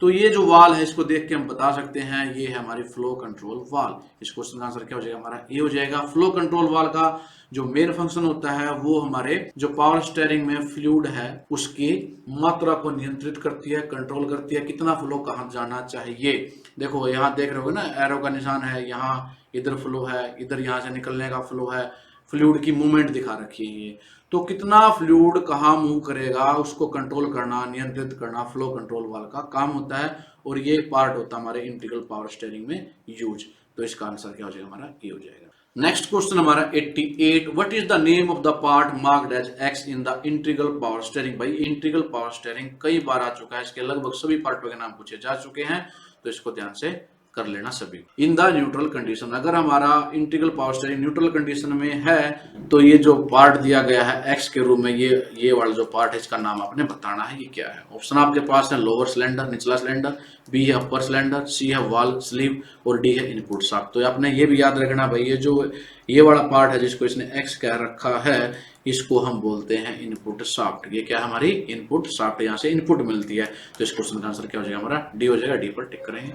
तो ये जो वाल्व है इसको देख के हम बता सकते हैं ये है हमारी फ्लो कंट्रोल वाल्व। इस क्वेश्चन का आंसर क्या हो जाएगा हमारा, ये हो जाएगा। फ्लो कंट्रोल वाल्व का जो मेन फंक्शन होता है वो हमारे जो पावर स्टीयरिंग में फ्लूइड है उसकी मात्रा को नियंत्रित करती है, कंट्रोल करती है, कितना फ्लो कहाँ जाना चाहिए। देखो यहाँ देख रहे हो ना, एरो का निशान है, यहाँ इधर फ्लो है, इधर यहाँ से निकलने का फ्लो है, फ्लूइड की मूवमेंट दिखा रखी है ये। तो कितना फ्लूइड कहाँ मूव करेगा उसको कंट्रोल करना, नियंत्रित करना फ्लो कंट्रोल वाल्व का काम होता है, और ये पार्ट होता है हमारे इंटीग्रल पावर स्टीयरिंग में यूज। तो इसका आंसर क्या हो जाएगा हमारा, ये हो जाएगा। नेक्स्ट क्वेश्चन हमारा 88, what is the name of the part marked as X in the integral power steering. भाई इंटीग्रल पावर स्टीयरिंग कई बार आ चुका है, इसके लगभग सभी पार्टों के नाम पूछे जा चुके हैं, तो इसको ध्यान से कर लेना सभी। इन द न्यूट्रल कंडीशन, अगर हमारा integral power steering neutral condition में है तो ये जो पार्ट दिया गया है एक्स के रूप में, ये वाला जो पार्ट है इसका नाम आपने बताना है, ये क्या है। ऑप्शन आपके पास है लोअर सिलेंडर, निचला सिलेंडर, बी है अपर सिलेंडर, सी है वाल्व स्लीव और डी है इनपुट शाफ्ट। तो आपने ये भी याद रखना भाई, ये वाला पार्ट है जिसको इसने एक्स कह रखा है, इसको हम बोलते हैं इनपुट शाफ्ट। ये क्या है हमारी इनपुट शाफ्ट, यहाँ से इनपुट मिलती है। तो इस क्वेश्चन का आंसर क्या हो जाएगा हमारा, डी हो जाएगा। डी पर टिक करेंगे।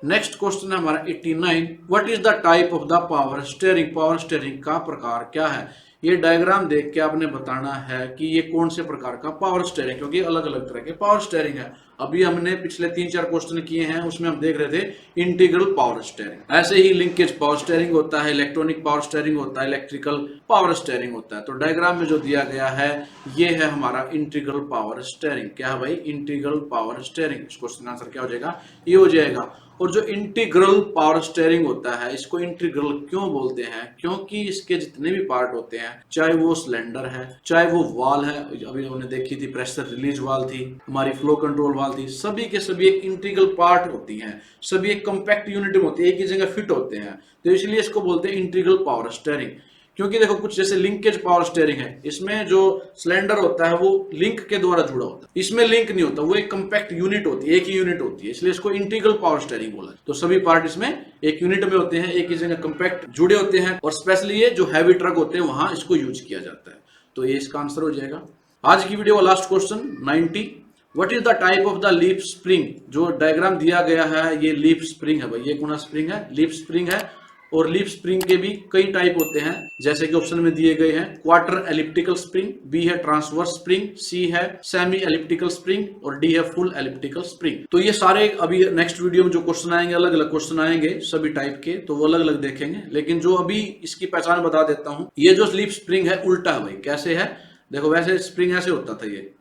नेक्स्ट क्वेश्चन है हमारा 89, what is the type of the power steering. Power steering का प्रकार क्या है। ये डायग्राम देख के आपने बताना है कि ये कौन से प्रकार का पावर स्टीयरिंग, क्योंकि अलग अलग तरह के पावर स्टीयरिंग है। अभी हमने पिछले 3-4 क्वेश्चन किए हैं, उसमें हम देख रहे थे इंटीग्रल पावर स्टीयरिंग। ऐसे ही लिंकेज पावर स्टीयरिंग होता है, इलेक्ट्रॉनिक पावर स्टीयरिंग होता है, इलेक्ट्रिकल पावर स्टीयरिंग होता है। तो डायग्राम में जो दिया गया है ये है हमारा इंटीग्रल पावर स्टीयरिंग। क्या है भाई, इंटीग्रल पावर स्टीयरिंग। इस क्वेश्चन आंसर क्या हो जाएगा, ये हो जाएगा। और जो इंटीग्रल पावर स्टीयरिंग होता है, इसको इंटीग्रल क्यों बोलते हैं, क्योंकि इसके जितने भी पार्ट होते हैं चाहे वो सिलेंडर है, चाहे वो वाल है, अभी हमने देखी थी प्रेशर रिलीज वाल थी, हमारी फ्लो कंट्रोल वाल थी, सभी के सभी एक इंटीग्रल पार्ट होती हैं, सभी एक कंपैक्ट यूनिट में होती है, एक ही जगह फिट होते हैं। तो इसलिए इसको बोलते हैं इंटीग्रल पावर स्टीयरिंग। क्योंकि देखो कुछ जैसे लिंकेज पावर स्टीयरिंग है, इसमें जो सिलेंडर होता है वो लिंक के द्वारा जुड़ा होता है, इसमें लिंक नहीं होता, वो एक कंपैक्ट यूनिट होती है, एक ही यूनिट होती है, इसलिए इसको इंटीग्रल पावर स्टीयरिंग बोला। तो सभी पार्ट इसमें एक यूनिट में होते हैं, एक ही जगह कंपैक्ट जुड़े होते हैं, और स्पेशली ये जो हैवी ट्रक होते हैं वहां इसको यूज किया जाता है। तो ये इसका आंसर हो जाएगा। आज की वीडियो का last question 90, what is the type of the leaf spring. जो डायग्राम दिया गया है ये लीफ स्प्रिंग है भाई, ये कौन सा स्प्रिंग है, लीफ स्प्रिंग है। और लीफ स्प्रिंग के भी कई टाइप होते हैं, जैसे कि ऑप्शन में दिए गए हैं, क्वार्टर एलिप्टिकल स्प्रिंग, बी है ट्रांसवर्स स्प्रिंग, सी है सेमी एलिप्टिकल स्प्रिंग, और डी है फुल एलिप्टिकल स्प्रिंग। तो ये सारे अभी नेक्स्ट वीडियो में जो क्वेश्चन आएंगे, अलग अलग क्वेश्चन आएंगे सभी टाइप के, तो वो अलग अलग देखेंगे। लेकिन जो अभी इसकी पहचान बता देता हूं, ये जो लीफ स्प्रिंग है उल्टा है भाई। कैसे है, देखो वैसे स्प्रिंग ऐसे होता था, ये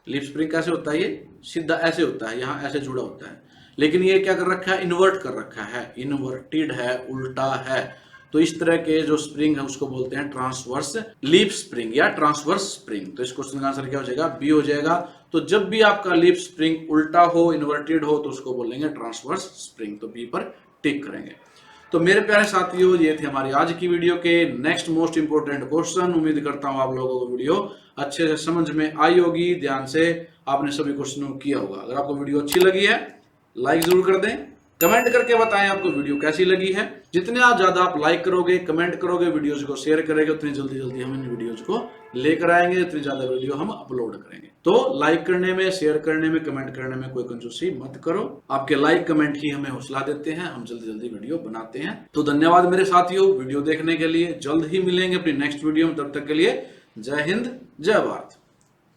लीफ स्प्रिंग कैसे होता है, ये सीधा ऐसे होता है, यहाँ ऐसे जुड़ा होता है, लेकिन ये क्या कर रखा है, इन्वर्ट कर रखा है, इन्वर्टेड है, उल्टा है। तो इस तरह के जो स्प्रिंग है उसको बोलते हैं ट्रांसवर्स लीफ स्प्रिंग या ट्रांसवर्स स्प्रिंग। तो इस क्वेश्चन का आंसर क्या हो जाएगा, बी हो जाएगा। तो जब भी आपका लीफ स्प्रिंग उल्टा हो, इन्वर्टेड हो, तो उसको बोलेंगे ट्रांसवर्स स्प्रिंग। तो बी पर टिक करेंगे। तो मेरे प्यारे साथियों, ये थे हमारी आज की वीडियो के नेक्स्ट मोस्ट इंपोर्टेंट क्वेश्चन। उम्मीद करता हूं आप लोगों को वीडियो अच्छे से समझ में आई होगी, ध्यान से आपने सभी क्वेश्चनों को किया होगा। अगर आपको वीडियो अच्छी लगी है लाइक जरूर कर दें, कमेंट करके बताएं आपको वीडियो कैसी लगी है। जितने ज्यादा आप लाइक करोगे, कमेंट करोगे, वीडियोज को शेयर करेंगे, उतनी जल्दी जल्दी हम इन वीडियोज को लेकर आएंगे, उतनी ज्यादा वीडियो हम अपलोड करेंगे। तो लाइक करने में, शेयर करने में, कमेंट करने में कोई कंजूसी मत करो। आपके लाइक कमेंट ही हमें हौसला देते हैं, हम जल्दी जल्दी वीडियो बनाते हैं। तो धन्यवाद मेरे साथियों वीडियो देखने के लिए। जल्द ही मिलेंगे अपनी नेक्स्ट वीडियो में, तब तक के लिए जय हिंद, जय भारत।